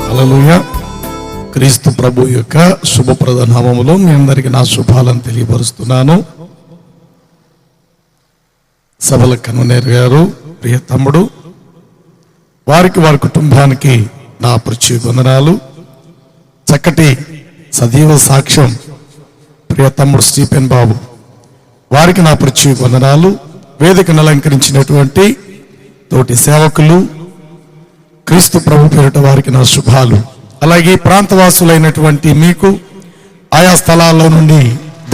హల్లెలూయా. క్రీస్తు ప్రభు యొక్క శుభప్రద నామములో మీ అందరికీ నా శుభాలను తెలియపరుస్తున్నాను. సభల కన్వీనర్ గారు, ప్రియ తమ్ముడు, వారికి వారి కుటుంబానికి నా ప్రత్యేక వందనాలు. చక్కటి సజీవ సాక్ష్యం ప్రియ తమ్ముడు స్టీఫెన్ బాబు, వారికి నా ప్రత్యేక వందనాలు. వేదికను అలంకరించినటువంటి తోటి సేవకులు, క్రీస్తు ప్రభు పేరిట వారికి నా శుభాలు. అలాగే ప్రాంతవాసులైనటువంటి మీకు, ఆయా స్థలాల్లో నుండి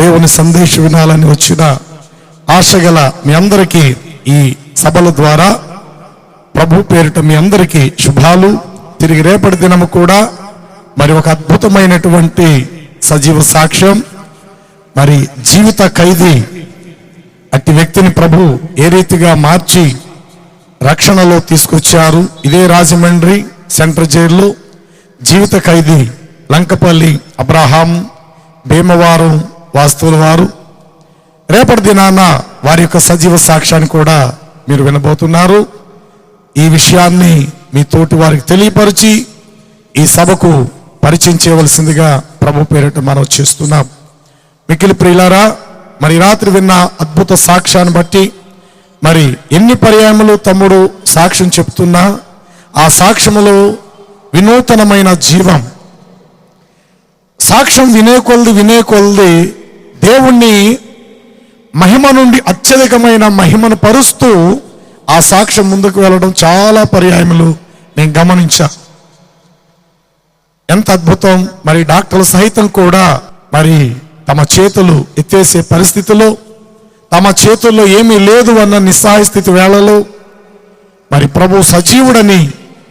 దేవుని సందేశం వినాలని వచ్చిన ఆశగల మీ అందరికీ ఈ సభల ద్వారా ప్రభు పేరిట మీ అందరికీ శుభాలు. తిరిగి రేపటి దినము కూడా మరి ఒక అద్భుతమైనటువంటి సజీవ సాక్ష్యం, మరి జీవిత ఖైదీ అట్టి వ్యక్తిని ప్రభు ఏ రీతిగా మార్చి రక్షణలో తీసుకొచ్చారు. ఇదే రాజమండ్రి సెంట్రల్ జైల్లో జీవిత ఖైదీ లంకపల్లి అబ్రహాం భీమవరం వాస్తువుల వారు రేపటి దినాన వారి యొక్క సజీవ సాక్ష్యాన్ని కూడా మీరు వినబోతున్నారు. ఈ విషయాన్ని మీ తోటి వారికి తెలియపరిచి ఈ సభకు పరిచయం చేయవలసిందిగా ప్రభు పేరిట మనం చేస్తున్నాం. మిక్కిలి ప్రియులారా, మరి రాత్రి విన్న అద్భుత సాక్ష్యాన్ని బట్టి మరి ఎన్ని పర్యాయములు తమ్ముడు సాక్ష్యం చెప్తున్నా ఆ సాక్ష్యములో వినూతనమైన జీవం, సాక్ష్యం వినే కొలది దేవుణ్ణి మహిమ నుండి అత్యధికమైన మహిమను పరుస్తూ ఆ సాక్ష్యం ముందుకు వెళ్ళడం చాలా పర్యాయములు నేను గమనించా. ఎంత అద్భుతం! మరి డాక్టర్లు సహితం కూడా మరి తమ చేతులు ఎత్తేసే పరిస్థితిలో, తమ చేతుల్లో ఏమీ లేదు అన్న నిస్సహాయ స్థితి వేళలో మరి ప్రభు సజీవుడని,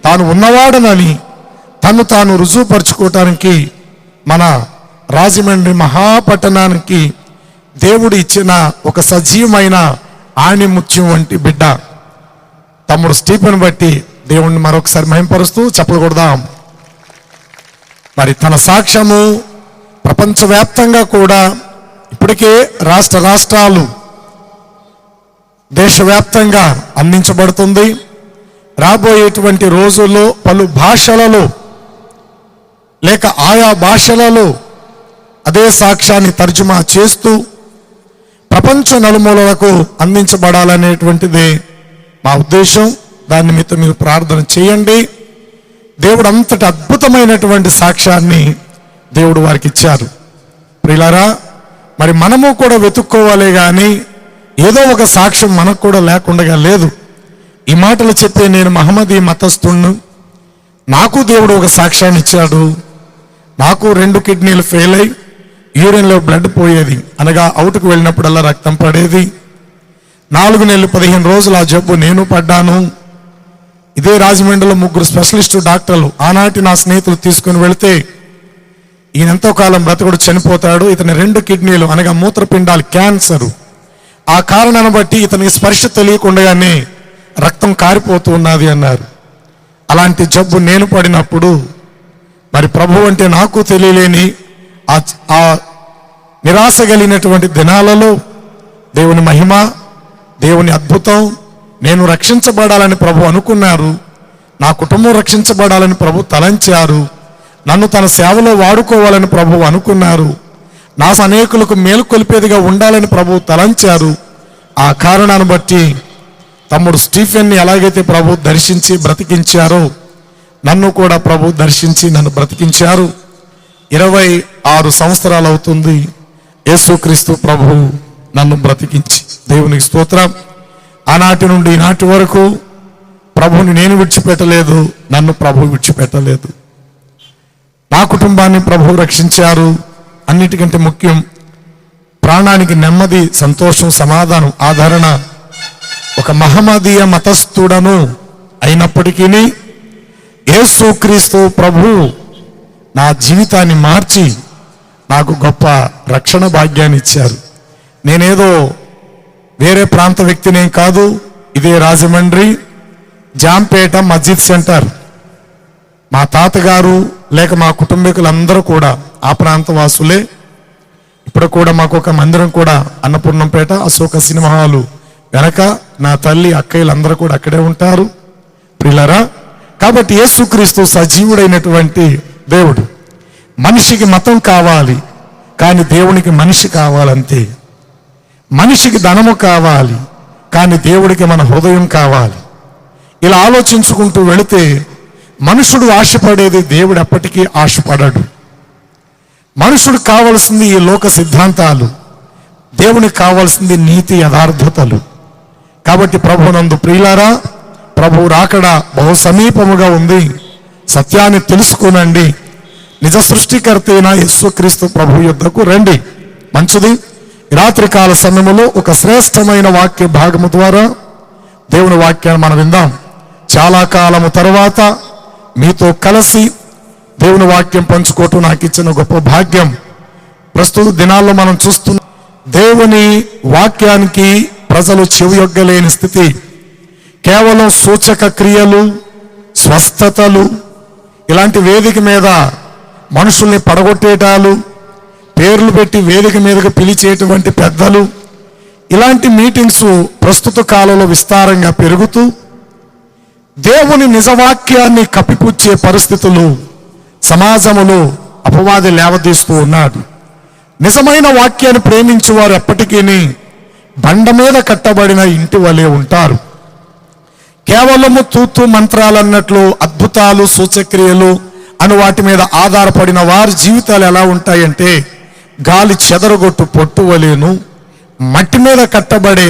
తాను ఉన్నవాడనని తను తాను రుజువుపరుచుకోవటానికి మన రాజమండ్రి మహాపట్టణానికి దేవుడు ఇచ్చిన ఒక సజీవమైన ఆణిముత్యం వంటి బిడ్డ తమ్ముడు స్టీఫెన్ బట్టి దేవుణ్ణి మరొకసారి మహింపరుస్తూ చప్పలు కొడదాం. మరి తన సాక్ష్యము ప్రపంచవ్యాప్తంగా కూడా ఇప్పటికే రాష్ట్రాలు దేశవ్యాప్తంగా అందించబడుతుంది. రాబోయేటువంటి రోజుల్లో పలు భాషలలో లేక ఆయా భాషలలో అదే సాక్ష్యాన్ని తర్జుమా చేస్తూ ప్రపంచ నలుమూలలకు అందించబడాలనేటువంటిదే మా ఉద్దేశం. దాని నిమిత్తం మీరు ప్రార్థన చేయండి. దేవుడు అంతటి అద్భుతమైనటువంటి సాక్ష్యాన్ని దేవుడు వారికి ఇచ్చారు. ప్రియులారా, మరి మనము కూడా వెతుక్కోవాలే కానీ ఏదో ఒక సాక్ష్యం మనకు కూడా లేకుండా లేదు. ఈ మాటలు చెప్పే నేను మహమ్మదీ మతస్థుణ్ణి, నాకు దేవుడు ఒక సాక్ష్యాన్ని ఇచ్చాడు. నాకు 2 కిడ్నీలు ఫెయిల్ అయి యూరిన్లో బ్లడ్ పోయేది, అనగా అవుట్కు వెళ్ళినప్పుడల్లా రక్తం పడేది. 4 నెలలు 15 రోజులు ఆ జబ్బు నేను పడ్డాను. ఇదే రాజమండ్రిలో 3 స్పెషలిస్టు డాక్టర్లు ఆనాటి నా స్నేహితులు తీసుకుని వెళితే, ఈయన ఎంతో కాలం బ్రతకుడు, చనిపోతాడు, ఇతని 2 కిడ్నీలు అనగా మూత్రపిండాలు క్యాన్సరు, ఆ కారణాన్ని బట్టి ఇతనికి స్పర్శ తెలియకుండానే రక్తం కారిపోతూ ఉన్నది అన్నారు. అలాంటి జబ్బు నేను పడినప్పుడు మరి ప్రభు అంటే నాకు తెలియలేని ఆ నిరాశ కలిగినటువంటి దినాలలో దేవుని మహిమ, దేవుని అద్భుతం, నేను రక్షించబడాలని ప్రభు అనుకున్నారు. నా కుటుంబం రక్షించబడాలని ప్రభు తలంచారు. నన్ను తన సేవలో వాడుకోవాలని ప్రభు అనుకున్నారు. నా అనేకులకు మేలుకొల్పేదిగా ఉండాలని ప్రభు తలంచారు. ఆ కారణాన్ని బట్టి తమ్ముడు స్టీఫెన్ని ఎలాగైతే ప్రభు దర్శించి బ్రతికించారో నన్ను కూడా ప్రభు దర్శించి నన్ను బ్రతికించారు. 26 సంవత్సరాలు అవుతుంది యేసుక్రీస్తు ప్రభు నన్ను బ్రతికించి. దేవునికి స్తోత్రం. ఆనాటి నుండి ఈనాటి వరకు ప్రభుని నేను విడిచిపెట్టలేదు, నన్ను ప్రభు విడిచిపెట్టలేదు. నా కుటుంబాన్ని ప్రభు రక్షించారు. అన్నిటికంటే ముఖ్యం ప్రాణానికి నెమ్మది, సంతోషం, సమాధానం, ఆదరణ. ఒక మహమ్మదీయ మతస్థుడను అయినప్పటికీ యేసుక్రీస్తు ప్రభు నా జీవితాన్ని మార్చి నాకు గొప్ప రక్షణ భాగ్యాన్ని ఇచ్చారు. నేనేదో వేరే ప్రాంత వ్యక్తినేం కాదు. ఇదే రాజమండ్రి జాంపేట మస్జిద్ సెంటర్, మా తాతగారు లేక మా కుటుంబీకులందరూ కూడా ఆ ప్రాంత వాసులే. ఇప్పుడు కూడా మాకు ఒక మందిరం కూడా అన్నపూర్ణంపేట అశోక సినిమా హాలు వెనక నా తల్లి అక్కయ్యలందరూ కూడా అక్కడే ఉంటారు ప్రియులారా. కాబట్టి యేసుక్రీస్తు సజీవుడైనటువంటి దేవుడు. మనిషికి మతం కావాలి, కానీ దేవునికి మనిషి కావాలంతే. మనిషికి ధనము కావాలి, కానీ దేవుడికి మన హృదయం కావాలి. ఇలా ఆలోచించుకుంటూ వెళితే మనుషుడు ఆశపడేది దేవుడు ఎప్పటికీ ఆశపడడు. మనుషుడు కావలసింది ఈ లోక సిద్ధాంతాలు, దేవునికి కావాల్సింది నీతి యథార్థతలు. కాబట్టి ప్రభునందు ప్రియులారా, ప్రభు రాకడ బహు సమీపముగా ఉంది. సత్యాన్ని తెలుసుకోనండి. నిజ సృష్టికర్త అయిన యేసుక్రీస్తు ప్రభు యొద్దకు రండి. మంచిది. రాత్రికాల సమయంలో ఒక శ్రేష్టమైన వాక్య భాగము ద్వారా దేవుని వాక్యాన్ని మనం విందాం. చాలా కాలము తర్వాత మీతో కలిసి దేవుని వాక్యం పంచుకోవటం నాకు ఇచ్చిన గొప్ప భాగ్యం. ప్రస్తుత దినాల్లో మనం చూస్తున్న దేవుని వాక్యానికి ప్రజలు చెవియొగ్గలేని స్థితి. కేవలం సూచక క్రియలు, స్వస్థతలు, ఇలాంటి వేదిక మీద మనుషుల్ని పడగొట్టేటాలు, పేర్లు పెట్టి వేదిక మీదకు పిలిచేటువంటి పెద్దలు, ఇలాంటి మీటింగ్స్ ప్రస్తుత కాలంలో విస్తారంగా పెరుగుతూ దేవుని నిజవాక్యాన్ని కప్పిపుచ్చే పరిస్థితులు సమాజంలో అపవాది లేవదీస్తూ ఉన్నాడు. నిజమైన వాక్యాన్ని ప్రేమించే వారు ఎప్పటికీ బండ మీద కట్టబడిన ఇంటి వలె ఉంటారు. కేవలము తూతు మంత్రాలన్నట్లు అద్భుతాలు, సూచక్రియలు అని వాటి మీద ఆధారపడిన వారి జీవితాలు ఎలా ఉంటాయంటే గాలి చెదరగొట్టు పొట్టు వలెను, మట్టి మీద కట్టబడే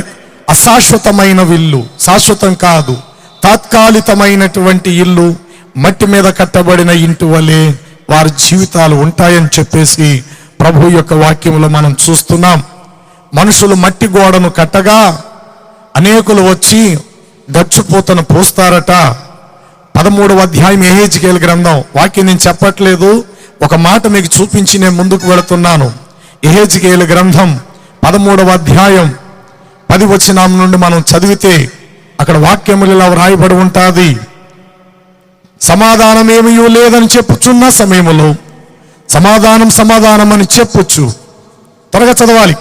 అశాశ్వతమైన ఇల్లు, శాశ్వతం కాదు తాత్కాలికమైనటువంటి ఇల్లు, మట్టి మీద కట్టబడిన ఇంటి వలె వారి జీవితాలు ఉంటాయని చెప్పేసి ప్రభు యొక్క వాక్యంలో మనం చూస్తున్నాం. మనుషులు మట్టి గోడను కట్టగా అనేకులు వచ్చి గచ్చుపోతను పోస్తారట. 13వ అధ్యాయం యెహెజ్కేలు గ్రంథం. వాక్యం నేను చెప్పట్లేదు, ఒక మాట మీకు చూపించి నేను ముందుకు వెళుతున్నాను. యెహెజ్కేలు గ్రంథం 13వ అధ్యాయం 10 వచనం నుండి మనం చదివితే అక్కడ వాక్యములు ఇలా వ్రాయబడి ఉంటుంది. సమాధానం ఏమీ లేదని చెప్పుచున్న సమయంలో సమాధానం అని చెప్పొచ్చు. త్వరగా చదవాలి.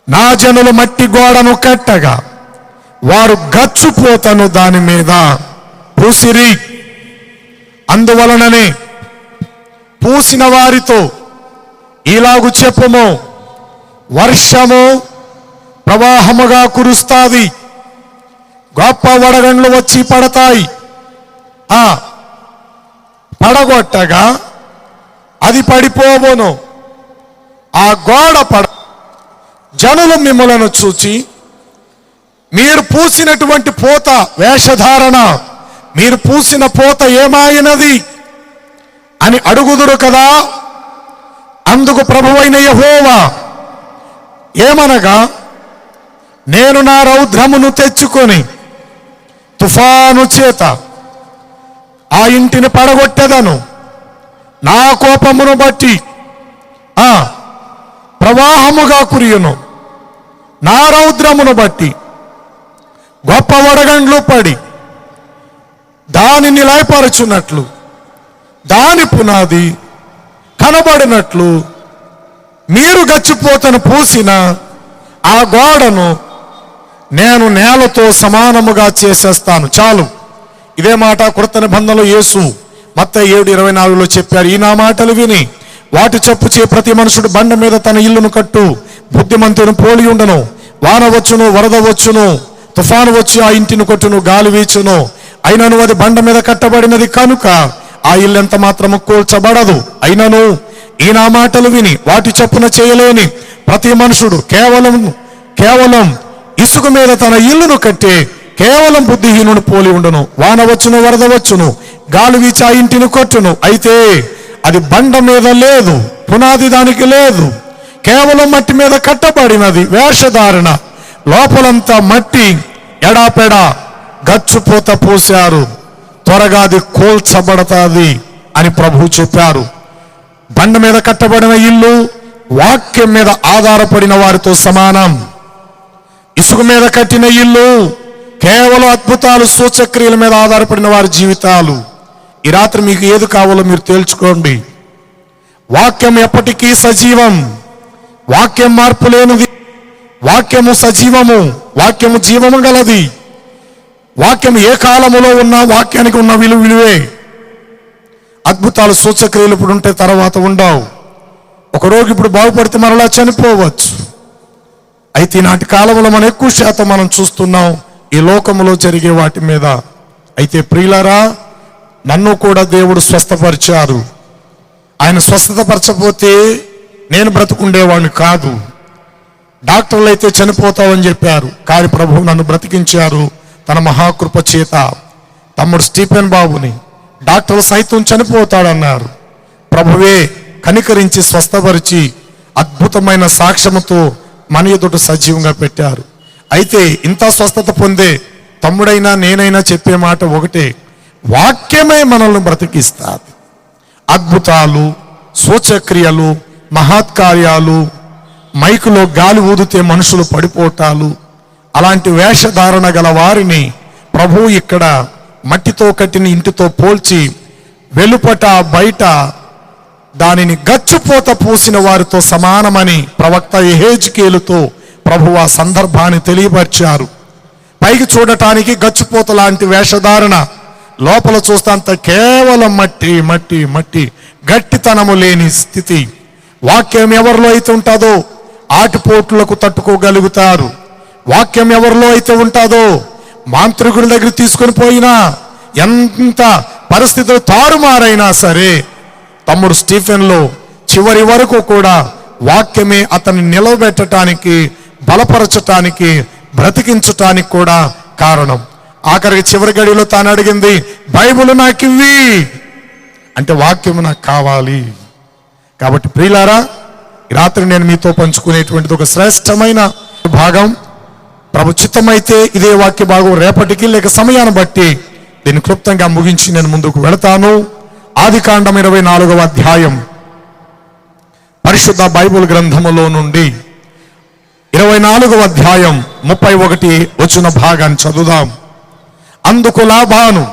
నా జనులు మట్టి గోడను కట్టగా వారు గచ్చుపోతను దాని మీద పూసిరి. అందువలననే పూసిన వారితో ఇలాగు చెప్పుము, వర్షము ప్రవాహముగా కురుస్తాది, గొప్ప వడగండ్లు వచ్చి పడతాయి. పడగొట్టగా అది పడిపోవును. ఆ గోడ జనులు మిమ్మలను చూచి మీరు పూసినటువంటి పోత వేషధారణ, మీరు పూసిన పోత ఏమాయినది అని అడుగుదురు కదా. అందుకు ప్రభువైన యెహోవా ఏమనగా, నేను నా రౌద్రమును తెచ్చుకొని తుఫాను చేత ఆ ఇంటిని పడగొట్టెదను. నా కోపమును బట్టి ప్రవాహముగా కురియును. నా రౌద్రమును బట్టి గొప్ప వడగండ్లు పడి దానిని లయపరచున్నట్లు, దాని పునాది కనబడినట్లు మీరు గచ్చిపోతను పూసిన ఆ గోడను నేను నేలతో సమానముగా చేసేస్తాను. చాలు. ఇదే మాట కృత నిబంధనలో యేసు మత్తయి 7:24 చెప్పారు. ఈ నా మాటలు విని వాటి చప్పుచే ప్రతి మనుషుడు బండ మీద తన ఇల్లును కట్టు బుద్ధిమంతుని పోలి ఉండను. వాన వచ్చును, వరద వచ్చును, తుఫాను వచ్చి ఆ ఇంటిని కొట్టును, గాలి వీచును, అయినను అది బండ మీద కట్టబడినది కనుక ఆ ఇల్లు ఎంత మాత్రము కూల్చబడదు. అయినను ఈ నా మాటలు విని వాటి చప్పున చేయలేని ప్రతి మనుషుడు కేవలం ఇసుక మీద తన ఇల్లును కట్టే కేవలం బుద్ధిహీనుడు పోలి ఉండను. వాన వచ్చును, వరద వచ్చును, గాలి వీచి ఆ ఇంటిని కొట్టును, అయితే అది బండ మీద లేదు, పునాది దానికి లేదు, కేవలం మట్టి మీద కట్టబడినది, వేషధారణ, లోపలంతా మట్టి, ఎడాపెడా గచ్చుపోత పోశారు, త్వరగా అది కూల్చబడతాది అని ప్రభు చెప్పారు. బండ మీద కట్టబడిన ఇల్లు వాక్యం మీద ఆధారపడిన వారితో సమానం. ఇసుక మీద కట్టిన ఇల్లు కేవలం అద్భుతాలు, సూచక్రియల మీద ఆధారపడిన వారి జీవితాలు. ఈ రాత్రి మీకు ఏది కావాలో మీరు తేల్చుకోండి. వాక్యం ఎప్పటికీ సజీవం, వాక్యం మార్పు లేనిది, వాక్యము సజీవము, వాక్యము జీవము గలది. వాక్యం ఏ కాలములో ఉన్నా వాక్యానికి ఉన్న విలువే. అద్భుతాలు సూచక్రియలు ఇప్పుడు ఉంటే తర్వాత ఉండవు. ఒక రోగి ఇప్పుడు బాగుపడితే మరలా చనిపోవచ్చు. అయితే ఈనాటి కాలంలో మనం ఎక్కువ శాతం మనం చూస్తున్నాం ఈ లోకములో జరిగే వాటి మీద. అయితే ప్రియులారా, నన్ను కూడా దేవుడు స్వస్థపరిచారు. ఆయన స్వస్థతపరచపోతే నేను బ్రతుకుండేవాడిని కాదు. డాక్టర్లు అయితే చనిపోతావని చెప్పారు, కానీ ప్రభువు నన్ను బ్రతికించారు తన మహాకృప చేత. తమ్ముడు స్టీఫెన్ బాబుని డాక్టర్లు సైతం చనిపోతాడన్నారు, ప్రభువే కనికరించి స్వస్థపరిచి అద్భుతమైన సాక్ష్యముతో మన ఎదుట సజీవంగా పెట్టారు. అయితే ఇంత స్వస్థత పొందే తమ్ముడైనా నేనైనా చెప్పే మాట ఒకటే, వాక్యమే మనల్ని బ్రతికిస్తుంది. అద్భుతాలు, సూచక్రియలు, మహత్కార్యాలు, మైకులో గాలి ఊదితే మనుషులు పడిపోవటాలు, అలాంటి వేషధారణ గల వారిని ప్రభువు ఇక్కడ మట్టితో కట్టిన ఇంటితో పోల్చి వెలుపట బయట దానిని గచ్చుపోత పూసిన వారితో సమానమని ప్రవక్త యెహెజ్కేలుతో ప్రభువు ఆ సందర్భాన్ని తెలియపరిచారు. పైకి చూడటానికి గచ్చుపోత లాంటి వేషధారణ, లోపల చూస్తంత కేవలం మట్టి మట్టి మట్టి, గట్టితనము లేని స్థితి. వాక్యం ఎవరిలో అయితే ఉంటుందో ఆటిపోట్లకు తట్టుకోగలుగుతారు. వాక్యం ఎవరిలో అయితే ఉంటుందో మాంత్రికుడి దగ్గర తీసుకొని పోయినా ఎంత పరిస్థితులు తారుమారైనా సరే, తమ్ముడు స్టీఫెన్లో చివరి వరకు కూడా వాక్యమే అతన్ని నిలబెట్టడానికి, బలపరచటానికి, బ్రతికించటానికి కూడా కారణం. ఆఖరికి చివరి గడిలో తాను అడిగింది, బైబిల్ నాకు ఇవ్వి అంటే వాక్యము నాకు కావాలి. కాబట్టి ప్రియులారా, ఈ రాత్రి నేను మీతో పంచుకునేటువంటిది ఒక శ్రేష్టమైన భాగం. ప్రభు చిత్తమైతే ఇదే వాక్య భాగం రేపటికి లేక సమయాన్ని బట్టి దీన్ని క్లుప్తంగా ముగించి నేను ముందుకు వెళతాను. ఆదికాండం 24వ అధ్యాయం పరిశుద్ధ బైబిల్ గ్రంథములో నుండి 24వ అధ్యాయం 31 వచన భాగాన్ని చదువుదాం. అందుకు లాబాను,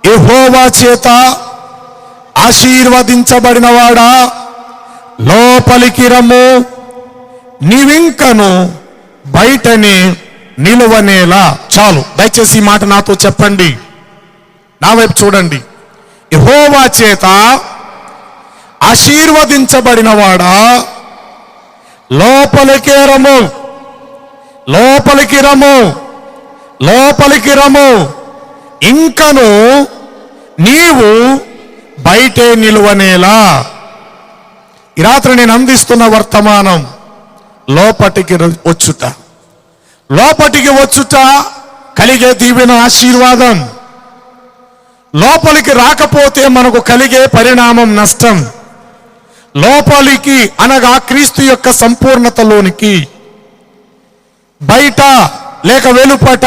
యెహోవా చేత ఆశీర్వదించబడినవాడా, లోపలికి రమ్ము, నీవింకను బయటనే నిలువనేలా. చాలు, దయచేసి ఈ మాట నాతో చెప్పండి, నా వైపు చూడండి. యెహోవా చేత ఆశీర్వదించబడినవాడా, లోపలికి రమ్ము, లోపలికి రమ్ము, లోపలికి రమ్ము, ఇంకను నీవు బయటే నిలువనేలా. ఈ రాత్రి నేను అందిస్తున్న వర్తమానం లోపటికి వచ్చుట. లోపటికి వచ్చుట కలిగే దీవెన, ఆశీర్వాదం. లోపలికి రాకపోతే మనకు కలిగే పరిణామం నష్టం. లోపలికి అనగా క్రీస్తు యొక్క సంపూర్ణతలోనికి, బయట లేక వెలుపట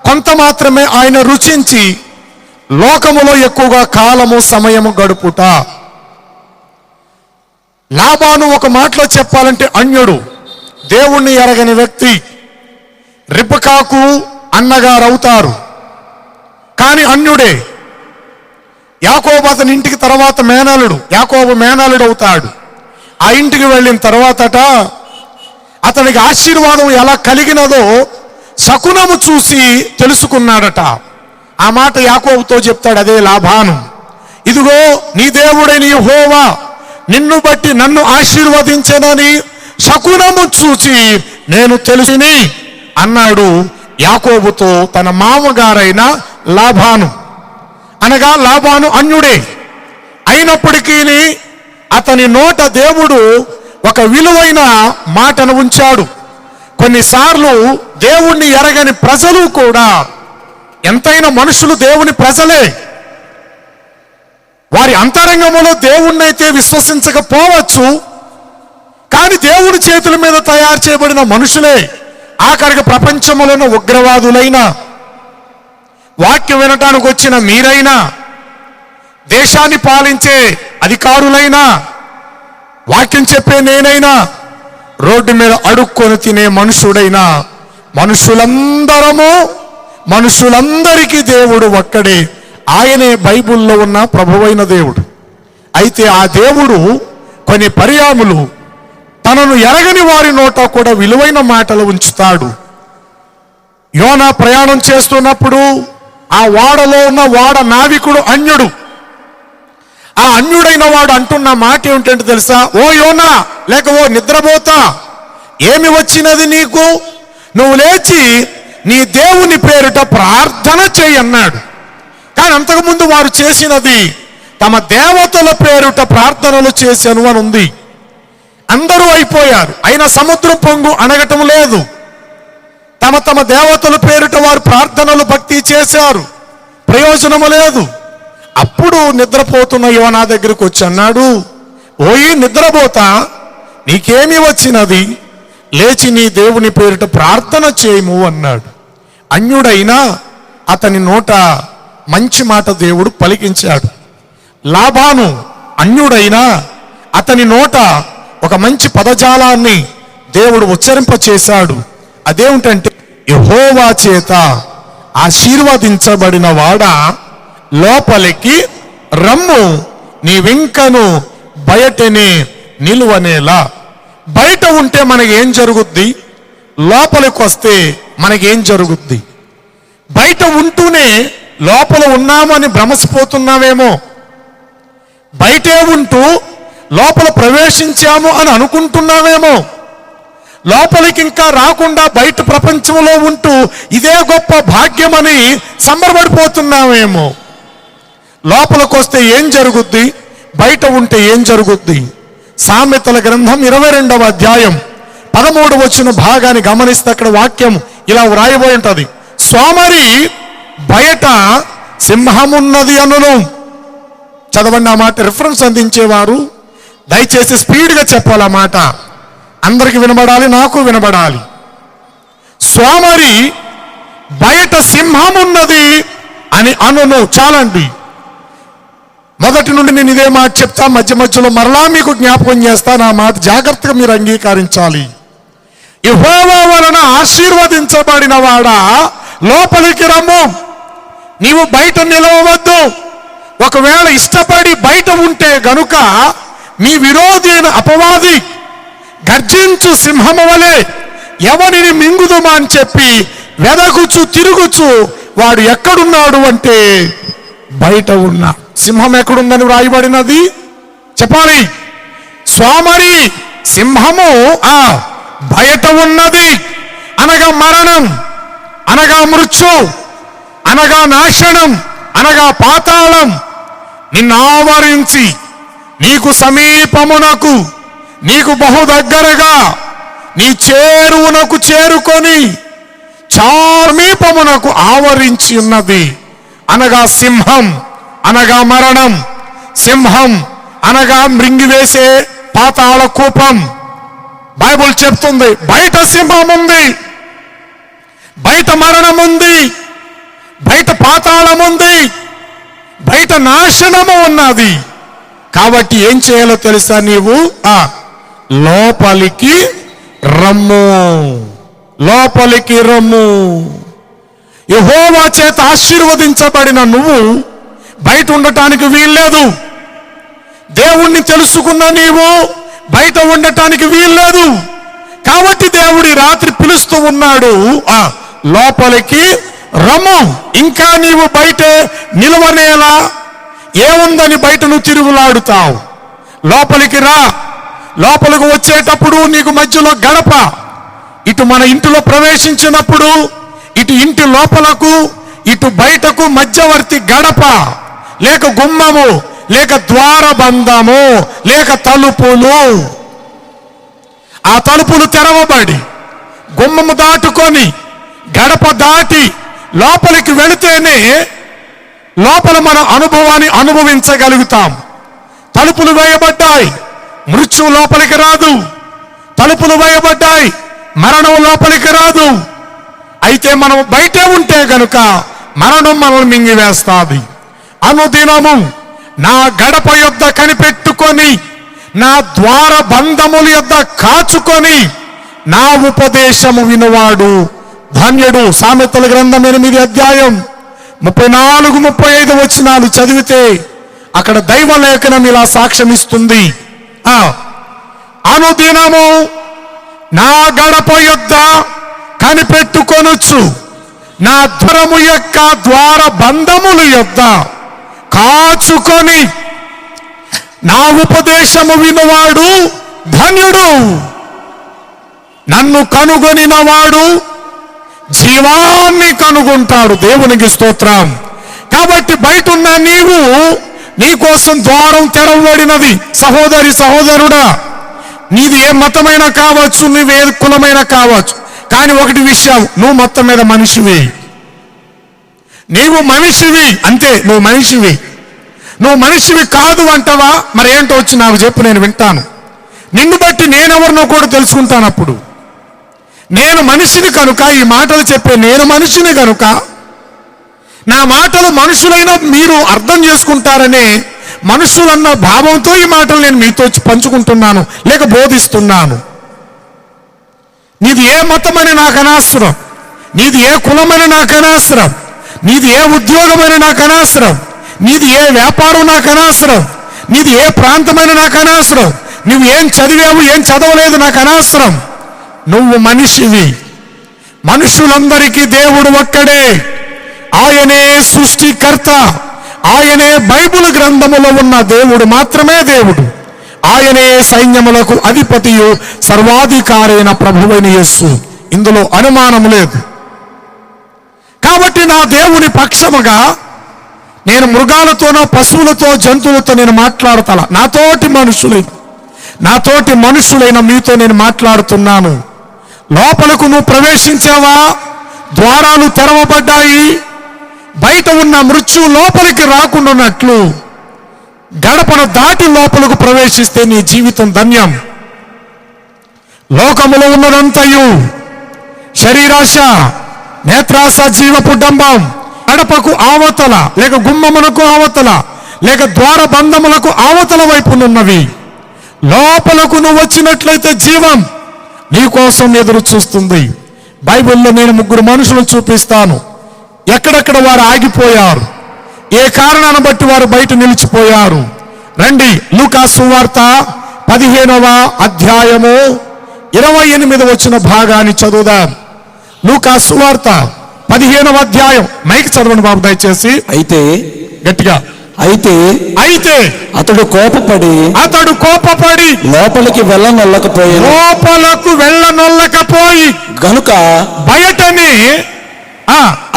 కొంత మాత్రమే ఆయన రుచించి లోకములో ఎక్కువగా కాలము సమయము గడుపుట. లాబాను ఒక మాటలో చెప్పాలంటే అన్యుడు, దేవుణ్ణి ఎరగని వ్యక్తి. రిబకాకు అన్నగారు అవుతారు, కానీ అన్యుడే. యాకోబు అతని ఇంటికి తర్వాత మేనలుడు, యాకోబు మేనలుడు అవుతాడు. ఆ ఇంటికి వెళ్ళిన తర్వాతట అతనికి ఆశీర్వాదం ఎలా కలిగినదో శకునము చూసి తెలుసుకున్నాడట. ఆ మాట యాకోబుతో చెప్తాడు, అదే లాబాను. ఇదిగో నీ దేవుడైన యెహోవా నిన్ను బట్టి నన్ను ఆశీర్వదించనని శకునము చూసి నేను తెలుసుని అన్నాడు యాకోబుతో తన మామగారైన లాబాను. అనగా లాబాను అన్యుడే అయినప్పటికీ అతని నోట దేవుడు ఒక విలువైన మాటను ఉంచాడు. కొన్నిసార్లు దేవుణ్ణి ఎరగని ప్రజలు కూడా, ఎంతైనా మనుషులు దేవుని ప్రజలే, వారి అంతరంగంలో దేవుణ్ణి అయితే విశ్వసించకపోవచ్చు, కానీ దేవుడి చేతుల మీద తయారు చేయబడిన మనుషులే. ఆఖరికి ప్రపంచంలోని ఉగ్రవాదులైనా, వాక్యం వినటానికి వచ్చిన మీరైనా, దేశాన్ని పాలించే అధికారులైనా, వాక్యం చెప్పే నేనైనా, రోడ్డు మీద అడుక్కొని తినే మనుషుడైనా, మనుషులందరికీ దేవుడు ఒక్కడే. ఆయనే బైబిల్లో ఉన్న ప్రభువైన దేవుడు. అయితే ఆ దేవుడు కొన్ని పర్యాములు తనను ఎరగని వారి నోట కూడా విలువైన మాటలు ఉంచుతాడు. యోనా ప్రయాణం చేస్తున్నప్పుడు ఆ ఓడలో ఉన్న ఓడ నావికుడు అన్యుడు. ఆ అన్యుడైన వాడు అంటున్న మాట ఏమిటంటే తెలుసా? ఓ యోనా, లేక ఓ నిద్రపోతా, ఏమి వచ్చినది నీకు? నువ్వు లేచి నీ దేవుని పేరిట ప్రార్థన చేయి అన్నాడు. కానీ అంతకుముందు వారు చేసినది తమ దేవతల పేరిట ప్రార్థనలు చేశాను అని ఉంది. అందరూ అయిపోయారు, అయినా సముద్రం పొంగు అణగటం లేదు. తమ తమ దేవతల పేరిట వారు ప్రార్థనలు భక్తి చేశారు, ప్రయోజనము లేదు. అప్పుడు నిద్రపోతున్న యోనా దగ్గరికి వచ్చి అన్నాడు, ఓయి నిద్రపోతా, నీకేమి వచ్చినది? లేచి నీ దేవుని పేరిట ప్రార్థన చేయము అన్నాడు. అన్యుడైనా అతని నోట మంచి మాట దేవుడు పలికించాడు. లాబాను అన్యుడైనా అతని నోట ఒక మంచి పదజాలాన్ని దేవుడు ఉచ్చరింపచేశాడు. అదేమిటంటే, యెహోవా చేత ఆశీర్వదించబడిన వాడా, లోపలికి రమ్ము, నీవింకను బయటనే నిలువనేలా. బయట ఉంటే మనకేం జరుగుద్ది? లోపలికి వస్తే మనకేం జరుగుద్ది? బయట ఉంటూనే లోపల ఉన్నామని భ్రమసిపోతున్నామేమో. బయటే ఉంటూ లోపల ప్రవేశించాము అని అనుకుంటున్నామేమో. లోపలికి ఇంకా రాకుండా బయట ప్రపంచంలో ఉంటూ ఇదే గొప్ప భాగ్యమని సంబరపడిపోతున్నామేమో. లోపలికి వస్తే ఏం జరుగుద్ది? బయట ఉంటే ఏం జరుగుద్ది? సామెతల గ్రంథం 22వ అధ్యాయం 13 వచ్చిన భాగాన్ని గమనిస్తే అక్కడ వాక్యం ఇలా వ్రాయబోయి ఉంటది. సోమరి బయట సింహమున్నది అనును. చదవండి ఆ మాట. రిఫరెన్స్ అందించేవారు దయచేసి స్పీడ్గా చెప్పాలి. ఆ మాట అందరికి వినబడాలి, నాకు వినబడాలి. సోమరి బయట సింహమున్నది అని అనును. చాలండి. మొదటి నుండి నేను ఇదే మాట చెప్తా, మధ్య మధ్యలో మరలా మీకు జ్ఞాపకం చేస్తా. నా మాట జాగ్రత్తగా మీరు అంగీకరించాలి. యెహోవా వలన ఆశీర్వదించబడిన వాడా, లోపలికి రమ్ము, నీవు బయట నిలవవద్దు. ఒకవేళ ఇష్టపడి బయట ఉంటే గనుక మీ విరోధి అయిన అపవాది గర్జించు సింహము వలె ఎవరిని మింగుదుమా అని చెప్పి వెదకుచు తిరుగుచు వాడు ఎక్కడున్నాడు అంటే బయట ఉన్నా. సింహం ఎక్కడుందని వ్రాయబడినది చెప్పాలి. సోమరి సింహము బయట ఉన్నది అనగా మరణం, అనగా మృత్యు, అనగా నాశనం, అనగా పాతాళం నిన్ను ఆవరించి నీకు సమీపమునకు, నీకు బహు దగ్గరగా, నీ చేరువునకు చేరుకొని సమీపమునకు ఆవరించి ఉన్నది. అనగా సింహం, అనగా మరణం, సింహం అనగా మృంగివేసే పాతాళ కూపం. బైబుల్ చెప్తుంది బయట సింహం ఉంది, బయట మరణం ఉంది, బయట పాతాళం ఉంది, బయట నాశనము ఉన్నది. కాబట్టి ఏం చేయాలో తెలుసా? నీవు లోపలికి రమ్ము, లోపలికి రమ్ము. యెహోవా చేత ఆశీర్వదించబడిన నువ్వు బయట ఉండటానికి వీల్లేదు. దేవుణ్ణి తెలుసుకున్న నీవు బయట ఉండటానికి వీల్లేదు. కాబట్టి దేవుడి రాత్రి పిలుస్తూ ఉన్నాడు, లోపలికి రమ్ము. ఇంకా నీవు బయట నిలవనేలా? ఏముందని బయట నువ్వు తిరుగులాడుతావు? లోపలికి రా. లోపలికి వచ్చేటప్పుడు నీకు మధ్యలో గడప, ఇటు మన ఇంటిలో ప్రవేశించినప్పుడు ఇటు ఇంటి లోపలకు ఇటు బయటకు మధ్యవర్తి గడప, లేక గుమ్మము, లేక ద్వారబంధము, లేక తలుపులు. ఆ తలుపులు తెరవబడి గుమ్మము దాటుకొని గడప దాటి లోపలికి వెళితేనే లోపల మన అనుభవాన్ని అనుభవించగలుగుతాం. తలుపులు వేయబడ్డాయి, మృత్యువు లోపలికి రాదు. తలుపులు వేయబడ్డాయి, మరణం లోపలికి రాదు. అయితే మనం బయటే ఉంటే గనుక మరణం మనల్ని మింగివేస్తాది. అనుదినము నా గడప యొద్ద కనిపెట్టుకొని, నా ద్వార బంధముల యొద్ద కాచుకొని నా ఉపదేశము వినువాడు ధన్యుడు. సామెతల గ్రంథం 8వ అధ్యాయం 34, 35 వచనాలు చదివితే అక్కడ దైవ లేఖనం ఇలా సాక్ష్యం ఇస్తుంది. అనుదినము నా గడప యొద్ద కనిపెట్టుకొనుచు నా ద్వారము యొక్క ద్వార బంధముల యొద్ద కాచుకొని నా ఉపదేశము వినువాడు ధన్యుడు. నన్ను కనుగొనిన వాడు జీవాన్ని కనుగొంటాడు. దేవునికి స్తోత్రం. కాబట్టి బయట ఉన్న నీవు, నీ కోసం ద్వారం తెరవబడినది. సహోదరి సహోదరుడా, నీది ఏ మతమైనా కావచ్చు, నువ్వు ఏ కులమైనా కావచ్చు, కానీ ఒకటి విషయం, నువ్వు మొత్తం మీద మనిషివి. నీవు మనిషివి అంతే. నువ్వు మనిషివి. నువ్వు మనిషివి కాదు అంటావా? మరి ఏంటో వచ్చి నాకు చెప్పు, నేను వింటాను. నిన్ను బట్టి నేనెవరినో కూడా తెలుసుకుంటాను. అప్పుడు నేను మనిషిని కనుక ఈ మాటలు చెప్పే నేను మనిషిని కనుక నా మాటలు మనుషులైన మీరు అర్థం చేసుకుంటారనే మనుషులన్న భావంతో ఈ మాటలు నేను మీతో పంచుకుంటున్నాను, లేక బోధిస్తున్నాను. నీది ఏ మతమని నాకు అనవసరం, నీది ఏ కులమని నాకు అనవసరం, నీది ఏ ఉద్యోగమని నాకు అనవసరం, నీది ఏ వ్యాపారం నాకు అనవసరం, నీది ఏ ప్రాంతమైన నాకు అనవసరం, నువ్వు ఏం చదివావు ఏం చదవలేదు నాకు అనవసరం. నువ్వు మనిషివి. మనుషులందరికీ దేవుడు ఒక్కడే. ఆయనే సృష్టికర్త. ఆయనే బైబిల్ గ్రంథములో ఉన్న దేవుడు మాత్రమే దేవుడు. ఆయనే సైన్యములకు అధిపతియు సర్వాధికారైన ప్రభువైన యేసు. ఇందులో అనుమానం లేదు. కాబట్టి నా దేవుని పక్షముగా నేను మృగాలతోనో పశువులతో జంతువులతో నేను మాట్లాడతా. నాతోటి మనుషులైన మీతో నేను మాట్లాడుతున్నాను. లోపలకు నువ్వు ప్రవేశించావా? ద్వారాలు తెరవబడ్డాయి. బయట ఉన్న మృత్యువు లోపలికి రాకుండాన్నట్లు గడపను దాటి లోపలకు ప్రవేశిస్తే నీ జీవితం ధన్యం. లోకములో ఉన్నదంతయు శరీరాశ, నేత్రాశ, జీవపు డంబం గడపకు ఆవతల లేక గుమ్మమునకు ఆవతల లేక ద్వార బంధములకు ఆవతల వైపునున్నవి. లోపలకు నువ్వు వచ్చినట్లయితే జీవం నీ కోసం ఎదురు చూస్తుంది. బైబిల్లో నేను 3 మనుషులు చూపిస్తాను. ఎక్కడెక్కడ వారు ఆగిపోయారు, ఏ కారణాన్ని బట్టి వారు బయట నిలిచిపోయారు. రండి, లూకా సువార్త 15వ అధ్యాయము 28 భాగాన్ని చదువుదాం. లూకా సువార్త 15వ అధ్యాయం. మైక్ చదవండి బాబు దయచేసి. అయితే గట్టిగా. అయితే అతడు కోపపడి లోపలికి వెళ్ళనొల్లకపోయి గనుక బయటనే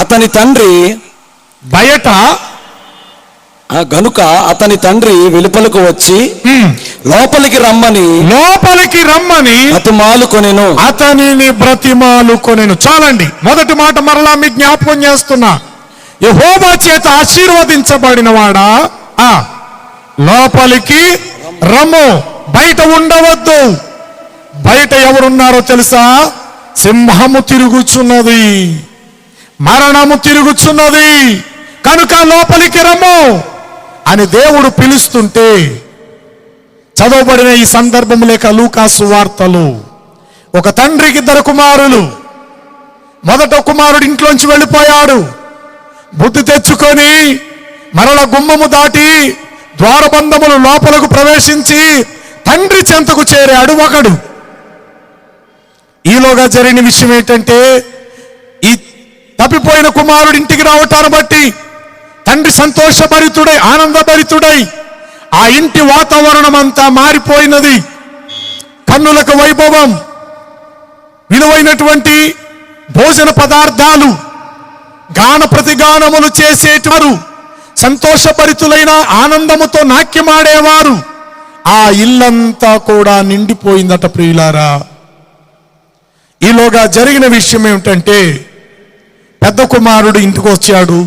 అతని తండ్రి వెలుపలకు వచ్చి లోపలికి రమ్మని అతనిని బ్రతిమాలుకొనెను. చాలండి. మొదటి మాట మరలా మీ జ్ఞాపకం చేస్తున్నా. యెహోవా చేత ఆశీర్వదించబడిన వాడా, లోపలికి రమ్ము, బయట ఉండవద్దు. బయట ఎవరున్నారో తెలుసా? సింహము తిరుగుచున్నది, మరణము తిరుగుచున్నది, కనుక లోపలికి రమ్ము అని దేవుడు పిలుస్తుంటే చదవబడిన ఈ సందర్భం లేక లూకా సువార్తలు, ఒక తండ్రికి 2 కుమారులు. మొదట కుమారుడు ఇంట్లోంచి వెళ్ళిపోయాడు. బుద్ధి తెచ్చుకొని మరల గుమ్మము దాటి ద్వారబంధములు లోపలకు ప్రవేశించి తండ్రి చెంతకు చేరాడు ఒకడు. ఈలోగా జరిగిన విషయం ఏంటంటే, ఈ తప్పిపోయిన కుమారుడు ఇంటికి రావటాన్ని బట్టి తండ్రి సంతోషభరితుడై ఆనందభరితుడై ఆ ఇంటి వాతావరణం అంతా మారిపోయినది. కన్నులకు వైభవం, విలువైనటువంటి భోజన పదార్థాలు, గాన ప్రతిగానములు చేసేటారు, సంతోషభరితులైన ఆనందముతో నాట్యమాడేవారు. ఆ ఇల్లంతా కూడా నిండిపోయిందట ప్రియులారా. ఈలోగా జరిగిన విషయం ఏమిటంటే, పెద్ద కుమారుడు ఇంటికి వచ్చాడు.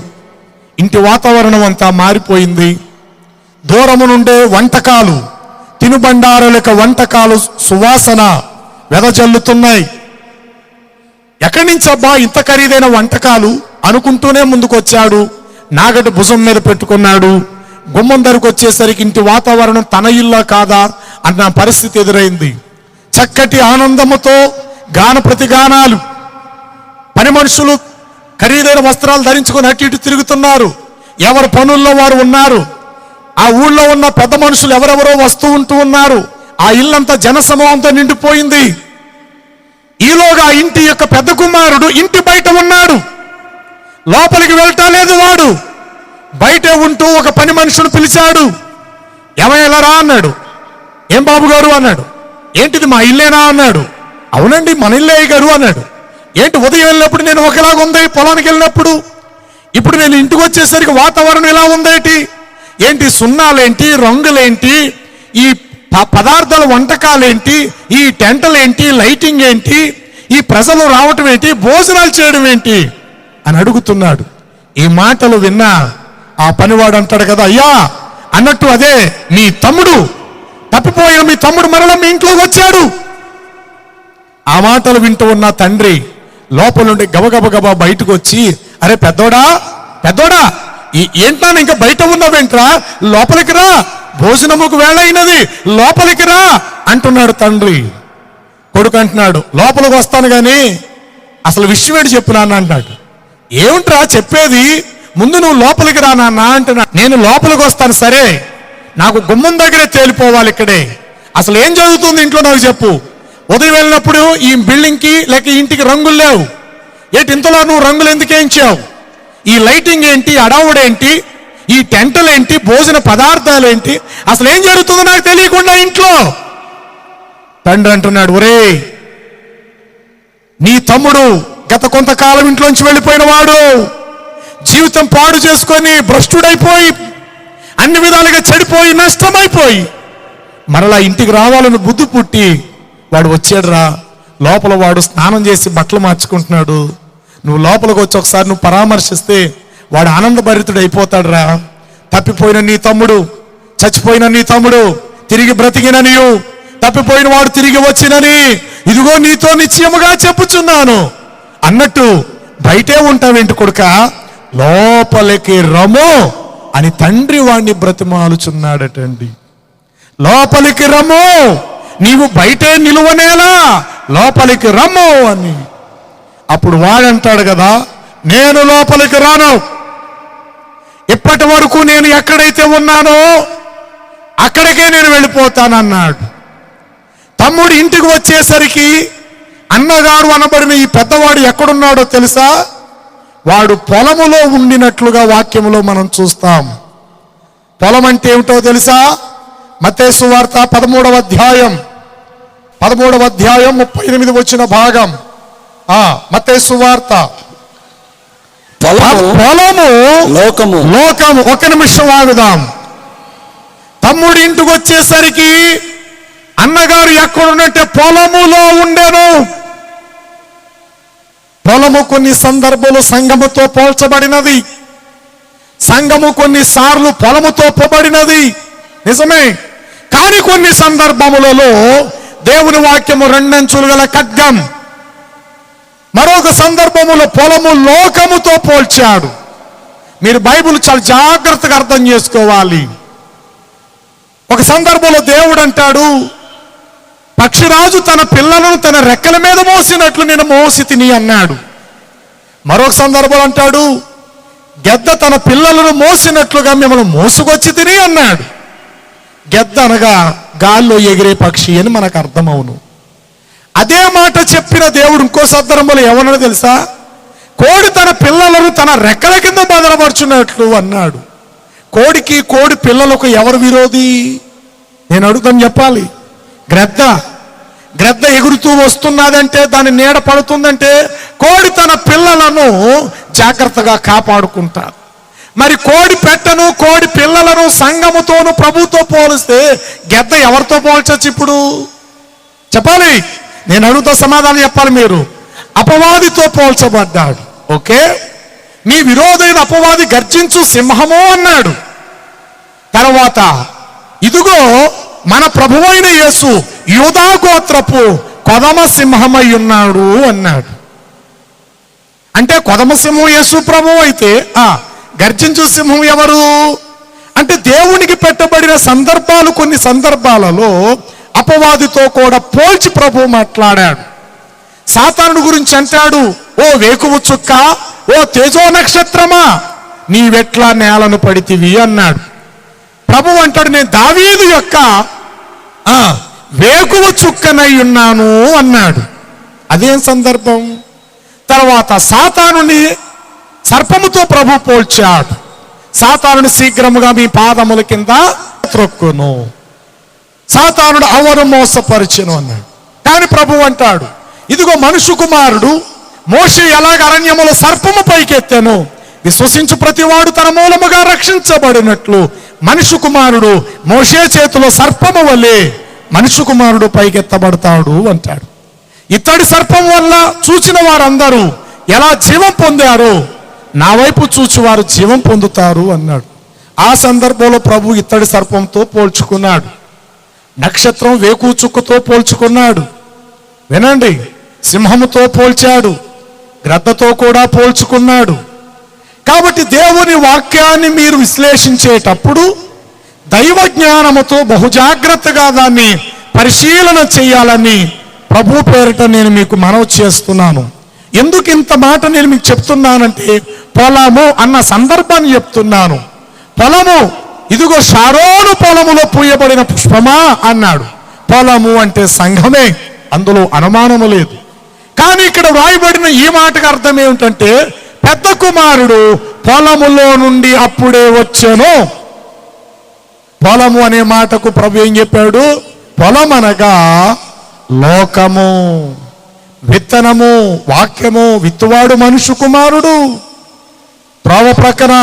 ఇంటి వాతావరణం అంతా మారిపోయింది. దూరము నుండే వంటకాలు, తినుబండారులక వంటకాలు సువాసన వెదజల్లుతున్నాయి. ఎక్కడి నుంచి అబ్బా ఇంత ఖరీదైన వంటకాలు అనుకుంటూనే ముందుకు వచ్చాడు. నాగటి భుజం మీద పెట్టుకున్నాడు. గుమ్మం దగ్గరకు వచ్చేసరికి ఇంటి వాతావరణం తన ఇల్లా కాదా అన్న పరిస్థితి ఎదురైంది. చక్కటి ఆనందముతో గాన ప్రతిగానాలు, పని మనుషులు ఖరీదైన వస్త్రాలు ధరించుకొని అటు ఇటు తిరుగుతున్నారు. ఎవరి పనుల్లో వారు ఉన్నారు. ఆ ఊళ్ళో ఉన్న పెద్ద మనుషులు ఎవరెవరో వస్తూ ఉంటూ ఉన్నారు. ఆ ఇల్లంతా జనసమూహంతో నిండిపోయింది. ఈలోగా ఇంటి యొక్క పెద్ద కుమారుడు ఇంటి బయట ఉన్నాడు. లోపలికి వెళ్ళటం లేదు. వాడు బయటే ఉంటూ ఒక పని మనుషును పిలిచాడు. ఏమయ్యలా రా అన్నాడు. ఏం బాబు గారు అన్నాడు. ఏంటిది మా ఇల్లేనా అన్నాడు. అవునండి మన ఇల్లే గారు అన్నాడు. ఏంటి ఉదయం వెళ్ళినప్పుడు నేను ఒకలాగా ఉంది, పొలానికి వెళ్ళినప్పుడు, ఇప్పుడు నేను ఇంటికి వచ్చేసరికి వాతావరణం ఎలా ఉందేంటి, ఏంటి సున్నాలేంటి, రంగులేంటి, ఈ పదార్థాల వంటకాలేంటి, ఈ టెంటలేంటి, లైటింగ్ ఏంటి, ఈ ప్రజలు రావటం ఏంటి, భోజనాలు చేయడం ఏంటి అని అడుగుతున్నాడు. ఈ మాటలు విన్నా ఆ పనివాడు అంటాడు కదా, అయ్యా అన్నట్టు అదే మీ తమ్ముడు, తప్పిపోయిన మీ తమ్ముడు మరలా మీ ఇంట్లోకి వచ్చాడు. ఆ మాటలు వింటూ ఉన్న తండ్రి లోపల నుండి గబగబ బయటకు వచ్చి, అరే పెద్దోడా పెద్దోడా ఏంటా ఇంకా బయట ఉన్నావేంట్రా, లోపలికి రా, భోజనముకు వేళ అయినది, లోపలికి రా అంటున్నాడు తండ్రి. కొడుకు అంటున్నాడు, లోపలికి వస్తాను గాని అసలు విషయం ఏంటి చెప్పు నాన్న అంటాడు. ఏమిట్రా చెప్పేది, ముందు నువ్వు లోపలికి రా నాన్న అంటున్నా. నేను లోపలికి వస్తాను సరే, నాకు గుమ్మం దగ్గరే తేలిపోవాలి ఇక్కడే. అసలు ఏం జరుగుతుంది ఇంట్లో నాకు చెప్పు. ఉదయం వెళ్ళినప్పుడు ఈ బిల్డింగ్కి లేక ఇంటికి రంగులు లేవు, ఏంటి ఇంతలో నువ్వు రంగులు ఎందుకు వేయించావు, ఈ లైటింగ్ ఏంటి, అడవుడేంటి, ఈ టెంటలేంటి, భోజన పదార్థాలు ఏంటి, అసలు ఏం జరుగుతుందో నాకు తెలియకుండా ఇంట్లో. తండ్రి అంటున్నాడు, ఒరే నీ తమ్ముడు గత కొంతకాలం ఇంట్లోంచి వెళ్ళిపోయిన వాడు, జీవితం పాడు చేసుకొని భ్రష్టుడైపోయి అన్ని విధాలుగా చెడిపోయి నష్టమైపోయి మరలా ఇంటికి రావాలని బుద్ధి పుట్టి వాడు వచ్చాడు రా. లోపల వాడు స్నానం చేసి బట్టలు మార్చుకుంటున్నాడు. నువ్వు లోపలికి వచ్చి ఒకసారి నువ్వు పరామర్శిస్తే వాడు ఆనందభరితుడు అయిపోతాడు రా. తప్పిపోయిన నీ తమ్ముడు, చచ్చిపోయిన నీ తమ్ముడు తిరిగి బ్రతికిన నీవు, తప్పిపోయిన వాడు తిరిగి వచ్చినని ఇదిగో నీతో నిశ్చయముగా చెప్పుచున్నాను అన్నట్టు బయటే ఉంటావేంటి కొడుక, లోపలికి రమ్ము అని తండ్రి వాడిని బ్రతిమాలుచున్నాడటండి. లోపలికి రమ్ము, నీవు బయటే నిలువనేలా, లోపలికి రమ్ము అని. అప్పుడు వాడంటాడు కదా, నేను లోపలికి రాను, ఇప్పటి వరకు నేను ఎక్కడైతే ఉన్నానో అక్కడికే నేను వెళ్ళిపోతానన్నాడు. తమ్ముడు ఇంటికి వచ్చేసరికి అన్నగారు అనబడిన ఈ పెద్దవాడు ఎక్కడున్నాడో తెలుసా, వాడు పొలములో ఉండినట్లుగా వాక్యములో మనం చూస్తాం. పొలం అంటే ఏమిటో తెలుసా, మత్తయి సువార్త 13వ అధ్యాయం 38 వచ్చిన భాగం. మత్తయి సువార్త పొలము లోకము. ఒక నిమిషం ఆగుదాం. తమ్ముడి ఇంటికి వచ్చేసరికి అన్నగారు ఎక్కడున్నట్టే పొలములో ఉండెను. పొలము కొన్ని సందర్భాలు సంఘముతో పోల్చబడినది, సంఘము కొన్నిసార్లు పొలముతో పోబడినది నిజమే. కానీ కొన్ని సందర్భములలో దేవుని వాక్యము రెండంచులు గల ఖడ్గం, మరొక సందర్భములో పొలము లోకముతో పోల్చాడు. మీరు బైబిల్ చాలా జాగ్రత్తగా అర్థం చేసుకోవాలి. ఒక సందర్భంలో దేవుడు అంటాడు, పక్షిరాజు తన పిల్లలను తన రెక్కల మీద మోసినట్లు నేను మోసి తిని అన్నాడు. మరొక సందర్భంలో అంటాడు, గెద్ద తన పిల్లలను మోసినట్లుగా మిమ్మల్ని మోసుకొచ్చి తిని అన్నాడు. గెద్ద అనగా గాల్లో ఎగిరే పక్షి అని మనకు అర్థమవును. అదే మాట చెప్పిన దేవుడు ఇంకో సందర్భంలో ఏమన్నాడు తెలుసా, కోడి తన పిల్లలను తన రెక్కల కింద భద్రపరుచున్నట్లు అన్నాడు. కోడికి కోడి పిల్లలకు ఎవరు విరోధి? నేను అడుగుతాను చెప్పాలి. గ్రద్ద ఎగురుతూ వస్తున్నదంటే, దాని నీడ పడుతుందంటే కోడి తన పిల్లలను జాగ్రత్తగా కాపాడుకుంటారు. మరి కోడి పెట్టను కోడి పిల్లలను సంఘముతోను ప్రభుతో పోలిస్తే గెద్ద ఎవరితో పోల్చొచ్చు ఇప్పుడు చెప్పాలి? నేను అడుగుతా సమాధానం చెప్పాలి మీరు. అపవాదితో పోల్చబడ్డాడు. ఓకే, నీ విరోధైన అపవాది గర్జించు సింహము అన్నాడు. తర్వాత ఇదిగో మన ప్రభువైన యేసు యూదా గోత్రపు కొదమ సింహమై ఉన్నాడు అన్నాడు. అంటే కొదమ సింహం యేసు ప్రభు అయితే గర్జించు సింహం ఎవరు అంటే దేవునికి పెట్టబడిన సందర్భాలు, కొన్ని సందర్భాలలో అపవాదితో కూడా పోల్చి ప్రభు మాట్లాడాడు. సాతానుడి గురించి అంటాడు, ఓ వేకువ చుక్క, ఓ తేజో నక్షత్రమా, నీవెట్లా నేలను పడితివి అన్నాడు. ప్రభు అంటాడు, నేను దావీదు యొక్క వేకువ చుక్కనై ఉన్నాను అన్నాడు. అదేం సందర్భం? తర్వాత సాతానుని సర్పముతో ప్రభు పోల్చాడు. సాతానుని శీఘ్రముగా మీ పాదముల కింద త్రొక్కును, సాతానుడు అవరు మోసపరిచెను అన్నాడు. కానీ ప్రభు అంటాడు, ఇదిగో మనుష్య కుమారుడు మోషే ఎలాగ అరణ్యములో సర్పము పైకెత్తెను, విశ్వసించు ప్రతివాడు తన మూలముగా రక్షించబడినట్లు మనుష్య కుమారుడు మోషే చేతిలో సర్పము వలె మనుష్య కుమారుడు పైకెత్తబడతాడు అంటాడు. ఇత్తడి సర్పం వల్ల చూచిన వారందరూ ఎలా జీవం పొందారో నా వైపు చూచి వారు జీవం పొందుతారు అన్నాడు. ఆ సందర్భంలో ప్రభు ఇత్తడి సర్పంతో పోల్చుకున్నాడు, నక్షత్రం వేకు చుక్కతో పోల్చుకున్నాడు. వినండి, సింహముతో పోల్చాడు, గ్రద్దతో కూడా పోల్చుకున్నాడు. కాబట్టి దేవుని వాక్యాన్ని మీరు విశ్లేషించేటప్పుడు దైవ జ్ఞానముతో బహుజాగ్రత్తగా దాన్ని పరిశీలన చేయాలని ప్రభు పేరిట నేను మీకు మనవి చేస్తున్నాను. ఎందుకు ఇంత మాట నేను మీకు చెప్తున్నానంటే, పొలము అన్న సందర్భాన్ని చెప్తున్నాను. పొలము, ఇదిగో షారోను పొలములో పూయబడిన పుష్పమా అన్నాడు. పొలము అంటే సంఘమే, అందులో అనుమానము లేదు. కానీ ఇక్కడ వ్రాయబడిన ఈ మాటకు అర్థం ఏమిటంటే, పెద్ద కుమారుడు పొలములో నుండి అప్పుడే వచ్చెను. పొలము అనే మాటకు ప్రభు ఏం చెప్పాడు? పొలమనగా లోకము, విత్తనము, వాక్యము. విత్తువాడు మనుష్య కుమారుడు. త్రోవ ప్రక్కన,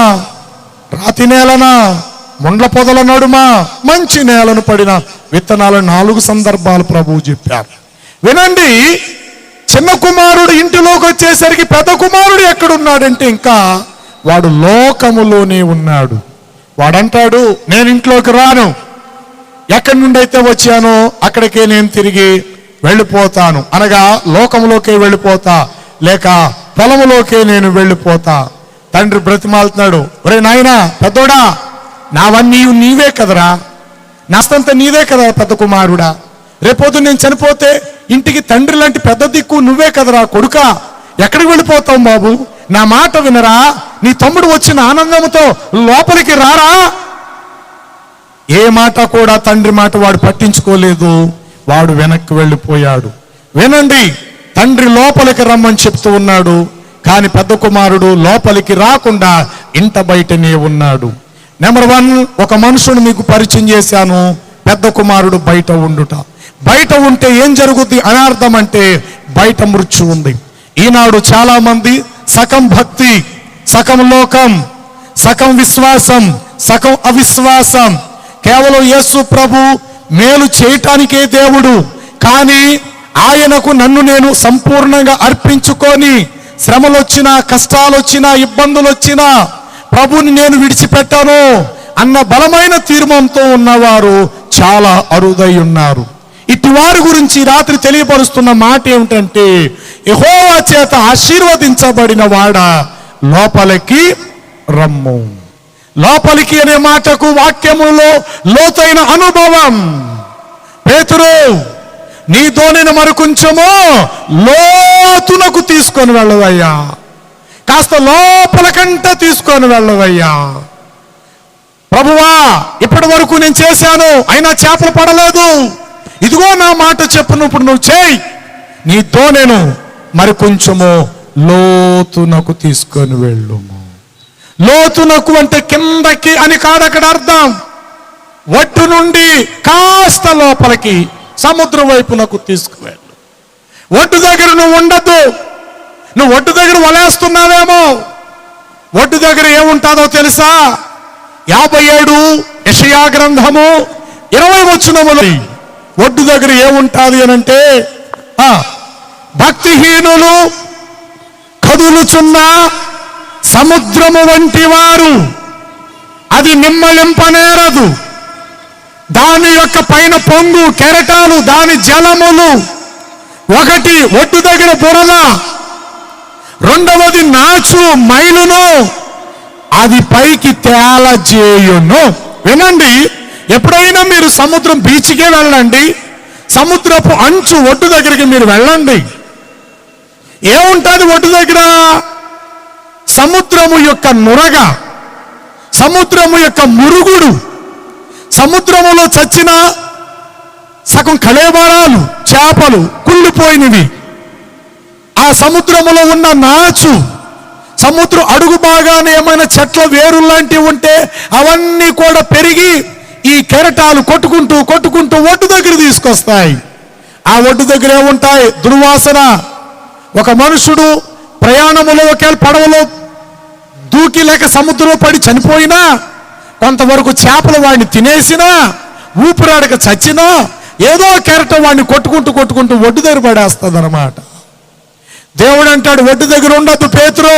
రాతి నేలన, ముండ్ల పొదల నడుమ, మంచి నేలను పడిన విత్తనాలు 4 సందర్భాలు ప్రభువు చెప్పారు. వినండి, చిన్న కుమారుడు ఇంటిలోకి వచ్చేసరికి పెద్ద కుమారుడు ఎక్కడున్నాడంటే ఇంకా వాడు లోకములోనే ఉన్నాడు. వాడంటాడు, నేను ఇంట్లోకి రాను, ఎక్కడి నుండి అయితే వచ్చానో అక్కడికే నేను తిరిగి వెళ్ళిపోతాను, అనగా లోకంలోకే వెళ్ళిపోతా, లేక పొలములోకే నేను వెళ్ళిపోతా. తండ్రి బ్రతిమాలుతున్నాడు, ఒరే నాయనా పెద్దోడా, నావన్నీ నీవే కదరా, నాస్తంతా నీదే కదా పెద్ద కుమారుడా, రేపోతు నేను చనిపోతే ఇంటికి తండ్రి లాంటి పెద్ద దిక్కు నువ్వే కదరా కొడుకా, ఎక్కడికి వెళ్ళిపోతావు బాబు, నా మాట వినరా, నీ తమ్ముడు వచ్చిన ఆనందంతో లోపలికి రారా. ఏ మాట కూడా తండ్రి మాట వాడు పట్టించుకోలేదు, వాడు వెనక్కి వెళ్ళిపోయాడు. వినండి, తండ్రి లోపలికి రమ్మని చెప్తూ ఉన్నాడు, కానీ పెద్ద కుమారుడు లోపలికి రాకుండా ఇంట బయటనే ఉన్నాడు. నెంబర్ 1, ఒక మనుషుని మీకు పరిచయం చేశాను, పెద్ద కుమారుడు బయట ఉండుట. బయట ఉంటే ఏం జరుగుద్ది అనార్థం అంటే, బయట మృత్యు ఉంది. ఈనాడు చాలా మంది సగం భక్తి, సగం లోకం, సగం విశ్వాసం, సగం అవిశ్వాసం. కేవలం యేసు ప్రభు మేలు చేయటానికే దేవుడు, కానీ ఆయనకు నన్ను నేను సంపూర్ణంగా అర్పించుకొని శ్రమలు వచ్చినా, కష్టాలు వచ్చినా, ఇబ్బందులు వచ్చినా ప్రభుని నేను విడిచిపెట్టాను అన్న బలమైన తీర్మానంతో ఉన్నవారు చాలా అరుదై ఉన్నారు. ఇటు వారి గురించి రాత్రి తెలియపరుస్తున్న మాట ఏమిటంటే, యెహోవా చేత ఆశీర్వదించబడిన వాడా లోపలికి రమ్ము. లోపలికి అనే మాటకు వాక్యములో లోతైన అనుభవం. పేతురు, నీ దోణిని మరికొంచెము లోతునకు తీసుకొని వెళ్ళవయ్యా, కాస్త లోపలికంటే తీసుకొని వెళ్ళవయ్యా. ప్రభువా, ఇప్పటి వరకు నేను చేశాను, అయినా చేపలు పడలేదు, ఇదిగో నా మాట చెప్పును, ఇప్పుడు నువ్వు చేయి, నీ దోణెను మరి కొంచెము లోతునకు తీసుకొని వెళ్ళుము. లోతునకు అంటే కిందకి అని కాదు అక్కడ అర్థం, ఒడ్డు నుండి కాస్త లోపలికి సముద్రం వైపునకు తీసుకువెళ్ళు. ఒడ్డు దగ్గర నువ్వు ఉండద్దు. నువ్వు ఒడ్డు దగ్గర వలేస్తున్నావేమో, ఒడ్డు దగ్గర ఏముంటుందో తెలుసా? 57 యెషయా గ్రంథము 20 వచనములు. ఒడ్డు దగ్గర ఏముంటుంది అనంటే, భక్తిహీనులు కదులుచున్న సముద్రము వంటి వారు, అది నిమ్మలింపనేరదు, దాని యొక్క పైన పొంగు కెరటాలు, దాని జలములు. ఒకటి ఒడ్డు దగ్గర బురద, రెండవది నాచు మైలును, అది పైకి తేలజేయును. వినండి, ఎప్పుడైనా మీరు సముద్రం బీచ్కే వెళ్ళండి, సముద్రపు అంచు ఒడ్డు దగ్గరికి మీరు వెళ్ళండి, ఏముంటుంది ఒడ్డు దగ్గర? సముద్రము యొక్క నురగ, సముద్రము యొక్క మురుగుడు, సముద్రములో చచ్చిన సగం కళేబరాలు, చేపలు కుళ్ళిపోయినవి. ఆ సముద్రములో ఉన్న నాచు, సముద్రం అడుగు భాగాన ఏమైనా చెట్ల వేరు లాంటివి ఉంటే అవన్నీ కూడా పెరిగి ఈ కెరటాలు కొట్టుకుంటూ కొట్టుకుంటూ ఒడ్డు దగ్గర తీసుకొస్తాయి. ఆ ఒడ్డు దగ్గర ఏముంటాయి? దుర్వాసన. ఒక మనుషుడు ప్రయాణములో ఒకే పడవలో దూకి లేక సముద్రంలో పడి చనిపోయినా, కొంతవరకు చేపలు వాడిని తినేసినా, ఊపిరాడక చచ్చినా, ఏదో కెరటం వాడిని కొట్టుకుంటూ కొట్టుకుంటూ ఒడ్డు దగ్గర పడేస్తుంది అన్నమాట. దేవుడు అంటాడు, ఒడ్డు దగ్గర ఉండద్దు పేతురు,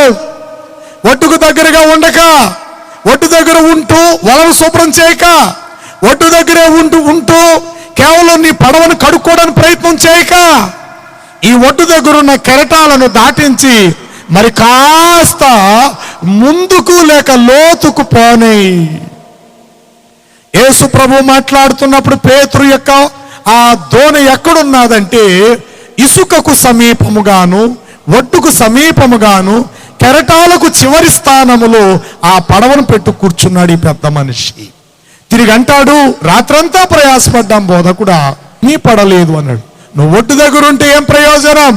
ఒడ్డుకు దగ్గరగా ఉండక, ఒడ్డు దగ్గర ఉంటూ వలను శుభ్రం చేయక, ఒడ్డు దగ్గరే ఉంటూ కేవలం నీ పడవను కడుక్కోవడానికి ప్రయత్నం చేయక, ఈ ఒడ్డు దగ్గర ఉన్న కెరటాలను దాటించి మరి కాస్త ముందుకు లేక లోతుకు పోనీ. యేసు ప్రభు మాట్లాడుతున్నప్పుడు పేతురు యొక్క ఆ దోణి ఎక్కడున్నదంటే ఇసుకకు సమీపముగాను, ఒడ్డుకు సమీపముగాను, కెరటాలకు చివరి స్థానములో ఆ పడవను పెట్టు కూర్చున్నాడు ఈ పెద్ద మనిషి. తిరిగి అంటాడు, రాత్రంతా ప్రయాసపడ్డాం బోధకుడా, నీ పడలేదు అన్నాడు. నువ్వు ఒడ్డు దగ్గర ఉంటే ఏం ప్రయోజనం?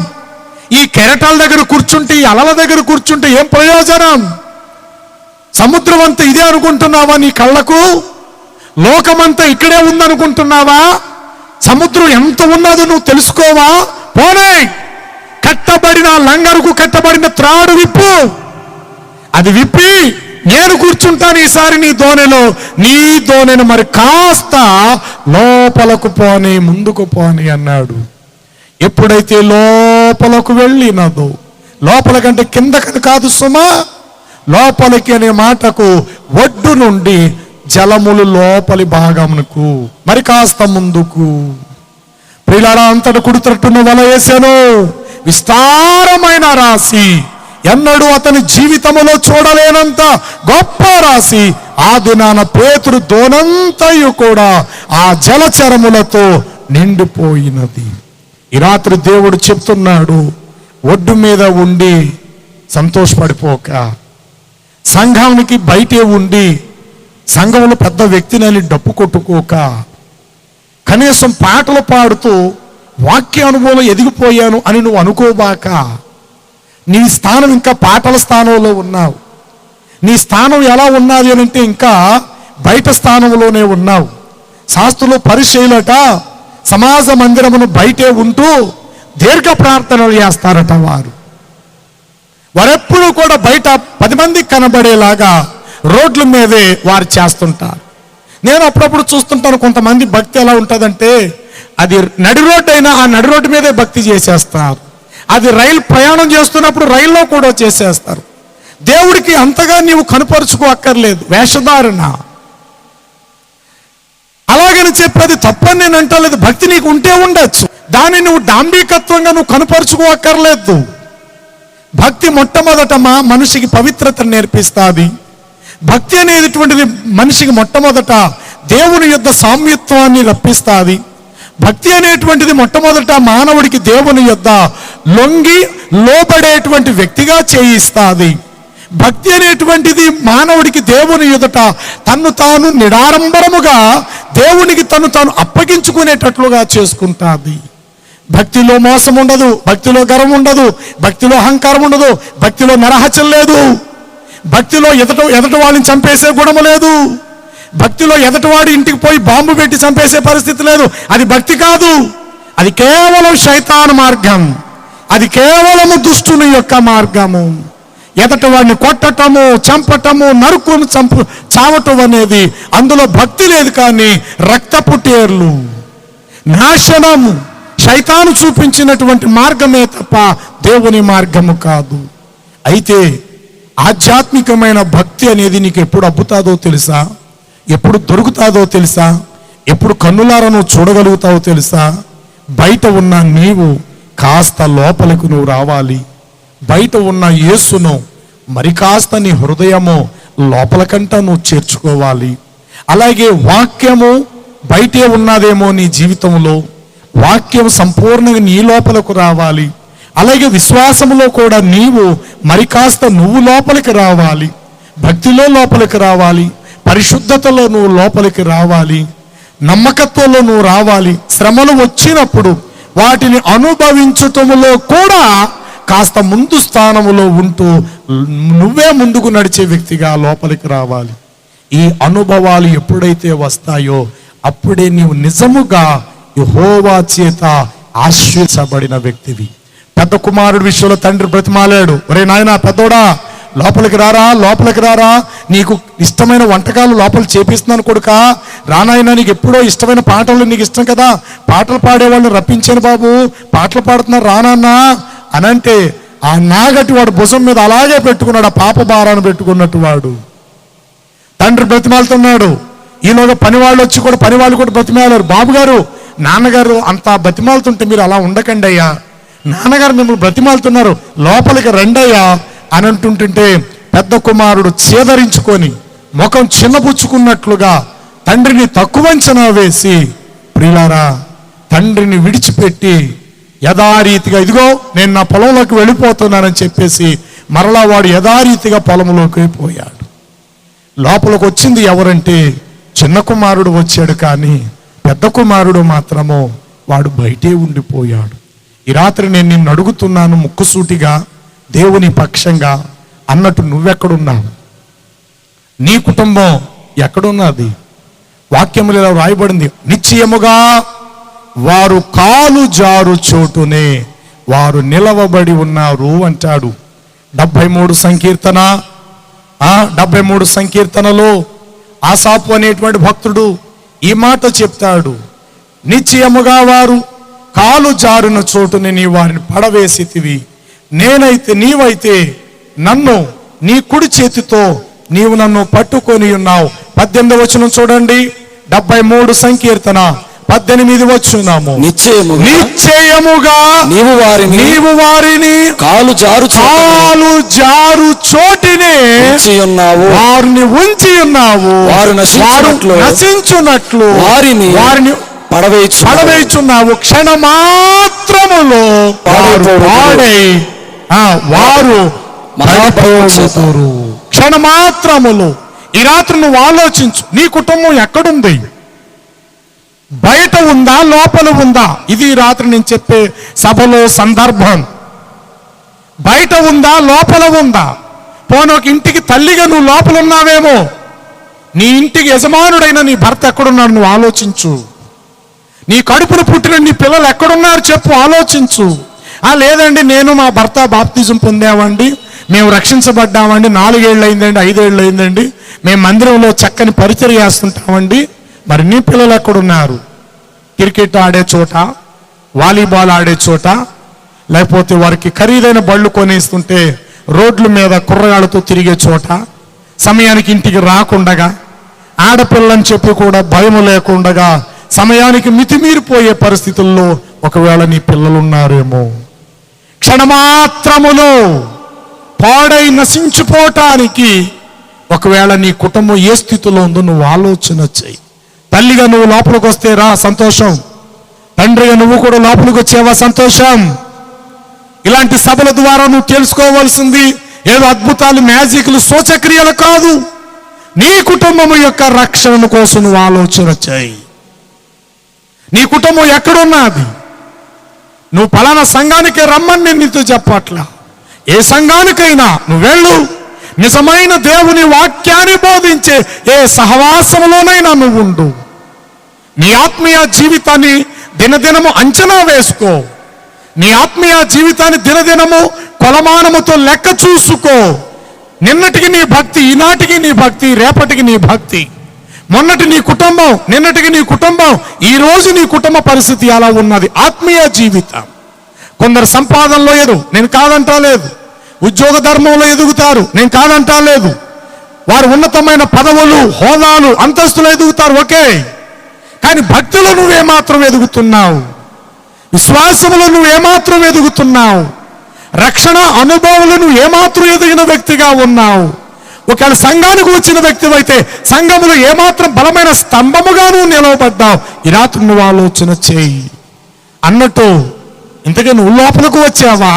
ఈ కెరటాల దగ్గర కూర్చుంటే, ఈ అలల దగ్గర కూర్చుంటే ఏం ప్రయోజనం? సముద్రం అంతా ఇదే అనుకుంటున్నావా? నీ కళ్ళకు లోకమంతా ఇక్కడే ఉందనుకుంటున్నావా? సముద్రం ఎంత ఉన్నదో నువ్వు తెలుసుకోవా? పోనే, కట్టబడిన లంగరుకు కట్టబడిన త్రాడు విప్పు, అది విప్పి నేను కూర్చుంటాను ఈసారి నీ దోణిలో. నీ దోణిని మరి కాస్త లోపలకు పోని, ముందుకు పోని అన్నాడు. ఎప్పుడైతే లోపలకు వెళ్ళినదో, లోపలికంటే కిందకని కాదు సుమా, లోపలికి అనే మాటకు ఒడ్డు నుండి జలములు లోపలి భాగమునకు మరి కాస్త ముందుకు. ప్రియులారా, అంతట కుడుతట్టున్న వల వేసాను, విస్తారమైన రాశి, ఎన్నడూ అతని జీవితంలో చూడలేనంత గొప్ప రాశి. ఆ దినాన పేతురు దోనంతయు కూడా ఆ జలచరములతో నిండిపోయినది. ఈ రాత్రి దేవుడు చెప్తున్నాడు, ఒడ్డు మీద ఉండి సంతోషపడిపోక, సంఘానికి బయటే ఉండి సంఘంలో పెద్ద వ్యక్తిని డప్పు కొట్టుకోక, కనీసం పాటలు పాడుతూ వాక్య అనుభవంలో ఎదిగిపోయాను అని నువ్వు అనుకోబాక, నీ స్థానం ఇంకా పాటల స్థానంలో ఉన్నావు. నీ స్థానం ఎలా ఉన్నది అని అంటే ఇంకా బయట స్థానంలోనే ఉన్నావు. శాస్త్రులు పరిశీలట సమాజ మందిరమును బయటే ఉంటూ దీర్ఘ ప్రార్థనలు చేస్తారట. వారెప్పుడూ కూడా బయట 10 మందికి కనబడేలాగా రోడ్ల మీదే వారు చేస్తుంటారు. నేను అప్పుడప్పుడు చూస్తుంటాను, కొంతమంది భక్తి ఎలా ఉంటుందంటే, అది నడి రోడ్డు అయినా ఆ నడి రోడ్డు మీదే భక్తి చేసేస్తారు. అది రైలు ప్రయాణం చేస్తున్నప్పుడు రైల్లో కూడా చేసేస్తారు. దేవుడికి అంతగా నీవు కనుపరుచుకో అక్కర్లేదు, వేషధారణ. అలాగని చెప్పేది తప్పని నేను అంటలేదు, భక్తి నీకు ఉంటే ఉండొచ్చు, దాన్ని నువ్వు డాంబికత్వంగా నువ్వు కనుపరుచుకో అక్కర్లేదు. భక్తి మొట్టమొదట మనిషికి పవిత్రతను నేర్పిస్తుంది. భక్తి అనేటువంటిది మనిషికి మొట్టమొదట దేవుని యొద్ద సామ్యత్వాన్ని రప్పిస్తుంది. భక్తి అనేటువంటిది మొట్టమొదట మానవుడికి దేవుని యొద్ద లొంగి లోబడేటువంటి వ్యక్తిగా చేయిస్తుంది. భక్తి అనేటువంటిది మానవుడికి దేవుని ఎదుట తన్ను తాను నిడారంబరముగా దేవునికి తను తాను అప్పగించుకునేటట్లుగా చేసుకుంటుంది. భక్తిలో మోసం ఉండదు, భక్తిలో గర్వం ఉండదు, భక్తిలో అహంకారం ఉండదు, భక్తిలో నరహత్యం లేదు, భక్తిలో ఎదట వాళ్ళని చంపేసే గుణము లేదు, భక్తిలో ఎదటివాడి ఇంటికి పోయి బాంబు పెట్టి చంపేసే పరిస్థితి లేదు. అది భక్తి కాదు, అది కేవలం శైతాను మార్గం, అది కేవలము దుష్టుని యొక్క మార్గము. ఎదటి వాడిని కొట్టటము, చంపటము, నరుకుని చావటం అనేది అందులో భక్తి లేదు, కానీ రక్తపు టేర్లు, నాశనము, శైతాను చూపించినటువంటి మార్గమే తప్ప దేవుని మార్గము కాదు. అయితే ఆధ్యాత్మికమైన భక్తి అనేది నీకు ఎప్పుడు అబ్బుతాదో తెలుసా? ఎప్పుడు దొరుకుతాదో తెలుసా? ఎప్పుడు కన్నులారా నువ్వు చూడగలుగుతావో తెలుసా? బయట ఉన్న నీవు కాస్త లోపలికి నువ్వు రావాలి. బయట ఉన్న యేసును మరి కాస్త నీ హృదయము లోపలకంటా నువ్వు చేర్చుకోవాలి. అలాగే వాక్యము బయటే ఉన్నదేమో నీ జీవితంలో, వాక్యం సంపూర్ణంగా నీ లోపలకు రావాలి. అలాగే విశ్వాసములో కూడా నీవు మరి కాస్త నువ్వు లోపలికి రావాలి, భక్తిలో లోపలికి రావాలి, పరిశుద్ధతలో నువ్వు లోపలికి రావాలి. నమ్మకత్వంలో నువ్వు రావాలి. శ్రమలు వచ్చినప్పుడు వాటిని అనుభవించటములో కూడా కాస్త ముందు స్థానములో ఉంటూ నువ్వే ముందుకు నడిచే వ్యక్తిగా లోపలికి రావాలి. ఈ అనుభవాలు ఎప్పుడైతే వస్తాయో అప్పుడే నీవు నిజముగా యెహోవా చేత ఆశీర్వదించబడిన వ్యక్తివి. పెద్ద కుమారుడి విషయంలో తండ్రి బ్రతిమాలాడు, ఒరే నాయనా పెద్దోడా లోపలికి రారా, నీకు ఇష్టమైన వంటకాలు లోపల చేపిస్తున్నాను కొడుకా, రానాయనా నీకు ఎప్పుడో ఇష్టమైన పాటలు నీకు ఇష్టం కదా, పాటలు పాడేవాళ్ళని రప్పించాను బాబు, పాటలు పాడుతున్నారు రానన్నా అనంటే ఆ నాగటి వాడు భుజం మీద అలాగే పెట్టుకున్నాడు, ఆ పాప భారాన్ని పెట్టుకున్నట్టు వాడు. తండ్రి బ్రతిమాలుతున్నాడు. ఈలోగా పనివాళ్ళు వచ్చి కూడా పనివాళ్ళు కూడా బ్రతిమాలారు, బాబు గారు నాన్నగారు అంత బ్రతిమాలుతుంటే మీరు అలా ఉండకండి అయ్యా, నాన్నగారు మిమ్మల్ని బ్రతిమాలుతున్నారు లోపలికి రండయ్యా అని అంటుంటుంటే పెద్ద కుమారుడు చేదరించుకొని ముఖం చిన్నపుచ్చుకున్నట్లుగా తండ్రిని తక్కువ అంచనా వేసి, ప్రియులారా తండ్రిని విడిచిపెట్టి యథారీతిగా ఇదిగో నేను నా పొలంలోకి వెళ్ళిపోతున్నానని చెప్పేసి మరలా వాడు యథారీతిగా పొలంలోకి పోయాడు. లోపలికి వచ్చింది ఎవరంటే చిన్న కుమారుడు వచ్చాడు, కానీ పెద్ద కుమారుడు మాత్రము వాడు బయటే ఉండిపోయాడు. ఈ రాత్రి నేను నిన్ను అడుగుతున్నాను ముక్కుసూటిగా దేవుని పక్షంగా అన్నట్టు నువ్వెక్కడున్నావు? నీ కుటుంబం ఎక్కడున్నది? వాక్యములో ఇలా రాయబడింది, నిశ్చయముగా వారు కాలు జారు చోటునే వారు నిలవబడి ఉన్నారు అంటాడు. 73 సంకీర్తన 73 సంకీర్తనలో ఆసాపు అనేటువంటి భక్తుడు ఈ మాట చెప్తాడు, నిశ్చయముగా వారు కాలు జారిన చోటుని నీ వారిని పడవేసితివి, నేనైతే నీవైతే నన్ను నీ కుడి చేతితో నీవు నన్ను పట్టుకొని ఉన్నావు. 18వ వచనం చూడండి, 73 సంకీర్తన 18వ వచనము, నిశ్చయముగా నీవు వారిని కాలు జారు చోటినే వారిని ఉంచి ఉన్నావు, వారు నశించున్నట్లు వారిని పడవేయుచున్నావు. క్షణమాత్రములో వారు క్షణమాత్రములో. ఈ రాత్రి నువ్వు ఆలోచించు, నీ కుటుంబం ఎక్కడుంది? బయట ఉందా, లోపల ఉందా? ఇది ఈ రాత్రి నేను చెప్పే సభలో సందర్భం. బయట ఉందా, లోపల ఉందా? పోనొక ఇంటికి తల్లిగా నువ్వు లోపల ఉన్నావేమో, నీ ఇంటికి యజమానుడైన నీ భర్త ఎక్కడున్నాడు నువ్వు ఆలోచించు. నీ కడుపును పుట్టిన నీ పిల్లలు ఎక్కడున్నారు చెప్పు, ఆలోచించు. లేదండి నేను మా భర్త బాప్తిజం పొందామండి, మేము రక్షించబడ్డామండి, 4 ఏళ్ళు అయిందండి, 5 ఏళ్ళు అయిందండి, మేము మందిరంలో చక్కని పరిచర్య చేస్తుంటామండి. మరి నీ పిల్లలు ఎక్కడున్నారు? క్రికెట్ ఆడే చోట, వాలీబాల్ ఆడే చోట, లేకపోతే వారికి ఖరీదైన బళ్ళు కొనేస్తుంటే రోడ్ల మీద కుర్రగాళ్ళతో తిరిగే చోట, సమయానికి ఇంటికి రాకుండగా, ఆడపిల్లని చెప్పి కూడా భయం లేకుండగా సమయానికి మితిమీరిపోయే పరిస్థితుల్లో ఒకవేళ నీ పిల్లలు ఉన్నారేమో. క్షణమాత్రములో పాడై నశించిపోవటానికి ఒకవేళ నీ కుటుంబం ఏ స్థితిలో ఉందో నువ్వు ఆలోచన చెయ్యి. తల్లిగా నువ్వు లోపలికి వస్తే రా సంతోషం, తండ్రిగా నువ్వు కూడా లోపలికి వచ్చేవా సంతోషం. ఇలాంటి సభల ద్వారా నువ్వు తెలుసుకోవాల్సింది ఏదో అద్భుతాలు, మ్యాజిక్లు, సూచక్రియలు కాదు. నీ కుటుంబం యొక్క రక్షణ కోసం నువ్వు ఆలోచన చేయి. నీ కుటుంబం ఎక్కడున్నది? నువ్వు పలానా సంఘానికి రమ్మని నేను నీతో చెప్పట్లా. ఏ సంఘానికైనా నువ్వు వెళ్ళు, నిజమైన దేవుని వాక్యాన్ని బోధించే ఏ సహవాసంలోనైనా నువ్వు ఉండు. నీ ఆత్మీయ జీవితాన్ని దినదినము అంచనా వేసుకో. నీ ఆత్మీయ జీవితాన్ని దినదినము కొలమానముతో లెక్క చూసుకో. నిన్నటికి నీ భక్తి, ఈనాటికి నీ భక్తి, రేపటికి నీ భక్తి. మొన్నటి నీ కుటుంబం, నిన్నటికి నీ కుటుంబం, ఈ రోజు నీ కుటుంబ పరిస్థితి ఎలా ఉన్నది? ఆత్మీయ జీవితం. కొందరు సంపాదనలో నేను కాదంటా లేదు, ఉద్యోగ ధర్మంలో ఎదుగుతారు, నేను కాదంటా లేదు, వారు ఉన్నతమైన పదవులు, హోదాలు, అంతస్తులు ఎదుగుతారు, ఓకే. కానీ భక్తిలో నువ్వేమాత్రం ఎదుగుతున్నావు? విశ్వాసములో నువ్వేమాత్రం ఎదుగుతున్నావు? రక్షణ అనుభవంలో నువ్వు ఏమాత్రం ఎదిగిన వ్యక్తిగా ఉన్నావు? ఒకవేళ సంఘానికి వచ్చిన వ్యక్తి అయితే సంఘములో ఏమాత్రం బలమైన స్తంభముగా నువ్వు నిలవబడ్డావు? ఈ రాత్రి నువ్వు ఆలోచన చేయి. అన్నట్టు ఇంతగా నువ్వు లోపలకు వచ్చావా?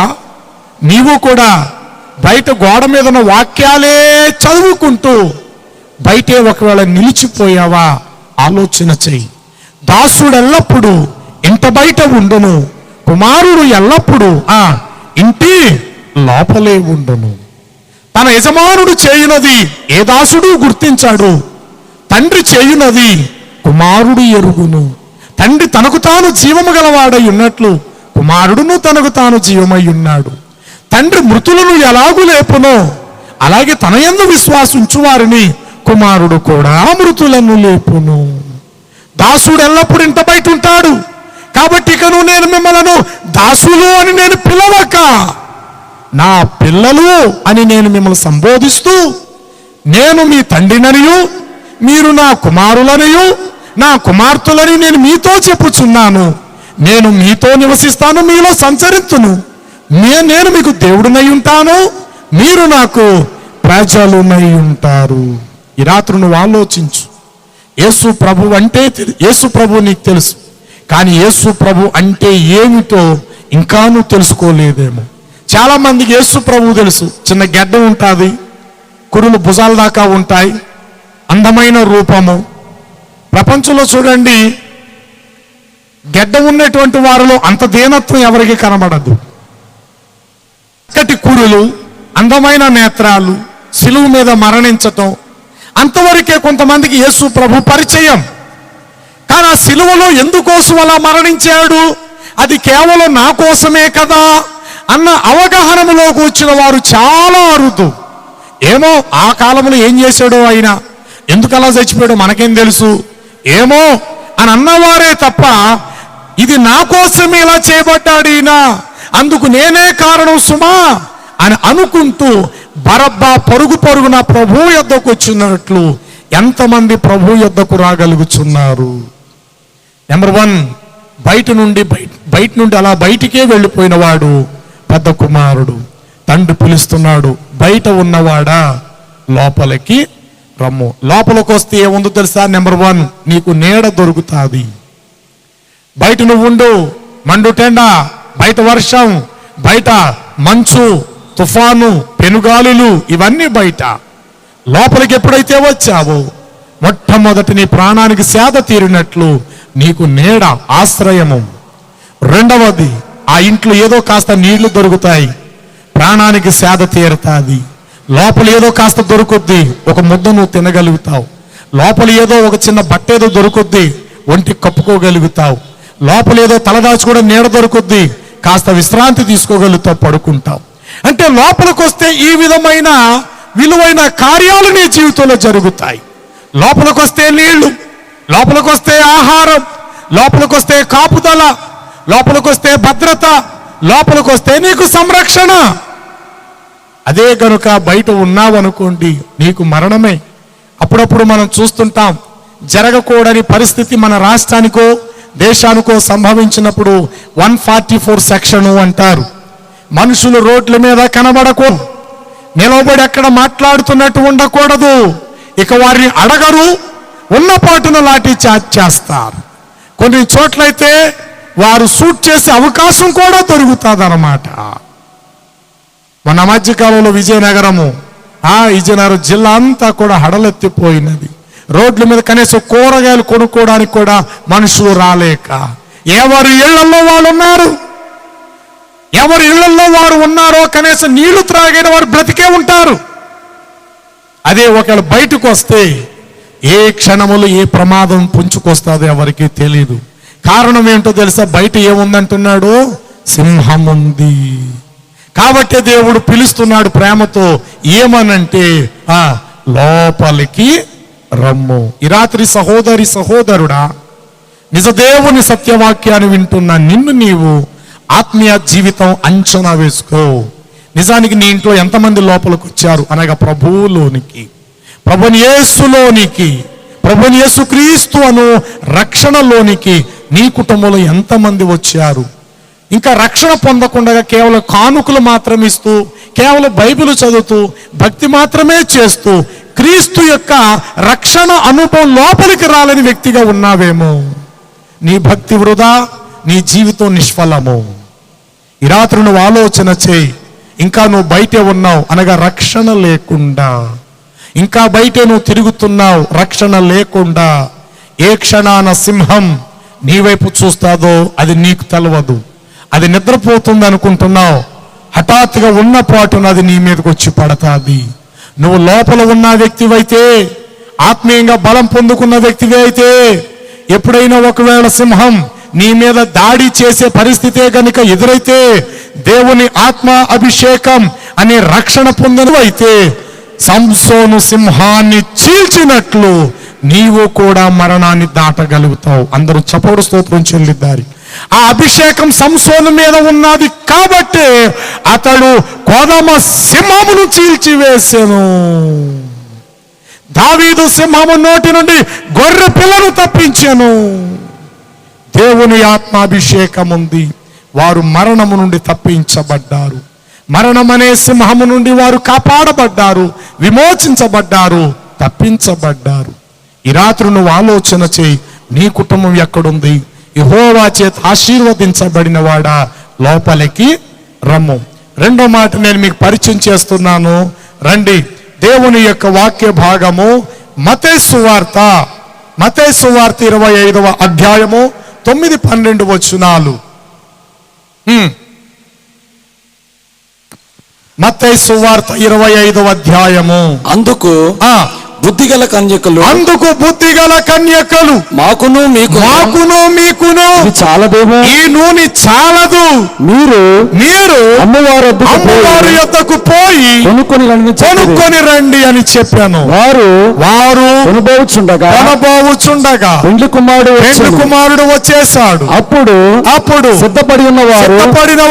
నీవు కూడా బయట గోడ మీద ఉన్న వాక్యాలే చదువుకుంటూ బయటే ఒకవేళ నిలిచిపోయావా? ఆలోచన చెయ్యి. దాసుడు ఎల్లప్పుడూ ఇంట బయట ఉండును, కుమారుడు ఎల్లప్పుడూ ఇంటి లోపలే ఉండును. తన యజమానుడు చేయునది ఏ దాసుడు గుర్తించాడు, తండ్రి చేయునది కుమారుడు ఎరుగును. తండ్రి తనకు తాను జీవము గలవాడై ఉన్నట్లు కుమారుడును తనకు తాను జీవమై ఉన్నాడు. తండ్రి మృతులను ఎలాగూ లేపునో అలాగే తన యందు విశ్వాసించు వారిని కుమారుడు కూడా మృతులను లేపును. దాసుడు ఎల్లప్పుడు ఇంట బయట ఉంటాడు. కాబట్టి ఇకను నేను మిమ్మలను దాసులు అని నేను పిలవక నా పిల్లలు అని నేను మిమ్మల్ని సంబోధిస్తూ, నేను మీ తండ్రిననియు మీరు నా కుమారులనియు నా కుమార్తెలని నేను మీతో చెప్పుచున్నాను. నేను మీతో నివసిస్తాను, మీలో సంచరించును. నేను మీకు దేవుడినై ఉంటాను, మీరు నాకు ప్రజలునై ఉంటారు. ఈ రాత్రి నువ్వు ఆలోచించు. యేసు ప్రభు అంటే యేసు ప్రభు నీకు తెలుసు, కానీ యేసు ప్రభు అంటే ఏమిటో ఇంకా నువ్వు తెలుసుకోలేదేమో. చాలా మందికి యేసు ప్రభు తెలుసు, చిన్న గెడ్డ ఉంటుంది, కురులు భుజాల దాకా ఉంటాయి, అందమైన రూపము. ప్రపంచంలో చూడండి, గెడ్డ ఉన్నటువంటి వారిలో అంత దీనత్వం ఎవరికి కనబడదు. చక్కటి కురులు, అందమైన నేత్రాలు, సిలువు మీద మరణించటం, అంతవరకే కొంతమందికి యేసు ప్రభు పరిచయం. కానీ ఆ సిలువలో ఎందుకోసం అలా మరణించాడు, అది కేవలం నా కోసమే కదా అన్న అవగాహనలోకి వచ్చిన వారు చాలా అరుదు. ఏమో ఆ కాలంలో ఏం చేశాడో ఆయన, ఎందుకు అలా చచ్చిపోయాడో మనకేం తెలుసు, ఏమో అని అన్నవారే తప్ప ఇది నా కోసమే ఇలా చేయబడ్డాడు ఈయన, అందుకు నేనే కారణం సుమా అని అనుకుంటూ బరబ్బా పరుగు పరుగున ప్రభు యొద్దకు వచ్చినట్లు ఎంతమంది ప్రభు యొద్దకు రాగలుగుచున్నారు? నెంబర్ 1, బయట నుండి అలా బయటికే వెళ్ళిపోయిన వాడు పెద్ద కుమారుడు. తండ్రి పిలుస్తున్నాడు, బయట ఉన్నవాడా లోపలికి రమ్ము. లోపలికి వస్తే ఏముందో తెలుసా? నెంబర్ 1, నీకు నీడ దొరుకుతుంది. బయట నువ్వు ఉండు, మండుటెండ, బయట వర్షం, బయట మంచు, తుఫాను, పెనుగాలులు, ఇవన్నీ బయట. లోపలికి ఎప్పుడైతే వచ్చావో మొట్టమొదటి నీ ప్రాణానికి సేద తీరినట్లు నీకు నీడ, ఆశ్రయము. రెండవది, ఆ ఇంట్లో ఏదో కాస్త నీళ్లు దొరుకుతాయి, ప్రాణానికి సేద తీరుతుంది. లోపల ఏదో కాస్త దొరుకుద్ది, ఒక ముద్ద నువ్వు తినగలుగుతావు. లోపల ఏదో ఒక చిన్న బట్ట ఏదో దొరుకుద్ది, ఒంటికి కప్పుకోగలుగుతావు. లోపల ఏదో తలదాచుకోవడం నీడ దొరుకుద్ది, కాస్త విశ్రాంతి తీసుకోగలుగుతావు, పడుకుంటావు. అంటే లోపలికి వస్తే ఈ విధమైన విలువైన కార్యాలు నీ జీవితంలో జరుగుతాయి. లోపలికి వస్తే నీళ్లు, లోపలికి వస్తే ఆహారం, లోపలికి వస్తే కాపుదల, లోపలికి వస్తే భద్రత, లోపలికి వస్తే నీకు సంరక్షణ. అదే గనుక బయట ఉన్నావనుకోండి నీకు మరణమే. అప్పుడప్పుడు మనం చూస్తుంటాం, జరగకూడని పరిస్థితి మన రాష్ట్రానికో దేశానికో సంభవించినప్పుడు 144 సెక్షన్ అంటారు. మనుషులు రోడ్ల మీద కనబడకూడదు, నిలబడి ఎక్కడ మాట్లాడుతున్నట్టు ఉండకూడదు. ఇక వారిని అడగరు, ఉన్న పాటున లాఠీ చార్జ్ చేస్తారు. కొన్ని చోట్లయితే వారు షూట్ చేసే అవకాశం కూడా దొరుకుతుంది అన్నమాట. మన మధ్యకాలంలో విజయనగరం జిల్లా అంతా కూడా హడలెత్తిపోయినది. రోడ్ల మీద కనీసం కూరగాయలు కొనుక్కోవడానికి కూడా మనుషులు రాలేక ఎవరి ఇళ్లలో వాళ్ళు ఉన్నారు. ఎవరి ఇళ్లలో వారు ఉన్నారో కనీసం నీళ్లు త్రాగిన వారు బ్రతికే ఉంటారు. అదే ఒకవేళ బయటకు వస్తే ఏ క్షణములు ఏ ప్రమాదం పుంచుకొస్తుందో ఎవరికి తెలియదు. కారణం ఏంటో తెలుసా? బయట ఏముందంటున్నాడు? సింహం ఉంది. కాబట్టి దేవుడు పిలుస్తున్నాడు ప్రేమతో, ఏమనంటే లోపలికి రమ్ము. ఈ రాత్రి సహోదరి సహోదరుడా, నిజదేవుని సత్యవాక్యాన్ని వింటున్న నిన్ను నీవు ఆత్మీయ జీవితం అంచనా వేసుకో. నిజానికి నీ ఇంట్లో ఎంతమంది లోపలికి వచ్చారు అనగా ప్రభువులోనికి, ప్రభుని యేసులోనికి, ప్రభుని యేసు క్రీస్తు అను రక్షణలోనికి నీ కుటుంబంలో ఎంతమంది వచ్చారు? ఇంకా రక్షణ పొందకుండా కేవలం కానుకలు మాత్రం ఇస్తూ, కేవలం బైబిల్ చదువుతూ, భక్తి మాత్రమే చేస్తూ క్రీస్తు యొక్క రక్షణ అనుభవం లోపలికి రాలేని వ్యక్తిగా ఉన్నావేమో. నీ భక్తి వృధా, నీ జీవితం నిష్ఫలము. ఈ రాత్రి నువ్వు ఆలోచన చేయి. ఇంకా నువ్వు బయటే ఉన్నావు అనగా రక్షణ లేకుండా, ఇంకా బయటే నువ్వు తిరుగుతున్నావు రక్షణ లేకుండా. ఏ క్షణాన సింహం నీ వైపు చూస్తాదో అది నీకు తెలవదు. అది నిద్రపోతుంది అనుకుంటున్నావు, హఠాత్తుగా ఉన్న పాటున అది నీ మీదకి వచ్చి పడతాది. నువ్వు లోపల ఉన్న వ్యక్తివైతే, ఆత్మీయంగా బలం పొందుకున్న వ్యక్తివే అయితే, ఎప్పుడైనా ఒకవేళ సింహం నీ మీద దాడి చేసే పరిస్థితే గనుక ఎదురైతే, దేవుని ఆత్మ అభిషేకం అనే రక్షణ పొందినవైతే, సంసోను సింహాన్ని చీల్చినట్లు నీవు కూడా మరణాన్ని దాటగలుగుతావు. అందరూ చప్పడు స్తోత్రం చెల్లిద్దారు. ఆ అభిషేకం సంసోను మీద ఉన్నది కాబట్టి అతడు కోదమ సింహమును చీల్చివేసెను. దావీదు సింహము నోటి నుండి గొర్రె పిల్లను తప్పించెను. దేవుని ఆత్మాభిషేకం ఉంది, వారు మరణము నుండి తప్పించబడ్డారు. మరణం అనే సింహము నుండి వారు కాపాడబడ్డారు, విమోచించబడ్డారు, తప్పించబడ్డారు. ఈ రాత్రి నువ్వు ఆలోచన చేయి, నీ కుటుంబం ఎక్కడుంది? యెహోవా చేత ఆశీర్వదించబడిన వాడా, లోపలికి రమ్ము. రెండో మాట నేను మీకు పరిచయం చేస్తున్నాను, రండి. దేవుని యొక్క వాక్య భాగము మత్తయి సువార్త 25వ అధ్యాయము 9-12 వచనాలు. మత్తయి సువార్త 25వ అధ్యాయము. అందుకు బుద్ధిగల కన్యకలు మాకును మీకును చాలదేమో, ఈ నూనె చాలదు, మీరు అమ్మవారి యొద్దకు పోయి కొనుక్కొని రండి అని చెప్పాను. వారు అనుభవించుండగా పెండ్లి కుమారుడు వచ్చేసాడు. అప్పుడు సిద్ధపడిన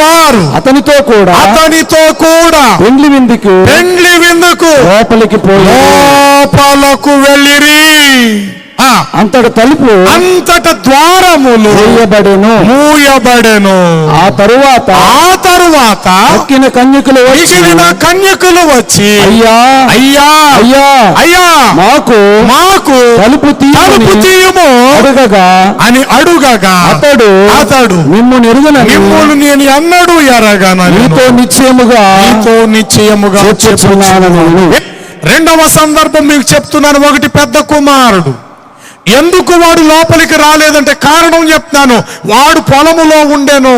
వారు అతనితో కూడా పెండ్లి విందుకు లోపలకు వెళ్ళిరి. అంతట ద్వారములు మూయబడెను. ఆ తరువాత కన్యకులు వచ్చి అయ్యా మాకు తలుపు తీయుము అని అడుగగా అతడు మిమ్మును నేను అన్నడు ఎరగను, నీతో నిశ్చయముగా చెప్పుచున్నాను. రెండవ సందర్భం మీకు చెప్తున్నాను. ఒకటి, పెద్ద కుమారుడు. ఎందుకు వాడు లోపలికి రాలేదంటే కారణం చెప్తాను. వాడు పొలములో ఉండెను.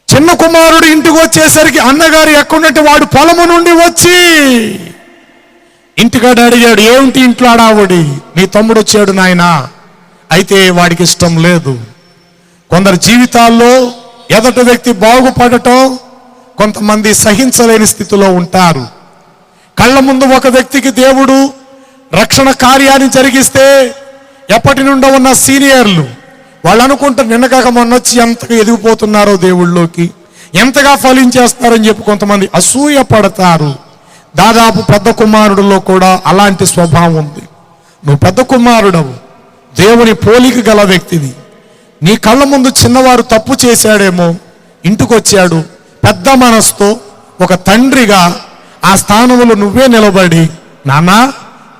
చిన్న కుమారుడు ఇంటికి వచ్చేసరికి అన్నగారు ఎక్కడుంటే వాడు పొలము నుండి వచ్చి ఇంటికాడ అడిగాడు, ఏమిటి ఇంట్లో అడావుడి? నీ తమ్ముడు వచ్చాడు నాయనా. అయితే వాడికి ఇష్టం లేదు. కొందరు జీవితాల్లో ఎదటి వ్యక్తి బాగుపడటం కొంతమంది సహించలేని స్థితిలో ఉంటారు. కళ్ళ ముందు ఒక వ్యక్తికి దేవుడు రక్షణ కార్యాన్ని జరిగిస్తే ఎప్పటి నుండో ఉన్న సీనియర్లు వాళ్ళు అనుకుంటారు, నిన్నగాక మొన్నొచ్చి ఎంతగా ఎదిగిపోతున్నారో దేవుళ్ళలోకి, ఎంతగా ఫలించేస్తారని చెప్పి కొంతమంది అసూయ పడతారు. దాదాపు పెద్ద కుమారుడిలో కూడా అలాంటి స్వభావం ఉంది. నువ్వు పెద్ద కుమారుడవు, దేవుని పోలిక గల వ్యక్తివి. నీ కళ్ళ ముందు చిన్నవారు తప్పు చేశాడేమో, ఇంటికి వచ్చాడు, పెద్ద మనసుతో ఒక తండ్రిగా ఆ స్థానంలో నువ్వే నిలబడి, నాన్న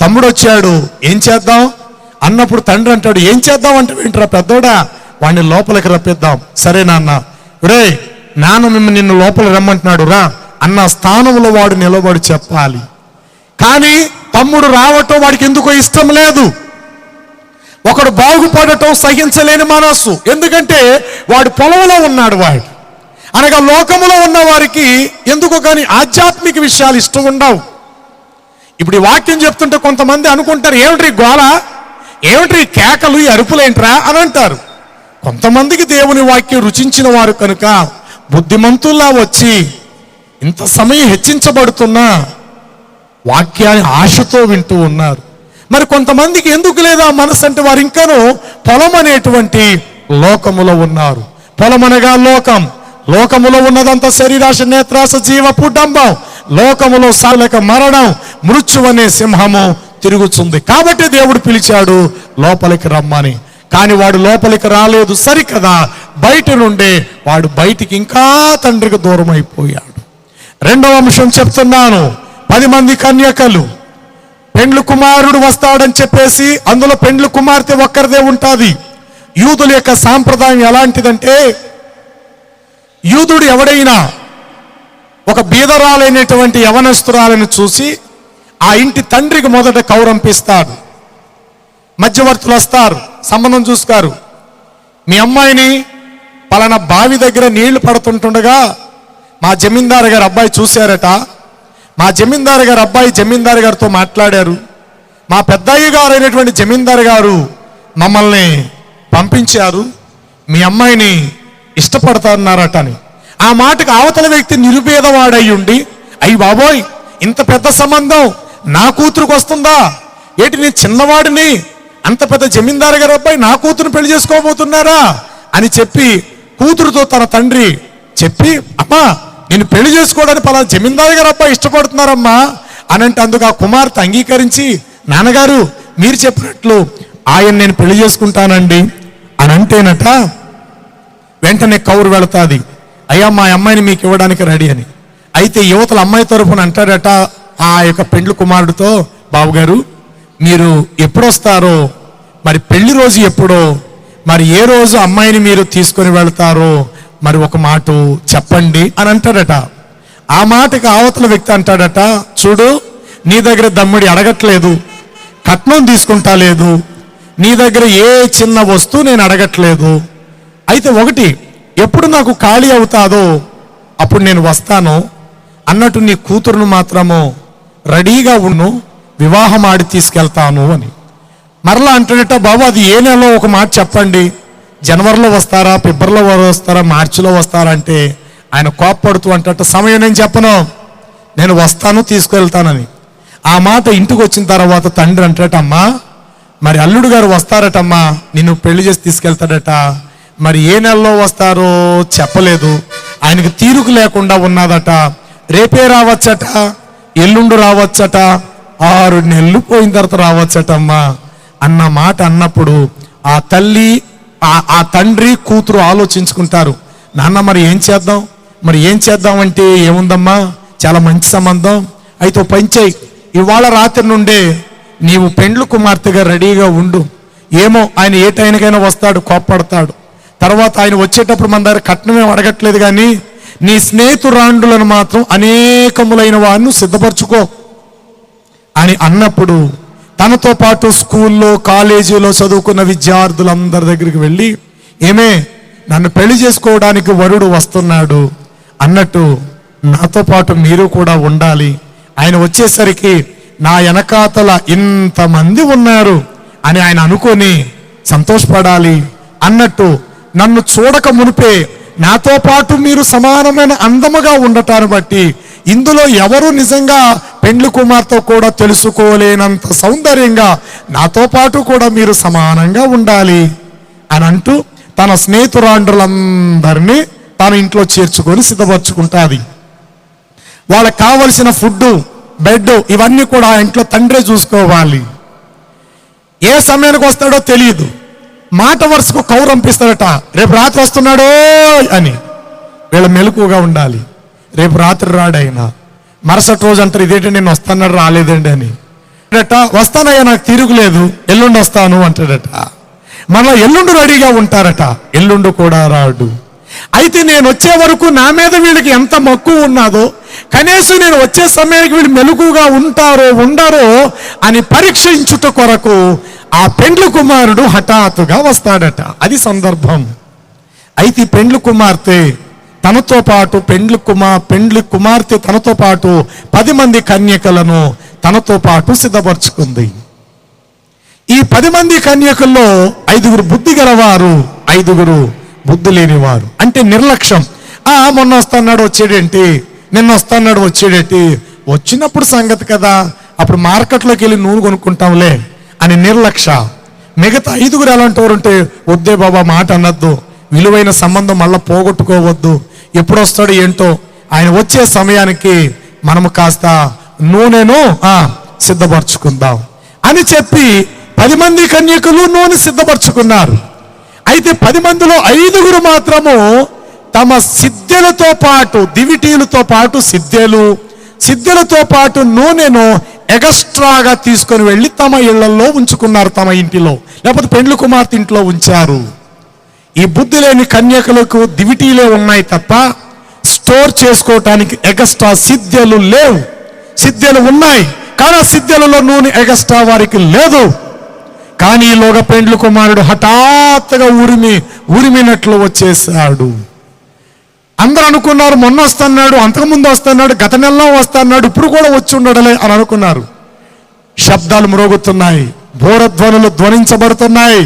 తమ్ముడు వచ్చాడు ఏం చేద్దాం అన్నప్పుడు తండ్రి అంటాడు, ఏం చేద్దాం అంటే ఏంట్రా పెద్దోడా, వాడిని లోపలికి రప్పిద్దాం. సరే నాన్న, రే నాన్న నిన్ను లోపల రమ్మంటున్నాడు రా అన్న స్థానంలో వాడు నిలబడి చెప్పాలి. కానీ తమ్ముడు రావటం వాడికి ఎందుకో ఇష్టం లేదు. ఒకడు బాగుపడటం సహించలేని మనస్సు. ఎందుకంటే వాడు పొలంలో ఉన్నాడు. వాడు అనగా లోకములో ఉన్న వారికి ఎందుకో కానీ ఆధ్యాత్మిక విషయాలు ఇష్టం ఉండవు. ఇప్పుడు ఈ వాక్యం చెప్తుంటే కొంతమంది అనుకుంటారు, ఏమిటి గోల, ఏమిటి కేకలు, ఈ అరుపులేంట్రా అని అంటారు. కొంతమందికి దేవుని వాక్యం రుచించిన వారు కనుక బుద్ధిమంతుల్లా వచ్చి ఇంత సమయం హెచ్చించబడుతున్నా వాక్యాన్ని ఆశతో వింటూ ఉన్నారు. మరి కొంతమందికి ఎందుకు లేదా మనసు అంటే వారు ఇంకనూ పొలం అనేటువంటి లోకములో ఉన్నారు. పొలం అనగా లోకం, లోకములో ఉన్నదంతా శరీరాశ, నేత్రాశ, జీవపు డంబం. లోకములో సాలక మరణం, మృత్యు అనే సింహము తిరుగుతుంది. కాబట్టి దేవుడు పిలిచాడు లోపలికి రమ్మని. కానీ వాడు లోపలికి రాలేదు. సరికదా బయట నుండే వాడు బయటికి ఇంకా తండ్రికి దూరం అయిపోయాడు. రెండవ అంశం చెప్తున్నాను. 10 మంది కన్యకలు, పెండ్లు కుమారుడు వస్తాడని చెప్పేసి అందులో పెండ్లు కుమార్తె ఒక్కరిదే ఉంటుంది. యూదుల యొక్క సాంప్రదాయం ఎలాంటిదంటే, యూదుడు ఎవడైనా ఒక బీదరాలైనటువంటి యవనస్తురాలను చూసి ఆ ఇంటి తండ్రికి మొదట కౌరంపిస్తాడు. మధ్యవర్తులు వస్తారు, సంబంధం చూస్తారు. మీ అమ్మాయిని పలానా బావి దగ్గర నీళ్లు పడుతుంటుండగా మా జమీందారు గారు అబ్బాయి చూశారట. మా జమీందారు గారు అబ్బాయి జమీందారు గారితో మాట్లాడారు. మా పెద్దయ్య గారు అయినటువంటి జమీందారు గారు మమ్మల్ని పంపించారు, మీ అమ్మాయిని ఇష్టపడతారన్నారట అని. ఆ మాటకు అవతల వ్యక్తి నిరుపేదవాడై ఉండి, అయ్యి బాబోయ్ ఇంత పెద్ద సంబంధం నా కూతురుకు వస్తుందా ఏంటి, నేను చిన్నవాడిని, అంత పెద్ద జమీందారు గారు అబ్బాయి నా కూతురుని పెళ్లి చేసుకోబోతున్నారా అని చెప్పి కూతురుతో తన తండ్రి చెప్పి, అమ్మా నేను పెళ్లి చేసుకోవడానికి పలానా జమీందారు గారు అబ్బాయి ఇష్టపడుతున్నారమ్మా అని అంటే, అందుకు ఆ కుమార్తె అంగీకరించి, నాన్నగారు మీరు చెప్పినట్లు ఆయన నేను పెళ్లి చేసుకుంటానండి అని అంటేనట వెంటనే కౌరు వెళతాది, అయ్యా మా అమ్మాయిని మీకు ఇవ్వడానికి రెడీ అని. అయితే యువతల అమ్మాయి తరపున అంటాడట ఆ యొక్క పెండ్లి కుమారుడితో, బాబుగారు మీరు ఎప్పుడు వస్తారో, మరి పెళ్లి రోజు ఎప్పుడో, మరి ఏ రోజు అమ్మాయిని మీరు తీసుకొని వెళ్తారో మరి ఒక మాట చెప్పండి అని అంటాడట. ఆ మాటకి అవతల వ్యక్తి అంటాడట, చూడు నీ దగ్గర దమ్ముడి అడగట్లేదు, కట్నం తీసుకుంటా లేదు, నీ దగ్గర ఏ చిన్న వస్తువు నేను అడగట్లేదు. అయితే ఒకటి, ఎప్పుడు నాకు ఖాళీ అవుతాదో అప్పుడు నేను వస్తాను అన్నట్టు నీ కూతురును మాత్రము రెడీగా ఉండు, వివాహం ఆడి తీసుకెళ్తాను అని. మరలా అంటాడట, బాబు అది ఏ నెలలో ఒక మాట చెప్పండి, జనవరిలో వస్తారా, ఫిబ్రవరిలో వస్తారా, మార్చిలో వస్తారా అంటే ఆయన కోప్పడుతూ అంటట, సమయం నేను చెప్పను, నేను వస్తాను తీసుకెళ్తానని. ఆ మాట ఇంటికి వచ్చిన తర్వాత తండ్రి అంటాడటమ్మా మరి అల్లుడు గారు వస్తారటమ్మా నిన్ను పెళ్లి చేసి తీసుకెళ్తాడట, మరి ఏ నెలలో వస్తారో చెప్పలేదు, ఆయనకి తీరుకు లేకుండా ఉన్నదట, రేపే రావచ్చట, ఎల్లుండు రావచ్చట, 6 నెలలు పోయిన తర్వాత రావచ్చటమ్మా అన్న మాట అన్నప్పుడు ఆ తల్లి ఆ తండ్రి కూతురు ఆలోచించుకుంటారు, నాన్న మరి ఏం చేద్దాం అంటే ఏముందమ్మా, చాలా మంచి సంబంధం, అయితే పంచేయి, ఇవాళ రాత్రి నుండే నీవు పెండ్లు కుమార్తెగా రెడీగా ఉండు, ఏమో ఆయన ఏ టైంకైనా వస్తాడు, కోప్పడతాడు, తర్వాత ఆయన వచ్చేటప్పుడు మన దగ్గర కట్నమే అడగట్లేదు కానీ నీ స్నేహితురాండులను మాత్రం అనేకములైన వారిని సిద్ధపరచుకో అని అన్నప్పుడు తనతో పాటు స్కూల్లో కాలేజీలో చదువుకున్న విద్యార్థులందరి దగ్గరికి వెళ్ళి, ఏమే నన్ను పెళ్లి చేసుకోవడానికి వరుడు వస్తున్నాడు అన్నట్టు నాతో పాటు మీరు కూడా ఉండాలి, ఆయన వచ్చేసరికి నా వెనకాతల ఇంతమంది ఉన్నారు అని ఆయన అనుకొని సంతోషపడాలి అన్నట్టు నన్ను చూడక మునిపే నాతో పాటు మీరు సమానమైన అందముగా ఉండటాన్ని బట్టి ఇందులో ఎవరు నిజంగా పెండ్లి కుమార్తె కూడా తెలుసుకోలేనంత సౌందర్యంగా నాతో పాటు కూడా మీరు సమానంగా ఉండాలి అని అంటూ తన స్నేహితురాండ్రులందరినీ తన ఇంట్లో చేర్చుకొని సిద్ధపరచుకుంటుంది. వాళ్ళకి కావలసిన ఫుడ్, బెడ్ ఇవన్నీ కూడా ఆ ఇంట్లో తండ్రే చూసుకోవాలి. ఏ సమయానికి వస్తాడో తెలియదు, మాట వరుసకు కౌరంపిస్తాడట, రేపు రాత్రి వస్తున్నాడో అని. వీళ్ళ మెలకుగా ఉండాలి, రేపు రాత్రి రాడైనా. మరుసటి రోజు అంటారు, ఇదేంటి నేను వస్తానన్నాడు రాలేదండి అని. వస్తానయ్యా నాకు తిరుగులేదు, ఎల్లుండి వస్తాను అంటాడట. మళ్ళీ ఎల్లుండి రెడీగా ఉంటారట, ఎల్లుండి కూడా రాడు. అయితే నేను వచ్చే వరకు నా మీద వీళ్ళకి ఎంత మక్కువ ఉన్నదో, కనీసం నేను వచ్చే సమయానికి వీళ్ళు మెలకుగా ఉంటారో ఉండరో అని పరీక్షించుట కొరకు ఆ పెండ్లి కుమారుడు హఠాత్తుగా వస్తాడట. అది సందర్భం. అయితే పెండ్లి కుమార్తె తనతో పాటు పెండ్లి కుమార్తె తనతో పాటు 10 మంది కన్యకలను తనతో పాటు సిద్ధపరచుకుంది. ఈ 10 మంది కన్యకల్లో 5 బుద్ధి గలవారు, 5 బుద్ధి లేనివారు. అంటే నిర్లక్ష్యం. మొన్న వస్తున్నాడు వచ్చేడేంటి, నిన్న వస్తున్నాడు వచ్చేడేంటి, వచ్చినప్పుడు సంగతి కదా, అప్పుడు మార్కెట్లోకి వెళ్ళి నూనె కొనుక్కుంటాంలే అని నిర్లక్ష్య. మిగతా 5 ఎలాంటి వారు ఉంటే, వద్దే బాబా మాట అనొద్దు, విలువైన సంబంధం మళ్ళీ పోగొట్టుకోవద్దు, ఎప్పుడు వస్తాడు ఏంటో, ఆయన వచ్చే సమయానికి మనము కాస్త నూనెను సిద్ధపరచుకుందాం అని చెప్పి 10 మంది కన్యకులు నూనె సిద్ధపరచుకున్నారు. అయితే 10 మందిలో 5 మాత్రము తమ సిద్ధెలతో పాటు, దివిటీలతో పాటు సిద్ధెలతో పాటు నూనెను ఎగస్ట్రాగా తీసుకొని వెళ్ళి తమ ఇళ్లలో ఉంచుకున్నారు, తమ ఇంటిలో, లేకపోతే పెండ్లి కుమార్తె ఇంట్లో ఉంచారు. ఈ బుద్ధి లేని కన్యకలకు దివిటీలే ఉన్నాయి తప్ప స్టోర్ చేసుకోవటానికి ఎగస్ట్రా సిద్ధెలు లేవు. సిద్ధెలు ఉన్నాయి కానీ సిద్ధెలలో నూనె ఎగస్ట్రా వారికి లేదు. కానీ ఈలోగా పెండ్లి కుమారుడు హఠాత్తుగా ఉరిమినట్లు వచ్చేసాడు. అందరూ అనుకున్నారు మొన్న వస్తున్నాడు, అంతకుముందు వస్తున్నాడు, గత నెలలో వస్తున్నాడు, ఇప్పుడు కూడా వచ్చి ఉండడలే అని అనుకున్నారు. శబ్దాలు మ్రోగుతున్నాయి, బోరధ్వనులు ధ్వనించబడుతున్నాయి,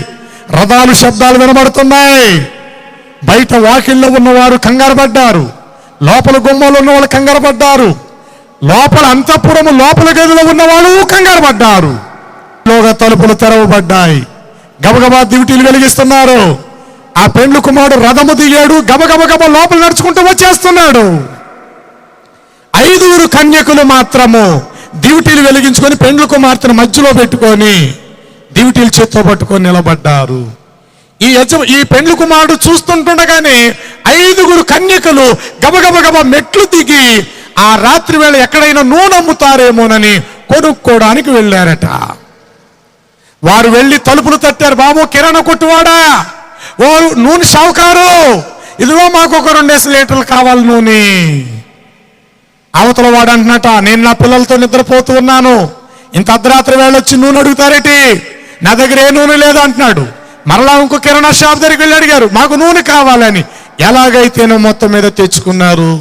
రథాలు శబ్దాలు వినబడుతున్నాయి. బయట వాకిల్లో ఉన్నవారు కంగారు పడ్డారు, లోపల గుమ్మలో ఉన్న వాళ్ళు కంగారు పడ్డారు, లోపల అంతఃపురము లోపల గదిలో ఉన్నవాళ్ళు కంగారు పడ్డారు. లోగా తలుపులు తెరవబడ్డాయి, గబగబా దివిటీలు వెలిగిస్తున్నారు. ఆ పెండ్లి కుమారుడు రథము దిగాడు, గబగబ లోపల నడుచుకుంటూ వచ్చేస్తున్నాడు. 5 కన్యకులు మాత్రము దివిటీలు వెలిగించుకొని పెండ్లి కుమార్తెను మధ్యలో పెట్టుకొని దివిటీలు చేత్తో పట్టుకొని నిలబడ్డారు. ఈ పెండ్లి కుమారుడు చూస్తుంటుండగానే 5 కన్యకలు గబగబ మెట్లు దిగి ఆ రాత్రి వేళ ఎక్కడైనా నూనె అమ్ముతారేమోనని కొనుక్కోవడానికి వెళ్ళారట. వారు వెళ్ళి తలుపులు తట్టారు. బాబు కిరాణా కొట్టువాడా, ఓ నూనె షావుకారు, ఇదిగో మాకు ఒక 2 లీటర్లు కావాలి నూనె. అవతల వాడు అంటున్నట, నేను నా పిల్లలతో నిద్రపోతూ ఉన్నాను, ఇంత అర్ధరాత్రి వేళ వచ్చి నూనె అడుగుతారేటి, నా దగ్గర ఏ నూనె లేదు అంటున్నాడు. మరలా ఇంకో కిరాణా షాప్ దగ్గరికి వెళ్ళి అడిగారు, మాకు నూనె కావాలని. ఎలాగైతేనో మొత్తం మీద తెచ్చుకున్నారు,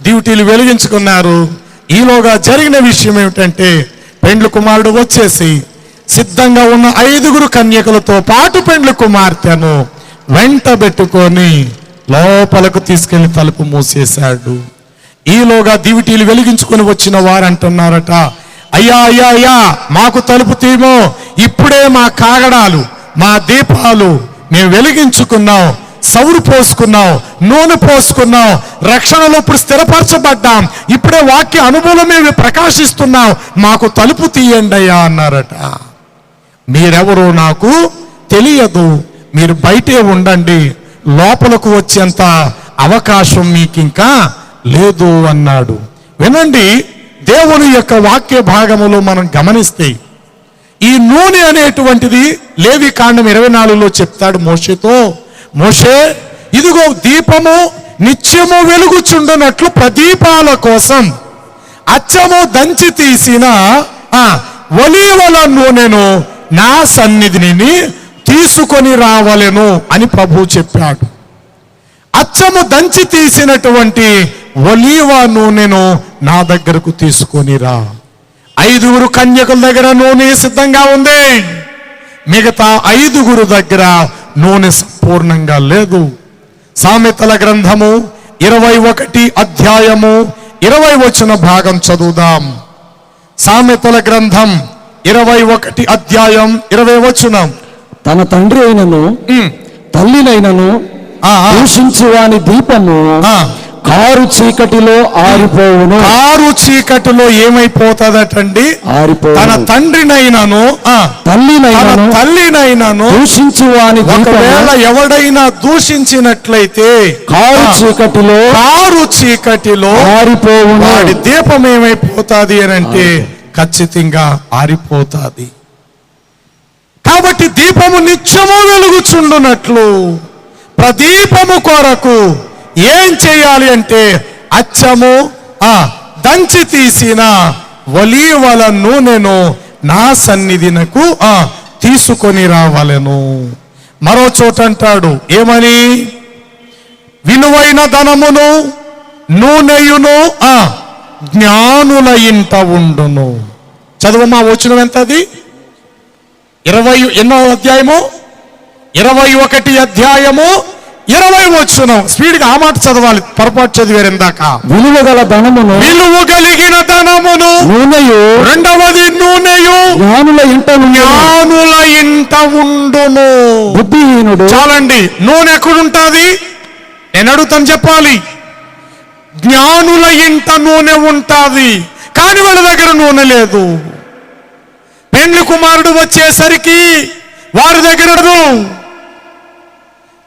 డ్యూటీలు వెలిగించుకున్నారు. ఈలోగా జరిగిన విషయం ఏమిటంటే పెండ్లి కుమారుడు వచ్చేసి సిద్ధంగా ఉన్న 5 కన్యకలతో పాటు పెండ్లి కుమార్తెను వెంట పెట్టుకొని లోపలకు తీసుకెళ్లి తలుపు మూసేశాడు. ఈలోగా దివిటీలు వెలిగించుకొని వచ్చిన వారు అంటున్నారట, అయ్యా అయ్యా అయ్యా మాకు తలుపు తీమో, ఇప్పుడే మా కాగడాలు మా దీపాలు మేము వెలిగించుకున్నాం, సౌరు పోసుకున్నాం, నూనె పోసుకున్నాం, రక్షణలో ఇప్పుడు స్థిరపరచబడ్డాం, ఇప్పుడే వాక్య అనుభవం మేము ప్రకాశిస్తున్నాం, మాకు తలుపు తీయండి అయ్యా అన్నారట. మీరెవరో నాకు తెలియదు, మీరు బయటే ఉండండి, లోపలకు వచ్చేంత అవకాశం మీకు ఇంకా లేదు అన్నాడు. వినండి, దేవుని యొక్క వాక్య భాగములో మనం గమనిస్తే ఈ నూనె అనేటువంటిది లేవి కాండం 24లో చెప్తాడు మోషేతో, మోషే ఇదిగో దీపము నిత్యము వెలుగుచుండునట్లు ప్రదీపాల కోసం అచ్చము దంచి తీసిన ఒలీవల నూనెను నా సన్నిధిని తీసుకొని రావలెను అని ప్రభువు చెప్పాడు. అచ్చము దంచి తీసినటువంటి ఒలీవ నూనెను నా దగ్గరకు తీసుకొని రా. 5 కన్యకుల దగ్గర నూనె సిద్ధంగా ఉంది, మిగతా 5 దగ్గర నూనె సంపూర్ణంగా లేదు. సామెతల గ్రంథము 21 అధ్యాయము 20 భాగం చదువుదాం. సామెతల గ్రంథం 21 అధ్యాయం 20. తన తండ్రి అయినను తల్లినైనను దూషించు వాని దీపము కారు చీకటిలో ఆరిపోవును. కారు చీకటిలో ఏమైపోతుందటండి? తన తండ్రినైనాను తల్లినైనాను దూషించు వాని ఒకవేళ ఎవడైనా దూషించినట్లయితే కారు చీకటిలో ఆరిపోవును. వాడి దీపం ఏమైపోతుంది అని అంటే ఖచ్చితంగా ఆరిపోతుంది. కాబట్టి దీపము నిత్యము వెలుగుచుండునట్లు ప్రదీపము కొరకు ఏం చేయాలి అంటే అచ్చము దంచి తీసిన ఒలీవల నూనెను నా సన్నిధినకు తీసుకొని రావాలను. మరో చోట అంటాడు ఏమని, విలువైన ధనమును నూనెయును జ్ఞానుల ఇంట ఉండును. చదువమ్మా వచనం ఎంత అది? 20 అధ్యాయము 21 అధ్యాయము 20 స్పీడ్గా ఆ మాట చదవాలి, పొరపాటు చదివారు ఇందాక. విలువగల ధనమును విలువ కలిగిన ధనమును నూనెయు, రెండవది నూనెయు జ్ఞానుల ఇంట ఉండును. బుద్ధిహీనుడు చాలండి, నూనె ఎక్కడుంటుంది నేను అడుగుతాను చెప్పాలి. జ్ఞానుల ఇంట నూనె ఉంటుంది, కానీ వాళ్ళ దగ్గర నూనె లేదు. పెండ్లి కుమారుడు వచ్చేసరికి వారి దగ్గర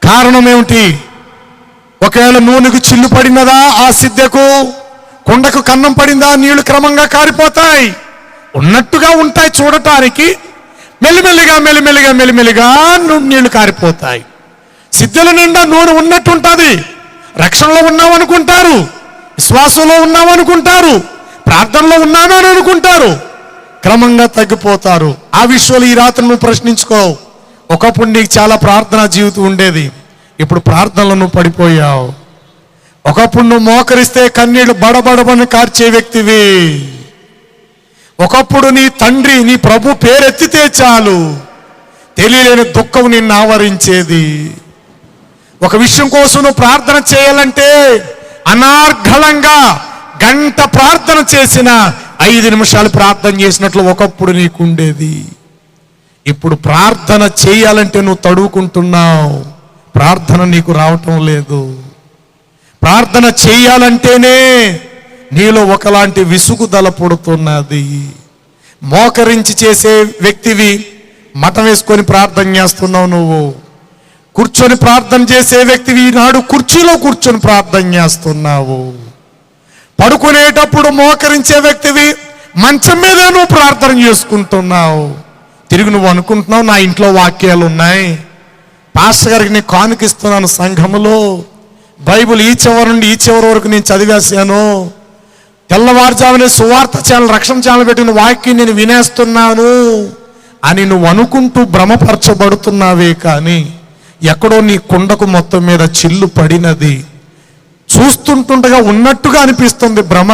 కారణం ఏమిటి? ఒకవేళ నూనెకు చిల్లు పడినదా, ఆ సిద్ధకు కొండకు కన్నం పడిందా, నీళ్లు క్రమంగా కారిపోతాయి. ఉన్నట్టుగా ఉంటాయి చూడటానికి, మెల్లిమెల్లిగా నీళ్లు కారిపోతాయి. సిద్ధల నిండా నూనె ఉన్నట్టు ఉంటుంది. రక్షణలో ఉన్నామనుకుంటారు, విశ్వాసంలో ఉన్నామనుకుంటారు, ప్రార్థనలో ఉన్నామని అనుకుంటారు, క్రమంగా తగ్గిపోతారు. ఆ విషయంలో ఈ రాత్రి నువ్వు ప్రశ్నించుకో. ఒకప్పుడు నీకు చాలా ప్రార్థనా జీవితం ఉండేది, ఇప్పుడు ప్రార్థనలో నువ్వు పడిపోయావు. ఒకప్పుడు నువ్వు మోకరిస్తే కన్నీళ్లు బడబడబని కార్చే వ్యక్తివి. ఒకప్పుడు నీ తండ్రి నీ ప్రభు పేరెత్తితే చాలు తెలియలేని దుఃఖం నిన్ను ఆవరించేది. ఒక విషయం కోసం నువ్వు ప్రార్థన చేయాలంటే అనార్ఘళంగా గంట ప్రార్థన చేసిన 5 నిమిషాలు ప్రార్థన చేసినట్లు ఒకప్పుడు నీకుండేది. ఇప్పుడు ప్రార్థన చేయాలంటే నువ్వు తడువుకుంటున్నావు, ప్రార్థన నీకు రావటం లేదు. ప్రార్థన చేయాలంటేనే నీలో ఒకలాంటి విసుగుదల పుడుతున్నది. మోకరించి చేసే వ్యక్తివి మఠం వేసుకొని ప్రార్థన చేస్తున్నావు. నువ్వు కూర్చొని ప్రార్థన చేసే వ్యక్తివి ఈనాడు కుర్చీలో కూర్చొని ప్రార్థన చేస్తున్నావు. పడుకునేటప్పుడు మోకరించే వ్యక్తివి మంచం మీదే నువ్వు ప్రార్థన చేసుకుంటున్నావు. తిరిగి నువ్వు అనుకుంటున్నావు నా ఇంట్లో వాక్యాలు ఉన్నాయి, పాస్టర్ గారికి నేను కానుకిస్తున్నాను, సంఘములో బైబిల్ ఈ చివరి నుండి ఈ చివరి వరకు నేను చదివేశాను, తెల్లవారుజామునే సువార్త ఛానల్ రక్షణ ఛానల్ పెట్టిన వాక్యం నేను వినేస్తున్నాను అని నువ్వు అనుకుంటూ భ్రమపరచబడుతున్నావే కానీ ఎక్కడో నీ కుండకు మొత్తం మీద చిల్లు పడినది. చూస్తుంటుండగా ఉన్నట్టుగా అనిపిస్తుంది భ్రమ.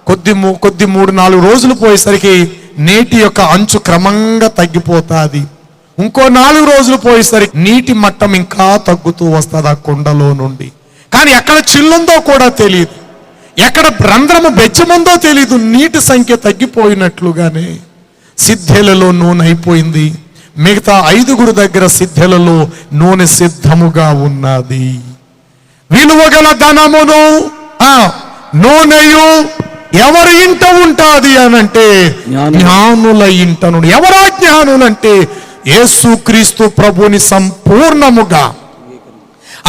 కొద్ది 3-4 రోజులు పోయేసరికి నీటి యొక్క అంచు క్రమంగా తగ్గిపోతుంది. ఇంకో 4 రోజులు పోయేసరికి నీటి మట్టం ఇంకా తగ్గుతూ వస్తుంది ఆ కుండలో నుండి. కానీ ఎక్కడ చిల్లుందో కూడా తెలియదు, ఎక్కడ రంధ్రము బెచ్చముందో తెలియదు. నీటి సంఖ్య తగ్గిపోయినట్లుగానే సిద్ధెలలో నూనె అయిపోయింది. మిగతా 5 దగ్గర సిద్ధెలలో నూనె సిద్ధముగా ఉన్నది. విలువగల ధనమును నూనెయు ఎవరి ఇంట ఉంటుంది అనంటే జ్ఞానుల ఇంట నుండి. ఎవరా జ్ఞానులంటే యేసుక్రీస్తు ప్రభుని సంపూర్ణముగా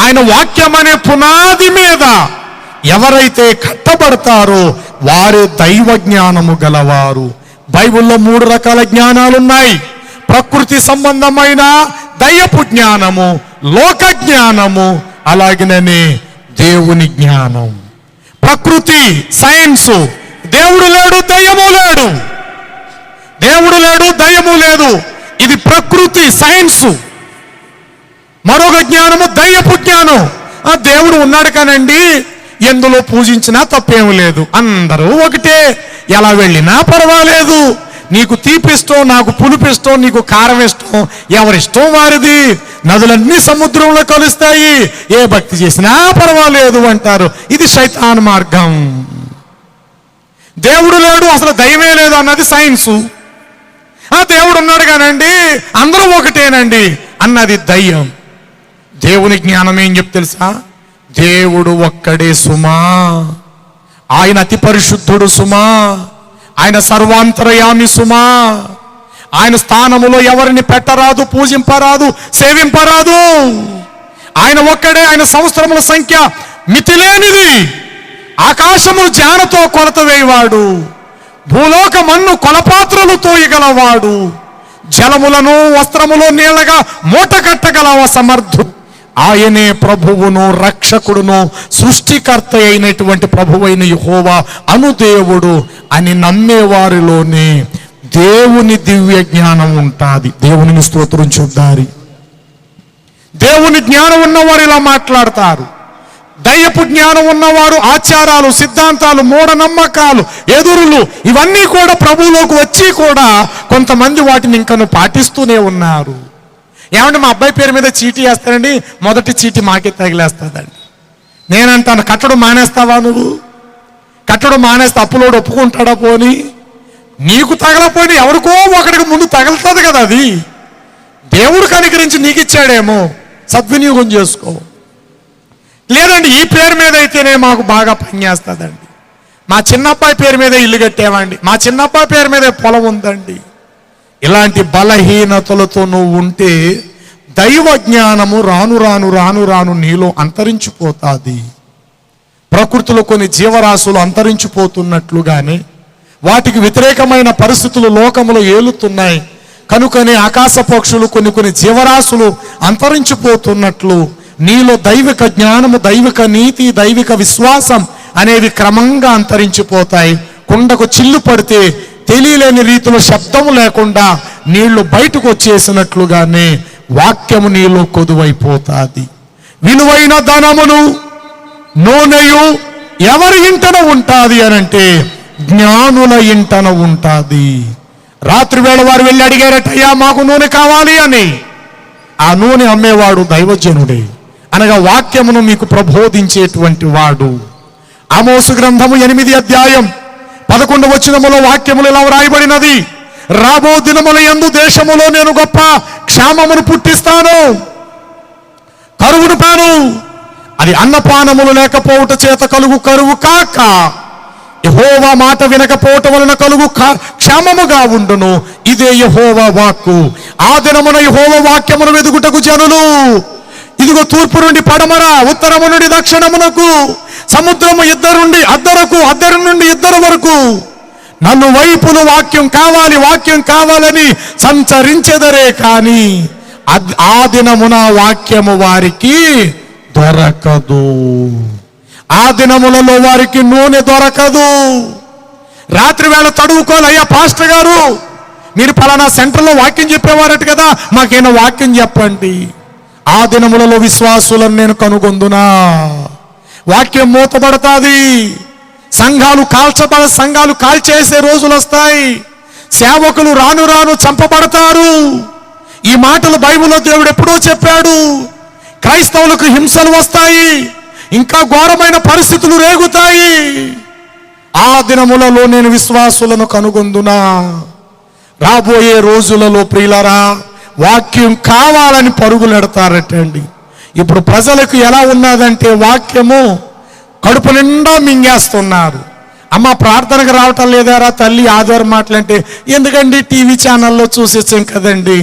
ఆయన వాక్యం అనే పునాది మీద ఎవరైతే కట్టబడతారో వారే దైవ జ్ఞానము గలవారు. బైబిల్లో 3 రకాల జ్ఞానాలు ఉన్నాయి. ప్రకృతి సంబంధమైన దయ్యపు జ్ఞానము, లోక జ్ఞానము, అలాగనే దేవుని జ్ఞానం. ప్రకృతి సైన్స్, దేవుడు లేడు దయ్యము లేడు, దేవుడు లేడు దయ్యము లేదు, ఇది ప్రకృతి సైన్స్. మరొక జ్ఞానము దయ్యపు జ్ఞానం. ఆ దేవుడు ఉన్నాడు కానండి, ఎందులో పూజించినా తప్పేమీ లేదు, అందరూ ఒకటే, ఎలా వెళ్ళినా పర్వాలేదు, నీకు తీపిష్టం నాకు పులుపిష్టం నీకు కారం ఇష్టం, ఎవరిష్టం వారిది, నదులన్నీ సముద్రంలో కలుస్తాయి, ఏ భక్తి చేసినా పర్వాలేదు అంటారు. ఇది శైతాన్ మార్గం. దేవుడు లేడు అసలు దైవమే లేదు అన్నది సైన్సు. ఆ దేవుడు ఉన్నాడు కానండి అందరూ ఒకటేనండి అన్నది దయ్యం. దేవుని జ్ఞానం ఏం చెప్తే తెలుసా? దేవుడు ఒక్కడే సుమా, ఆయన అతి పరిశుద్ధుడు సుమా, ఆయన సర్వాంతరయామి సుమా, ఆయన స్థానములో ఎవరిని పెట్టరాదు, పూజింపరాదు, సేవింపరాదు. ఆయన ఒక్కడే, ఆయన సంవత్సరముల సంఖ్య మితిలేనిది, ఆకాశము జానతో కొలత వేయవాడు, భూలోక మన్ను కొలపాత్రలు తోయగలవాడు, జలములను వస్త్రములో నీళ్లగా మూట కట్టగల సమర్థుడు. ఆయనే ప్రభువును రక్షకుడును సృష్టికర్త అయినటువంటి ప్రభువైన యెహోవా అనుదేవుడు అని నమ్మేవారిలోనే దేవుని దివ్య జ్ఞానం ఉంటుంది. దేవుని స్తోత్రం చూద్దారి. దేవుని జ్ఞానం ఉన్నవారు ఇలా మాట్లాడతారు. దయ్యపు జ్ఞానం ఉన్నవారు ఆచారాలు, సిద్ధాంతాలు, మూఢనమ్మకాలు, ఎదురులు ఇవన్నీ కూడా ప్రభువులోకి వచ్చి కూడా కొంతమంది వాటిని ఇంకను పాటిస్తూనే ఉన్నారు. ఏమంటే మా అబ్బాయి పేరు మీద చీటీ వేస్తానండి, మొదటి చీటీ మాకే తగిలేస్తుందండి. నేనంటాను కట్టడం మానేస్తావా నువ్వు? కట్టడం మానేస్తే అప్పులోడు ఒప్పుకుంటాడా? పోని నీకు తగలపోయి ఎవరికో ఒకడికి ముందు తగులుతుంది కదా. అది దేవుడు కనికరించి నీకు ఇచ్చాడేమో, సద్వినియోగం చేసుకో. లేదండి ఈ పేరు మీద అయితేనే మాకు బాగా పనిచేస్తుందండి, మా చిన్నబ్బాయి పేరు మీద ఇల్లు కట్టేవండి, మా చిన్నబ్బాయి పేరు మీద పొలం ఉందండి. ఇలాంటి బలహీనతలతో నువ్వు ఉంటే దైవ జ్ఞానము రాను రాను రాను రాను నీలో అంతరించిపోతుంది. ప్రకృతిలో కొన్ని జీవరాశులు అంతరించిపోతున్నట్లుగానే వాటికి వ్యతిరేకమైన పరిస్థితులు లోకములో ఏలుతున్నాయి. కనుకనే ఆకాశ పక్షులు కొన్ని జీవరాశులు అంతరించిపోతున్నట్లు నీలో దైవిక జ్ఞానము, దైవిక నీతి, దైవిక విశ్వాసం అనేవి క్రమంగా అంతరించిపోతాయి. కుండకు చిల్లు పడితే తెలియలేని రీతిలో శబ్దం లేకుండా నీళ్లు బయటకు వచ్చేసినట్లుగానే వాక్యము నీలో కొదువైపోతాది. విలువైన ధనమును నూనెయు ఎవరి ఇంటన ఉంటాది అనంటే జ్ఞానుల ఇంటన ఉంటాది. రాత్రి వేళ వారు వెళ్ళి అడిగారటయ్యా మాకు నూనె కావాలి అని. ఆ నూనె అమ్మేవాడు దైవజనుడే, అనగా వాక్యమును మీకు ప్రబోధించేటువంటి వాడు. ఆమోసు గ్రంథము 8వ అధ్యాయం 11వ వచనములో వాక్యములు ఇలా వ్రాయబడినది, రాబో దినముల యందు దేశములో నేను గొప్ప క్షామమును పుట్టిస్తాను, కరువును పాను. అది అన్నపానములు లేకపోవుట చేత కలుగు కరువు కాక యెహోవా మాట వినకపోవటం వలన కలుగు క్షామముగా ఉండును. ఇదే యెహోవా వాక్కు. ఆ దినమున యెహోవా వాక్యమును వెదుగుటకు జనులు ఇదిగో తూర్పు నుండి పడమర, ఉత్తరము నుండి దక్షిణమునకు, సముద్రము అద్దరు నుండి ఇద్దరు వరకు నన్ను వైపులు వాక్యం కావాలని సంచరించెదరే కాని ఆ దినమున వాక్యము వారికి దొరకదు. ఆ దినములలో వారికి నూనె దొరకదు. రాత్రి వేళ తడువుకోవాలి, అయ్యా పాస్టర్ గారు మీరు పలానా సెంటర్లో వాక్యం చెప్పేవారట కదా, మాకేమైనా వాక్యం చెప్పండి. ఆ దినములలో విశ్వాసులను నేను కనుగొందునా. వాక్యం మూతబడతాది, సంఘాలు కాల్చేసే రోజులు వస్తాయి, సేవకులు రాను రాను చంపబడతారు. ఈ మాటలు బైబిల్లో దేవుడు ఎప్పుడో చెప్పాడు. క్రైస్తవులకు హింసలు వస్తాయి, ఇంకా ఘోరమైన పరిస్థితులు రేగుతాయి. ఆ దినములలో నేను విశ్వాసులను కనుగొందునా. రాబోయే రోజులలో ప్రియులారా వాక్యం కావాలని పరుగులెడతారటండి. ఇప్పుడు ప్రజలకు ఎలా ఉన్నదంటే వాక్యము కడుపు నిండా మింగేస్తున్నారు. అమ్మ ప్రార్థనకు రావటం లేదారా తల్లి ఆదివారం మాటలంటే, ఎందుకండి టీవీ ఛానల్లో చూసేసాం కదండి,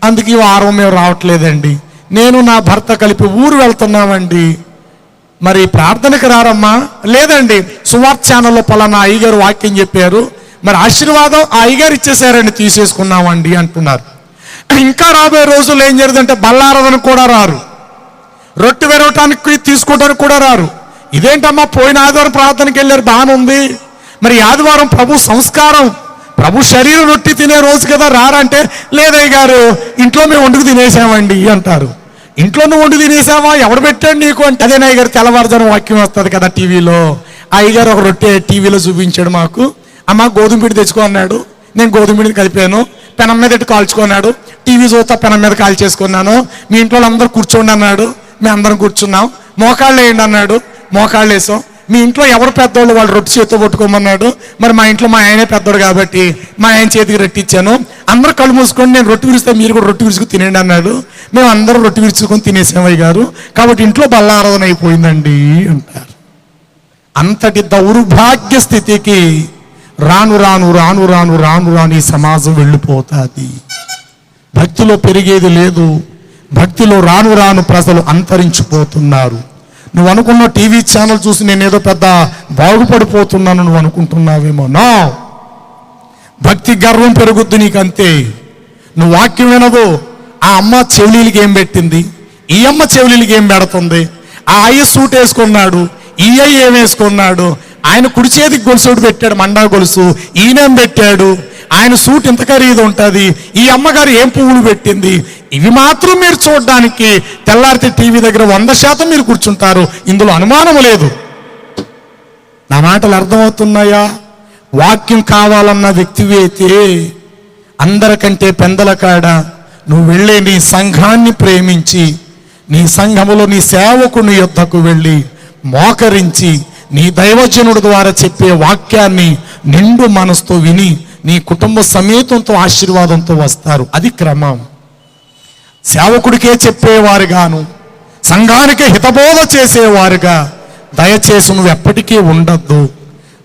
అందుకే ఈ వారం మేము రావట్లేదండి, నేను నా భర్త కలిపి ఊరు వెళ్తున్నామండి. మరి ప్రార్థనకు రారమ్మా, లేదండి సువార్త ఛానల్లో పలానా అయ్యగారు వాక్యం చెప్పారు, మరి ఆశీర్వాదం ఆ అయ్యగారు ఇచ్చేసారండి తీసేసుకున్నామండి అంటున్నారు. ఇంకా రాబోయే రోజుల్లో ఏం జరుగుతుందంటే బల్లారదనికి కూడా రారు, రొట్టె విరవటానికి తీసుకోవడానికి కూడా రారు. ఇదేంటమ్మా పోయిన ఆదివారం ప్రార్థనకి వెళ్ళారు బాగానే ఉంది, మరి ఆదివారం ప్రభు సంస్కారం ప్రభు శరీరం రొట్టి తినే రోజు కదా రారంటే, లేదయ్య గారు ఇంట్లో మేము వండుకు తినేసామండి అంటారు. ఇంట్లో నువ్వు వండు తినేసావా, ఎవడు పెట్టాడు నీకు అంటే, అదే అయ్య గారు తెల్లవారుజాము వాక్యం వస్తుంది కదా టీవీలో, అయ్యగారు ఒక రొట్టె టీవీలో చూపించాడు మాకు, అమ్మ గోధుమ పిండి తెచ్చుకో అన్నాడు, నేను గోధుమ పిండిని కలిపాను, పెనం మీద ఎట్టు కాల్చుకున్నాడు, టీవీ చూస్తా పెనం మీద కాల్ చేసుకున్నాను, మీ ఇంట్లో అందరూ కూర్చోండి అన్నాడు, మేము అందరం కూర్చున్నాం, మోకాళ్ళు వేయండి అన్నాడు, మోకాళ్ళు వేసాం, మీ ఇంట్లో ఎవరు పెద్దోళ్ళు వాళ్ళు రొట్టె చేతితో పట్టుకోమన్నాడు, మరి మా ఇంట్లో మా ఆయనే పెద్దోడు కాబట్టి మా ఆయన చేతికి రొట్టె ఇచ్చాను, అందరూ కళ్ళు మూసుకొని నేను రొట్టె విరిస్తే మీరు కూడా రొట్టె విరుచుకు తినేయండి అన్నాడు, మేము అందరం రొట్టె విరుచుకొని తినేసామయ్య గారు, కాబట్టి ఇంట్లో బల్లారాధన అయిపోయిందండి అంటారు. అంతటి దౌర్భాగ్య స్థితికి రాను రాను రాను రాను రాను రాను ఈ సమాజం వెళ్ళిపోతుంది. భక్తిలో పెరిగేది లేదు, భక్తిలో రాను రాను ప్రజలు అంతరించిపోతున్నారు. నువ్వు అనుకున్న టీవీ ఛానల్ చూసి నేనేదో పెద్ద బాగుపడిపోతున్నాను నువ్వు అనుకుంటున్నావేమో. నా భక్తి గర్వం పెరుగుద్ది నీకు అంతే. నువ్వు వాక్యం వినవు, ఆ అమ్మ చెవులీలకి ఏం పెట్టింది, ఈ అమ్మ చెవులీలకి ఏం పెడుతుంది, ఆ అయ్య సూట్ వేసుకున్నాడు, ఈ అయ్య ఏం వేసుకున్నాడు, ఆయన కుడి చేతికి గొలుసుడు పెట్టాడు మండా గొలుసు, ఈయనేం పెట్టాడు, ఆయన సూట్ ఇంత ఖరీదు ఉంటుంది, ఈ అమ్మగారు ఏం పువ్వులు పెట్టింది, ఇవి మాత్రం మీరు చూడడానికి తెల్లారితే టీవీ దగ్గర 100% మీరు కూర్చుంటారు, ఇందులో అనుమానం లేదు. నా మాటలు అర్థమవుతున్నాయా? వాక్యం కావాలన్న వ్యక్తివి అయితే అందరికంటే పెందల కాడ నువ్వు వెళ్ళే నీ సంఘాన్ని ప్రేమించి నీ సంఘములో నీ సేవకుని యొద్దకు వెళ్ళి మోకరించి నీ దైవజనుడి ద్వారా చెప్పే వాక్యాన్ని నిండు మనసుతో విని నీ కుటుంబ సమేతంతో ఆశీర్వాదంతో వస్తారు. అది క్రమం. సేవకుడికే చెప్పేవారుగాను సంఘానికే హితబోధ చేసేవారుగా దయచేసి నువ్వు ఎప్పటికీ ఉండద్దు.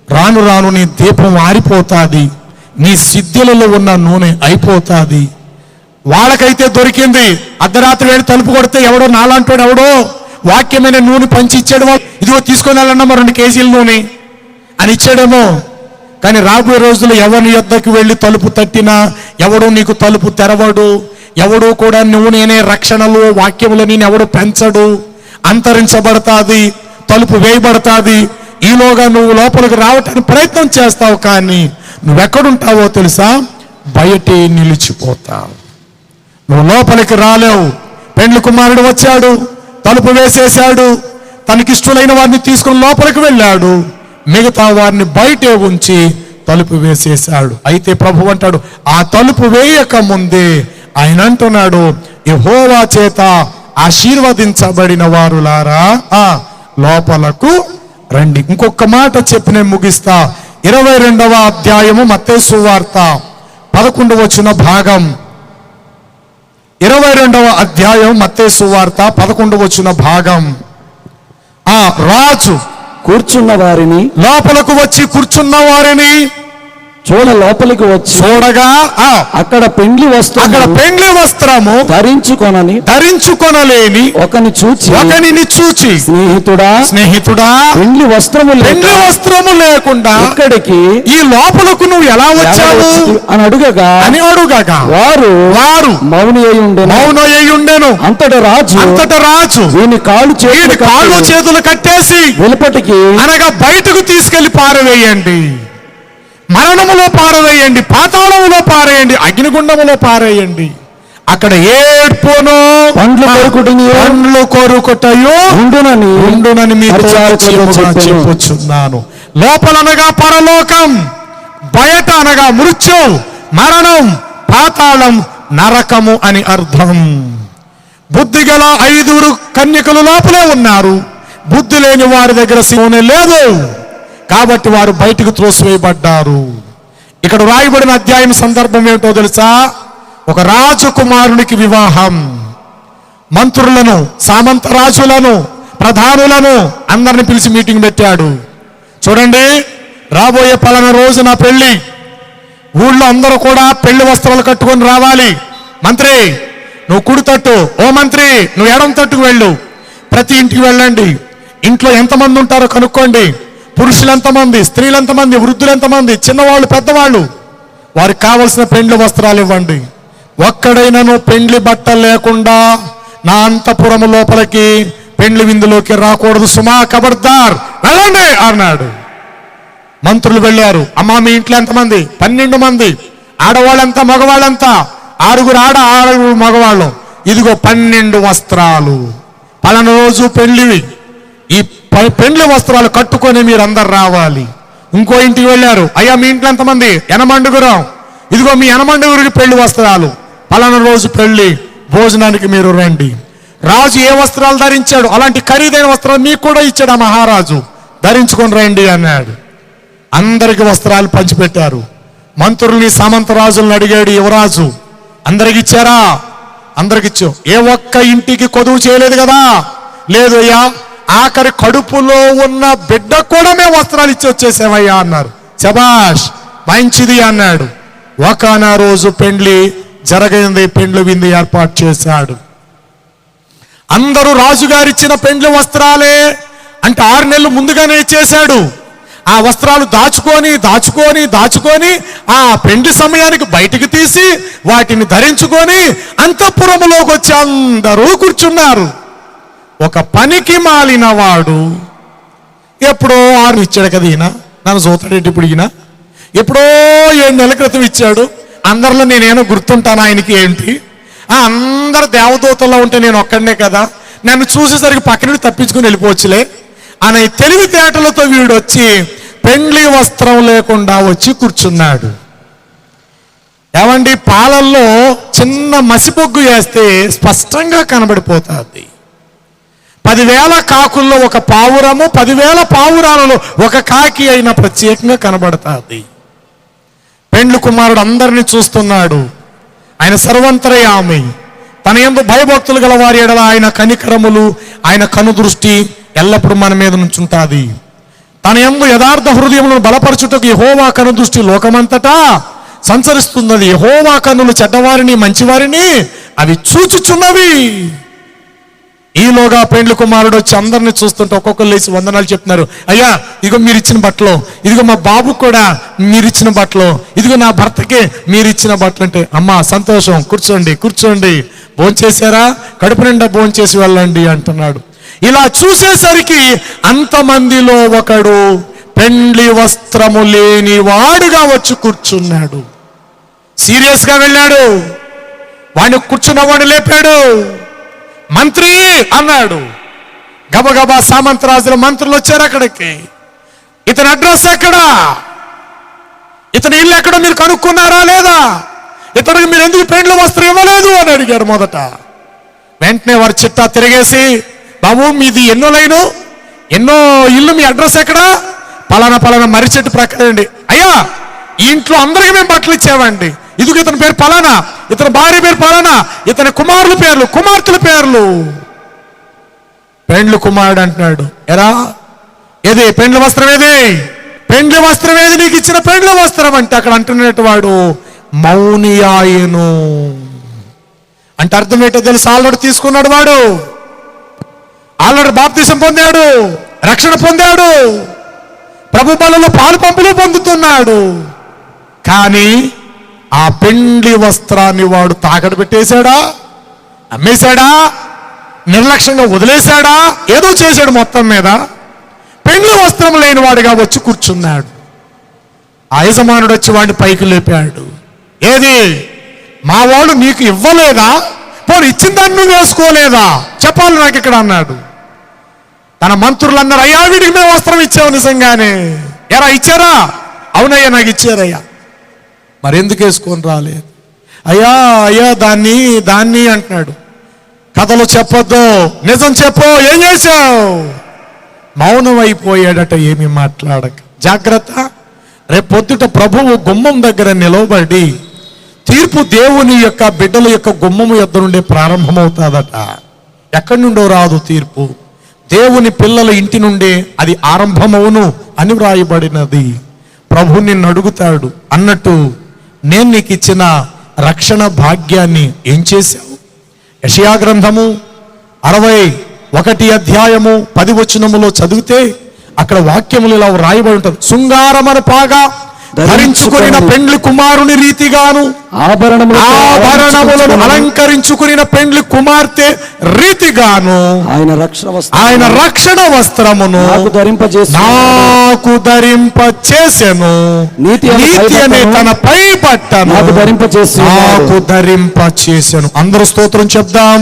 రాను రాను నీ దీపం ఆరిపోతుంది, నీ సిద్ధులలో ఉన్న నూనె అయిపోతుంది. వాళ్ళకైతే దొరికింది, అర్ధరాత్రి వేడి తలుపు కొడితే ఎవడో నాలాంటోడు ఎవడో వాక్యమైన నూనె పంచి ఇచ్చాడు, ఇదిగో తీసుకొని వెళ్ళండి 2 కేజీల నూనె అని ఇచ్చాడేమో. కానీ రాబోయే రోజులు ఎవరి యొద్దకు వెళ్ళి తలుపు తట్టినా ఎవడో నీకు తలుపు తెరవడు, ఎవడో కూడా నువ్వు నేనే రక్షణలు వాక్యములు నేను ఎవడు పెంచడు, అంతరించబడతాది, తలుపు వేయబడతాది. ఈలోగా నువ్వు లోపలికి రావటానికి ప్రయత్నం చేస్తావు, కానీ నువ్వెక్కడుంటావో తెలుసా? బయటే నిలిచిపోతావు. నువ్వు లోపలికి రాలేవు. పెండ్లి కుమారుడు వచ్చాడు, తలుపు వేసేశాడు, తనకిష్టులైన వారిని తీసుకుని లోపలికి వెళ్ళాడు, మిగతా వారిని బయటే ఉంచి తలుపు వేసేశాడు. అయితే ప్రభు అంటాడు, ఆ తలుపు వేయక ముందే ఆయన అంటున్నాడు, యెహోవా చేత ఆశీర్వదించబడిన వారులారా లోపలకు రండి. ఇంకొక మాట చెప్పి నేను ముగిస్తా. 22వ అధ్యాయము మత్తయి సువార్త 11వ వచన భాగం. 22వ అధ్యాయం మత్తయి సువార్త 11వ వచన భాగం. రాజు కూర్చున్న వారిని, లోపలకు వచ్చి కూర్చున్న వారిని లోపలికి వచ్చి చూడగా అక్కడ పెండ్లి వస్త్రము ధరించుకొనలేని ఒకనిని చూచి స్నేహితుడా పెండ్లి వస్త్రము లేకుండా ఇక్కడికి ఈ లోపలకు నువ్వు ఎలా వచ్చావు అని అడుగగా వారు మౌనయ్యి ఉండెను. అంతట రాజు వీని కాళ్ళు చేతులు కట్టేసి వెలుపటికి అనగా బయటకు తీసుకెళ్లి పారవేయండి, మరణములో పారవేయండి, పాతాళములో పారేయండి, అగ్నిగుండములో పారేయండి. అక్కడ ఏడ్పును పండ్లు కొరుకుటయు ఉండునని మీతో చెప్పుచున్నాను. లోపలనగా పరలోకం, బయట అనగా మృత్యు, మరణం, పాతాళం, నరకము అని అర్థం. బుద్ధి గల 5 కన్యకలు లోపలే ఉన్నారు. బుద్ధి లేని వారి దగ్గర సీమోనే లేదు, కాబట్టి వారు బయటకు త్రోసివేయబడ్డారు. ఇక్కడ రాయబడిన అధ్యాయం సందర్భం ఏమిటో తెలుసా? ఒక రాజకుమారునికి వివాహం. మంత్రులను, సామంత రాజులను, ప్రధానులను అందరిని పిలిచి మీటింగ్ పెట్టాడు. చూడండి, రాబోయే పలానా రోజు నా పెళ్లి, ఊళ్ళో అందరూ కూడా పెళ్లి వస్త్రాలు కట్టుకొని రావాలి. మంత్రి నువ్వు కుడి తట్టు, ఓ మంత్రి నువ్వు ఎడం తట్టుకు వెళ్ళు. ప్రతి ఇంటికి వెళ్ళండి, ఇంట్లో ఎంతమంది ఉంటారో కనుక్కోండి. పురుషులు ఎంతమంది, స్త్రీలు ఎంతమంది, వృద్ధులు ఎంతమంది, చిన్నవాళ్ళు పెద్దవాళ్ళు, వారికి కావలసిన పెండ్లి వస్త్రాలు ఇవ్వండి. ఒక్కడైనాను పెండ్లి బట్ట లేకుండా నా అంతఃపురము లోపలికి పెండ్లి విందులోకి రాకూడదు సుమా, ఖబర్దార్ వెళ్ళండి అన్నాడు. మంత్రులు వెళ్ళారు. అమ్మా మీ ఇంట్లో ఎంతమంది? 12 మంది. ఆడవాళ్ళంతా మగవాళ్ళంతా 6 ఆడ 6 మగవాళ్ళు. ఇదిగో 12 వస్త్రాలు, పలానా రోజు పెళ్లివి, ఈ పెండ్లి వస్త్రాలు కట్టుకొని మీరందరు రావాలి. ఇంకో ఇంటికి వెళ్ళారు. అయ్యా మీ ఇంట్లో ఎంతమంది? 8 ఇదిగో మీ 8 పెళ్లి వస్త్రాలు, పలానా రోజు పెళ్లి, భోజనానికి మీరు రండి. రాజు ఏ వస్త్రాలు ధరించాడు అలాంటి ఖరీదైన వస్త్రాలు మీకు కూడా ఇచ్చాడు ఆ మహారాజు, ధరించుకొని రండి అన్నాడు. అందరికి వస్త్రాలు పంచిపెట్టారు. మంత్రుల్ని, సామంత రాజులను అడిగాడు యువరాజు, అందరికి ఇచ్చారా? అందరికి ఇచ్చాం. ఏ ఒక్క ఇంటికి కొదువు చేయలేదు కదా? లేదు అయ్యా, ఆఖరి కడుపులో ఉన్న బిడ్డ కూడా మేము వస్త్రాలు ఇచ్చి వచ్చేసామయ్యా అన్నారు. శబాష్, మంచిది అన్నాడు. ఒకనా రోజు పెండ్లి జరగైంది, పెండ్లి విందు ఏర్పాటు చేశాడు. అందరూ రాజుగారిచ్చిన పెండ్లి వస్త్రాలే అంటే 6 నెలలు ముందుగానే చేశాడు. ఆ వస్త్రాలు దాచుకొని ఆ పెండ్లి సమయానికి బయటికి తీసి వాటిని ధరించుకొని అంతఃపురములోకి వచ్చి అందరూ కూర్చున్నారు. ఒక పనికి మాలిన వాడు ఎప్పుడో 6 ఇచ్చాడు కదా, ఈయన నన్ను చూతాడేంటి ఇప్పుడు, ఈయన ఎప్పుడో 7 నెలల క్రితం ఇచ్చాడు. అందరిలో నేనేమో గుర్తుంటాను ఆయనకి ఏంటి? అందరు దేవదూతల్లో ఉంటే నేను ఒక్కడనే కదా, నన్ను చూసేసరికి పక్కన తప్పించుకుని వెళ్ళిపోవచ్చులే అనే తెలివితేటలతో వీడు వచ్చి పెండ్లి వస్త్రం లేకుండా వచ్చి కూర్చున్నాడు. ఏమండి, పాలల్లో చిన్న మసిపొగ్గు వేస్తే స్పష్టంగా కనబడిపోతుంది. 10,000 కాకుల్లో ఒక పావురము, 10,000 పావురాలలో ఒక కాకి అయినా ప్రత్యేకంగా కనబడుతుంది. పెండ్లి కుమారుడు అందరినీ చూస్తున్నాడు. ఆయన సర్వంతర్యామి, తన యందు భయభక్తులు గల వారి ఎడల ఆయన కనికరములు, ఆయన కనుదృష్టి ఎల్లప్పుడూ మన మీద నుంచుంటుంది. తన యందు యథార్థ హృదయములను బలపరచుటకు యెహోవా కనుదృష్టి లోకమంతటా సంచరిస్తున్నది. యెహోవా కన్నులు చెడ్డవారిని మంచివారిని అవి చూచుచున్నవి. ఈలోగా పెండ్లి కుమారుడు వచ్చి అందరిని చూస్తుంటే ఒక్కొక్కరు లేచి వందనాలు చెప్తున్నారు. అయ్యా ఇదిగో మీరు ఇచ్చిన బట్టలు, ఇదిగో మా బాబు కూడా మీరిచ్చిన బట్టలు, ఇదిగో నా భర్తకే మీరిచ్చిన బట్టలు. అంటే అమ్మా సంతోషం, కూర్చోండి భోంచేశారా? కడుపు నిండా భోంచేసి వెళ్ళండి అంటున్నాడు. ఇలా చూసేసరికి అంతమందిలో ఒకడు పెండ్లి వస్త్రము లేని వాడుగా వచ్చి కూర్చున్నాడు. సీరియస్గా వెళ్ళాడు. వాడిని కూర్చున్నవాడు లేపాడు. మంత్రి అన్నాడు. గబగబా సామంతరాజుల మంత్రులు వచ్చారు అక్కడికి. ఇతని అడ్రస్ ఎక్కడా, ఇతని ఇల్లు ఎక్కడ మీరు కనుక్కున్నారా లేదా, ఇతనికి మీరు ఎందుకు పెండ్లి వస్త్రం ఇవ్వలేదు అని అడిగారు మొదట. వెంటనే వారు చిట్టా తిరిగేసి, బాబు మీది ఎన్నో లైను, ఎన్నో ఇల్లు, మీ అడ్రస్ ఎక్కడా, పలానా పలానా మర్రి చెట్టు ప్రక్కనండి. అయ్యా ఈ ఇంట్లో అందరికీ మేము బట్టలు ఇచ్చామండి, ఇదిగో ఇతని పేరు పలానా, ఇతని భార్య పేరు పలానా, ఇతని కుమారుల పేర్లు, కుమార్తెల పేర్లు. పెండ్లి కుమారుడు అంటున్నాడు, ఎరా ఏది పెండ్లి వస్త్రం, ఏది పెండ్లి వస్త్రం, ఏది నీకు ఇచ్చిన పెండ్లి వస్త్రం అంటే అక్కడ అంటున్నట్టు వాడు మౌని ఆయను అంటే అర్థం ఏంటో తెలుసు. ఆల్రెడీ తీసుకున్నాడు వాడు, ఆల్రెడీ బాప్తిసం పొందాడు, రక్షణ పొందాడు, ప్రభు బలలో పాలు పంపులు పొందుతున్నాడు. కానీ ఆ పెండ్లి వస్త్రాన్ని వాడు తాకట్టు పెట్టేశాడా, అమ్మేశాడా, నిర్లక్ష్యంగా వదిలేశాడా, ఏదో చేశాడు. మొత్తం మీద పెండ్లి వస్త్రం లేని వాడిగా వచ్చి కూర్చున్నాడు. ఆ యజమానుడు వచ్చి వాడిని పైకి లేపాడు. ఏది మా వాడు నీకు ఇవ్వలేదా, పోనీ ఇచ్చిన దాన్ని నువ్వు వేసుకోలేదా, చెప్పాలి నాకు ఇక్కడ అన్నాడు. తన మంత్రులు అన్నారు, అయ్యా వీడికి మేము వస్త్రం ఇచ్చావు నిజంగానే. ఎరా ఇచ్చారా, అవునయ్యా నాకు ఇచ్చారయ్యా. మరి ఎందుకు వేసుకొని రాలేదు, అయ్యా అయ్యా దాన్ని అంటున్నాడు. కథలు చెప్పొద్దు, నిజం చెప్పు, ఏం చేశావు. మౌనం అయిపోయాడట, ఏమి మాట్లాడక. జాగ్రత్త, రేపు పొద్దుట ప్రభువు గుమ్మం దగ్గర నిలవబడి తీర్పు దేవుని యొక్క బిడ్డల యొక్క గుమ్మము యొద్ద నుండే ప్రారంభమవుతాదట. ఎక్కడి నుండో రాదు తీర్పు, దేవుని పిల్లల ఇంటి నుండే అది ఆరంభమవును అని వ్రాయబడినది. ప్రభు నిన్ను అడుగుతాడు అన్నట్టు, నేను నీకు ఇచ్చిన రక్షణ భాగ్యాన్ని ఏం చేశావు. యెషయా గ్రంథము 61 అధ్యాయము 10 వచనములో చదివితే అక్కడ వాక్యములు ఇలా రాయబడి ఉంటుంది. శృంగారమను పాగా ధరించుకున్న పెండ్లి కుమారుని రీతిగాను, ఆభరణములను అలంకరించుకున్న పెండ్లి కుమార్తె రీతిగాను ఆయన రక్షణ వస్త్రమును నాకు ధరింప చేసెను, నీతి అనే తన పై బట్టను నాకు ధరింప చేసెను. అందరూ స్తోత్రం చెప్దాం.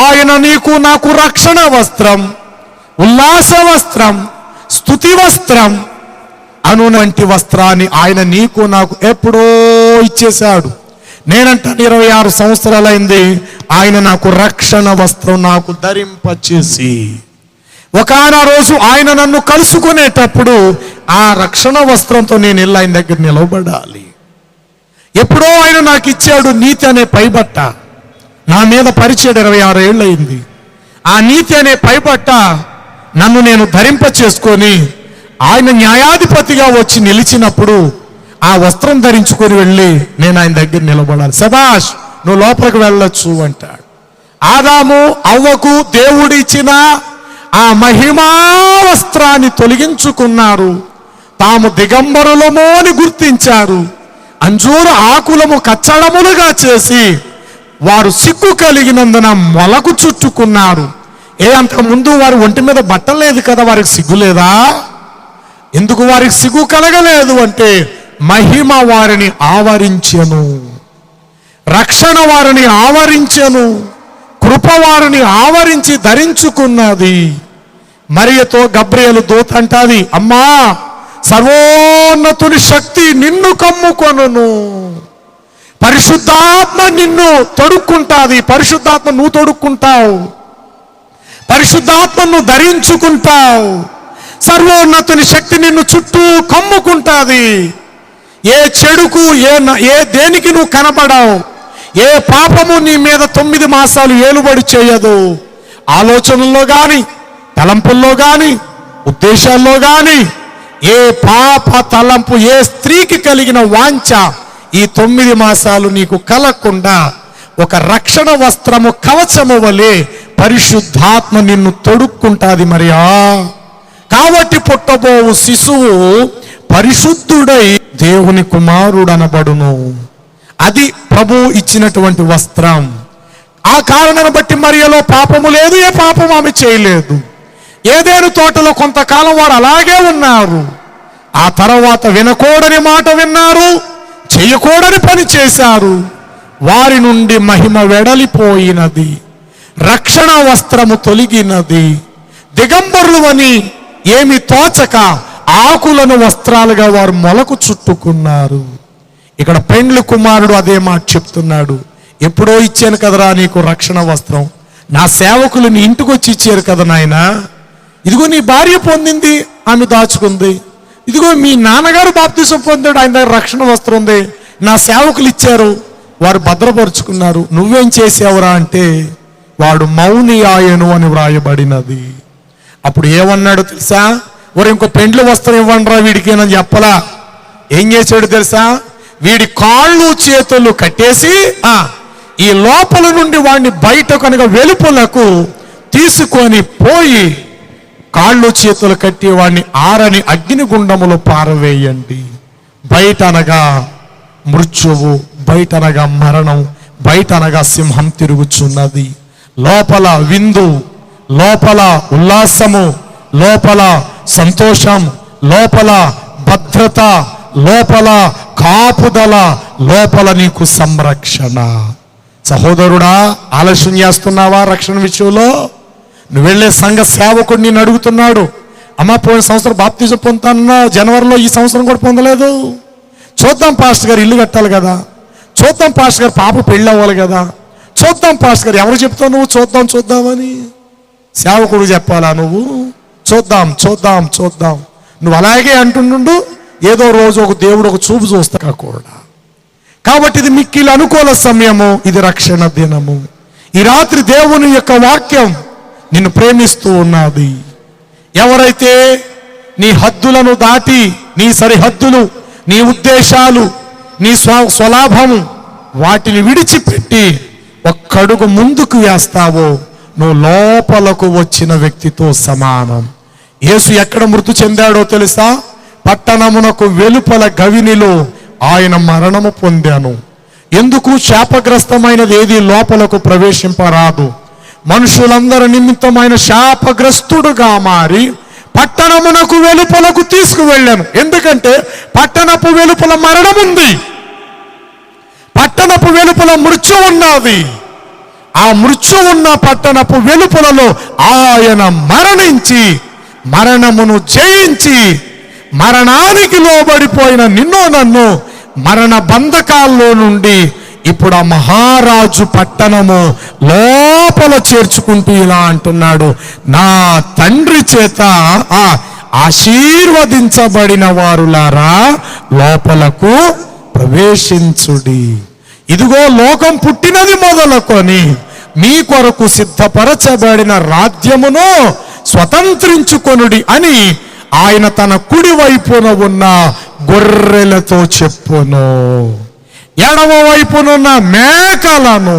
ఆయన నీకు నాకు రక్షణ వస్త్రం, ఉల్లాస వస్త్రం, స్తుతి వస్త్రం అనువంటి వస్త్రాన్ని ఆయన నీకు నాకు ఎప్పుడో ఇచ్చేశాడు. నేనంటాను 26 సంవత్సరాలైంది ఆయన నాకు రక్షణ వస్త్రం నాకు ధరింపచేసి. ఒకానా రోజు ఆయన నన్ను కలుసుకునేటప్పుడు ఆ రక్షణ వస్త్రంతో నేను వెళ్ళి ఆయన దగ్గర నిలవబడాలి. ఎప్పుడో ఆయన నాకు ఇచ్చాడు నీతి అనే పైబట్ట, నా మీద పరిచయం 26 ఏళ్ళు అయింది. ఆ నీతి అనే పైబట్ట నన్ను నేను ధరింప చేసుకొని ఆయన న్యాయాధిపతిగా వచ్చి నిలిచినప్పుడు ఆ వస్త్రం ధరించుకొని వెళ్ళి నేను ఆయన దగ్గర నిలబడాలి. సబాష్ నువ్వు లోపలికి వెళ్ళొచ్చు అంటాడు. ఆదాము అవ్వకు దేవుడు ఇచ్చిన ఆ మహిమా వస్త్రాన్ని తొలగించుకున్నారు. తాము దిగంబరులము అని గుర్తించారు. అంజూరు ఆకులము కచ్చడములుగా చేసి వారు సిగ్గు కలిగినందున మొలకు చుట్టుకున్నారు. అంతకు ముందు వారి ఒంటి మీద బట్టలు లేదు కదా, వారికి సిగ్గు లేదా? ఎందుకు వారికి సిగ్గు కలగలేదు అంటే మహిమ వారిని ఆవరించెను, రక్షణ వారిని ఆవరించెను, కృప వారిని ఆవరించి ధరించుకున్నది. మరియతో గబ్రియేలు దూత అంటాది, అమ్మా సర్వోన్నతుని శక్తి నిన్ను కమ్ముకొనును, పరిశుద్ధాత్మ నిన్ను తొడుక్కుంటాది. పరిశుద్ధాత్మ నువ్వు తొడుక్కుంటావు, పరిశుద్ధాత్మను ధరించుకుంటావు. సర్వోన్నతుని శక్తి నిన్ను చుట్టూ కమ్ముకుంటాది. ఏ చెడుకు ఏ దేనికి నువ్వు కనబడవు. ఏ పాపము నీ మీద 9 మాసాలు ఏలుబడి చేయదు. ఆలోచనల్లో గాని, తలంపుల్లో గాని, ఉద్దేశాల్లో గాని ఏ పాప తలంపు, ఏ స్త్రీకి కలిగిన వాంఛ ఈ 9 మాసాలు నీకు కలగకుండా ఒక రక్షణ వస్త్రము కవచము వలె పరిశుద్ధాత్మ నిన్ను తొడుక్కుంటాది. మరియా కాబట్టి పుట్టబోవు శిశువు పరిశుద్ధుడై దేవుని కుమారుడు అనబడును. అది ప్రభు ఇచ్చినటువంటి వస్త్రం. ఆ కారణాన్ని బట్టి మరియలో పాపము లేదు, ఏ పాపము ఆమె చేయలేదు. ఏదేను తోటలో కొంతకాలం వారు అలాగే ఉన్నారు. ఆ తర్వాత వినకూడని మాట విన్నారు, చేయకూడని పని చేశారు. వారి నుండి మహిమ వెడలిపోయినది, రక్షణ వస్త్రము తొలగినది. దిగంబరులు అని ఏమి తోచక ఆకులను వస్త్రాలుగా వారు మొలకు చుట్టుకున్నారు. ఇక్కడ పెండ్లి కుమారుడు అదే మాట చెప్తున్నాడు. ఎప్పుడో ఇచ్చాను కదరా నీకు రక్షణ వస్త్రం, నా సేవకులు నీ ఇంటికి వచ్చి ఇచ్చారు కదా నాయనా. ఇదిగో నీ భార్య పొందింది, ఆమె దాచుకుంది. ఇదిగో మీ నాన్నగారు బాప్తిసం పొందాడు, ఆయన దగ్గర రక్షణ వస్త్రం ఉంది, నా సేవకులు ఇచ్చారు, వారు భద్రపరుచుకున్నారు. నువ్వేం చేసావురా అంటే వాడు మౌని ఆయను అని వ్రాయబడినది. అప్పుడు ఏమన్నాడు తెలుసా? వారు ఇంకో పెండ్లి వస్త్రం ఇవ్వండిరా వీడికి అని చెప్పలా. ఏం చేశాడు తెలుసా? వీడి కాళ్ళు చేతులు కట్టేసి ఈ లోపల నుండి వాడిని బయట కనుక వెలుపలకు తీసుకొని పోయి కాళ్ళు చేతులు కట్టి వాడిని ఆరని అగ్నిగుండములో పారవేయండి. బయట అనగా మృత్యువు, బయట అనగా మరణం, బయట అనగా సింహం తిరుగుచున్నది. లోపల విందు, లోపల ఉల్లాసము, లోపల సంతోషం, లోపల భద్రత, లోపల కాపుదల, లోపల నీకు సంరక్షణ. సహోదరుడా, ఆలస్యం చేస్తున్నావా రక్షణ విషయంలో? నువ్వు వెళ్ళే సంఘ సేవకుడు నేను అడుగుతున్నాడు, అమ్మ పోయిన సంవత్సరం బాప్తిజం పొందుతానన్నా, జనవరిలో ఈ సంవత్సరం కూడా పొందలేదు. చూద్దాం పాస్టర్ గారు ఇల్లు కట్టాలి కదా, చూద్దాం పాస్టర్ గారు పాప పెళ్ళి అవ్వాలి కదా, చూద్దాం పాస్టర్ గారు. ఎవరు చెప్తావు నువ్వు చూద్దామని? సేవకుడు చెప్పాలా నువ్వు? చూద్దాం చూద్దాం చూద్దాం. నువ్వు అలాగే అంటుండు, ఏదో రోజు ఒక దేవుడు ఒక చూపు చూస్తా కూడా. కాబట్టి ఇది మిక్కిలి అనుకూల సమయము, ఇది రక్షణ దినము. ఈ రాత్రి దేవుని యొక్క వాక్యం నిన్ను ప్రేమిస్తూ ఉన్నది. ఎవరైతే నీ హద్దులను దాటి, నీ సరిహద్దులు, నీ ఉద్దేశాలు, నీ స్వలాభము వాటిని విడిచిపెట్టి ఒక్కడుగు ముందుకు వేస్తావో నువ్వు లోపలకు వచ్చిన వ్యక్తితో సమానం. యేసు ఎక్కడ మృతి చెందాడో తెలుసా? పట్టణమునకు వెలుపల గవినిలో ఆయన మరణము పొందాను. ఎందుకు? శాపగ్రస్తమైనది ఏది లోపలకు ప్రవేశింపరాదు. మనుషులందరి నిమిత్తమైన శాపగ్రస్తుడుగా మారి పట్టణమునకు వెలుపలకు తీసుకువెళ్ళాను. ఎందుకంటే పట్టణపు వెలుపల మరణం ఉంది, పట్టణపు వెలుపల మృత్యు ఉన్నది. ఆ మృత్యు ఉన్న పట్టణపు వెలుపలలో ఆయన మరణించి, మరణమును జయించి, మరణానికి లోబడిపోయిన నిన్ను నన్ను మరణ బంధకాల్లో నుండి ఇప్పుడు ఆ మహారాజు పట్టణము లోపల చేర్చుకుంటూ ఇలా అంటున్నాడు, నా తండ్రి చేత ఆశీర్వదించబడిన వారులారా లోపలకు ప్రవేశించుడి. ఇదిగో లోకం పుట్టినది మొదలుకొని మీ కొరకు సిద్ధపరచబడిన రాజ్యమును స్వతంత్రించుకొనుడి అని ఆయన తన కుడి వైపున ఉన్న గొర్రెలతో చెప్పును. ఎడమ వైపునున్న మేకలను,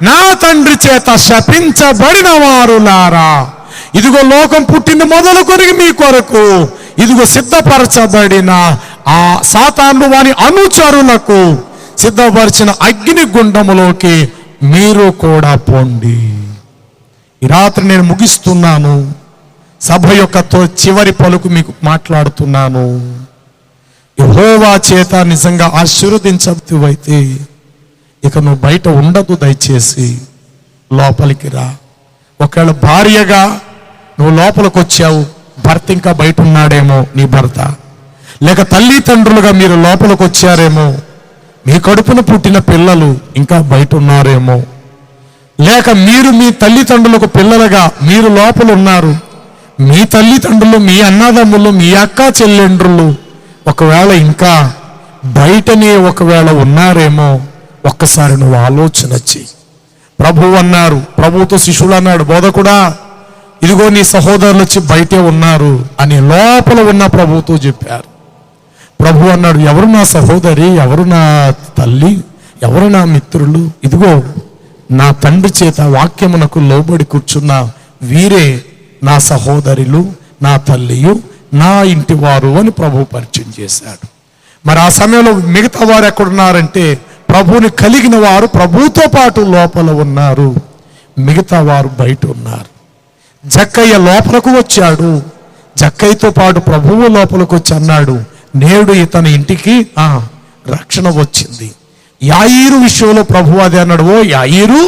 నా తండ్రి చేత శపించబడిన వారులారా, ఇదిగో లోకం పుట్టింది మొదలుకొని మీ కొరకు ఇదిగో సిద్ధపరచబడిన ఆ సాతాను వాని అనుచరులకు సిద్ధపరిచిన అగ్ని గుండములోకి మీరు కూడా పోండి. ఈ రాత్రి నేను ముగిస్తున్నాను. సభ యొక్క చివరి పలుకు మీకు మాట్లాడుతున్నాను. యెహోవా చేత నిజంగా ఆశీర్వదించవైతే ఇక నువ్వు బయట ఉండదు. దయచేసి లోపలికి రా. ఒకవేళ భార్యగా నువ్వు లోపలికి వచ్చావు, భర్త ఇంకా బయట ఉన్నాడేమో, నీ భర్త, లేక తల్లిదండ్రులుగా మీరు లోపలికి వచ్చారేమో, మీ కడుపున పుట్టిన పిల్లలు ఇంకా బయట ఉన్నారేమో, లేక మీరు మీ తల్లిదండ్రులకు పిల్లలుగా మీరు లోపల ఉన్నారు, మీ తల్లిదండ్రులు, మీ అన్నదమ్ములు, మీ అక్క చెల్లెండ్రులు ఒకవేళ ఇంకా బయటనే ఒకవేళ ఉన్నారేమో, ఒక్కసారి నువ్వు ఆలోచన చెయ్యి. ప్రభువు అన్నారు, ప్రభువుతో శిష్యులు అన్నాడు, బోధకుడా ఇదిగో నీ సహోదరులు వచ్చి బయటే ఉన్నారు అని లోపల ఉన్న ప్రభువుతో చెప్పారు. ప్రభు అన్నాడు, ఎవరు నా సహోదరి, ఎవరు నా తల్లి, ఎవరు నా మిత్రులు? ఇదిగో నా తండ్రి చేత వాక్యమునకు లోబడి కూర్చున్న వీరే నా సహోదరులు, నా తల్లియు, నా ఇంటి వారు అని ప్రభు పరిచయం చేశాడు. మరి ఆ సమయంలో మిగతా వారు ఎక్కడున్నారంటే ప్రభువుని కలిగిన వారు ప్రభువుతో పాటు లోపల ఉన్నారు. మిగతా వారు బయట ఉన్నారు. జక్కయ్య లోపలకు వచ్చాడు. జక్కయ్యతో పాటు ప్రభువు లోపలికి వచ్చి అన్నాడు, నేడు ఇతని ఇంటికి రక్షణ వచ్చింది. యాయీరు విషయంలో ప్రభువు అదే అన్నాడు, ఓ యాయీరు,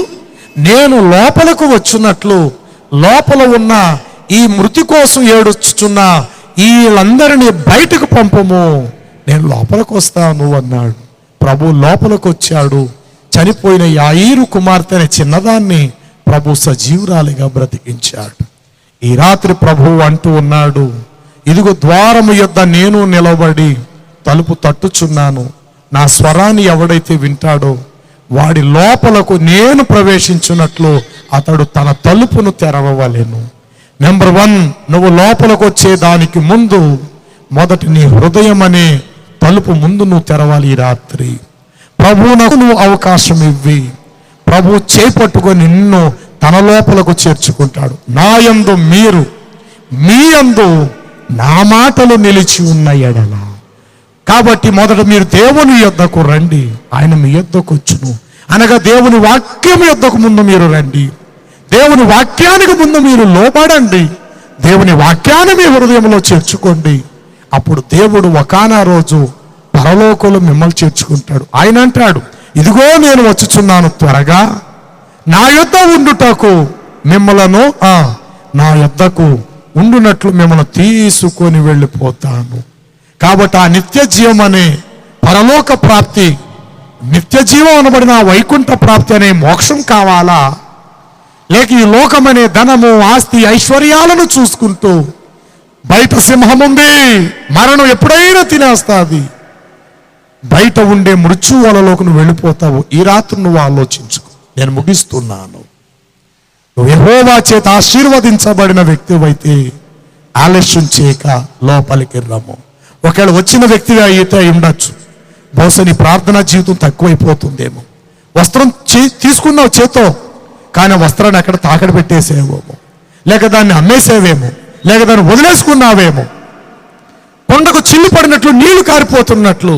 నేను లోపలకు వచ్చినట్లు లోపల ఉన్న ఈ మృతి కోసం ఏడుచున్న వీళ్ళందరినీ బయటకు పంపము, నేను లోపలికి వస్తాను అన్నాడు. ప్రభు లోపలికి వచ్చాడు. చనిపోయిన యాయీరు కుమార్తె అనే చిన్నదాన్ని ప్రభు సజీవురాలిగా బ్రతికించాడు. ఈ రాత్రి ప్రభువు అంటూ ఉన్నాడు, ఇదిగో ద్వారము యొద్ద నేను నిలబడి తలుపు తట్టుచున్నాను. నా స్వరాన్ని ఎవడైతే వింటాడో వాడి లోపలకు నేను ప్రవేశించున్నట్లు అతడు తన తలుపును తెరవవలెను. నెంబర్ 1, నువ్వు లోపలికి వచ్చే దానికి ముందు మొదటి నీ హృదయం అనే తలుపు ముందు నువ్వు తెరవాలి. ఈ రాత్రి ప్రభువునకు నువ్వు అవకాశం ఇవ్వి. ప్రభు చేపట్టుకొని నిన్ను తన లోపలకు చేర్చుకుంటాడు. నా యందు మీరు, మీ యందు నా మాటలు నిలిచి ఉన్న ఎడల. కాబట్టి మొదట మీరు దేవుని యొద్దకు రండి, ఆయన మీ యొద్దకు వచ్చును. అనగా దేవుని వాక్యం యొద్దకు ముందు మీరు రండి. దేవుని వాక్యానికి ముందు మీరు లోబడండి. దేవుని వాక్యాన్ని మీ హృదయంలో చేర్చుకోండి. అప్పుడు దేవుడు ఒకానా రోజు పరలోకంలో మిమ్మల్ని చేర్చుకుంటాడు. ఆయన అంటాడు, ఇదిగో నేను వచ్చుచున్నాను, త్వరగా నా యొద్ద ఉండుటకు మిమ్మలను నా యొద్దకు ఉండునట్లు మిమ్మల్ని తీసుకొని వెళ్ళిపోతాను. కాబట్టి ఆ నిత్య జీవం అనే పరలోక ప్రాప్తి, నిత్య జీవం అనబడిన వైకుంఠ ప్రాప్తి అనే మోక్షం కావాలా, లేక ఈ లోకమనే ధనము, ఆస్తి, ఐశ్వర్యాలను చూసుకుంటూ బయట సింహం ఉంది, మరణం ఎప్పుడైనా తినేస్తుంది, బయట ఉండే మృత్యువలలోకి నువ్వు వెళ్ళిపోతావు. ఈ రాత్రి నువ్వు ఆలోచించుకో. నేను ముగిస్తున్నాను. నువ్వు యెహోవా చేత ఆశీర్వదించబడిన వ్యక్తివైతే ఆలస్యం చేయక లోపలికి రమ్ము. ఒకవేళ వచ్చిన వ్యక్తిగా అయితే అయి ఉండొచ్చు, బహుశా నీ ప్రార్థనా జీవితం తక్కువైపోతుందేమో. వస్త్రం తీసుకున్నావు చేతో, కానీ వస్త్రాన్ని ఎక్కడ తాకడ పెట్టేసేవేమో, లేక దాన్ని అమ్మేసేవేమో, లేక దాన్ని వదిలేసుకున్నావేమో. కొండకు చిల్లు పడినట్లు నీళ్లు కారిపోతున్నట్లు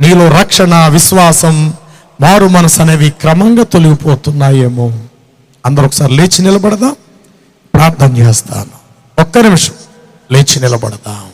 నీలో రక్షణ, విశ్వాసం, మారు మనసు అనేవి క్రమంగా తొలగిపోతున్నాయేమో. అందరూ ఒకసారి లేచి నిలబడదాం. ప్రార్థన చేస్తాను. ఒక్క నిమిషం లేచి నిలబడదాం.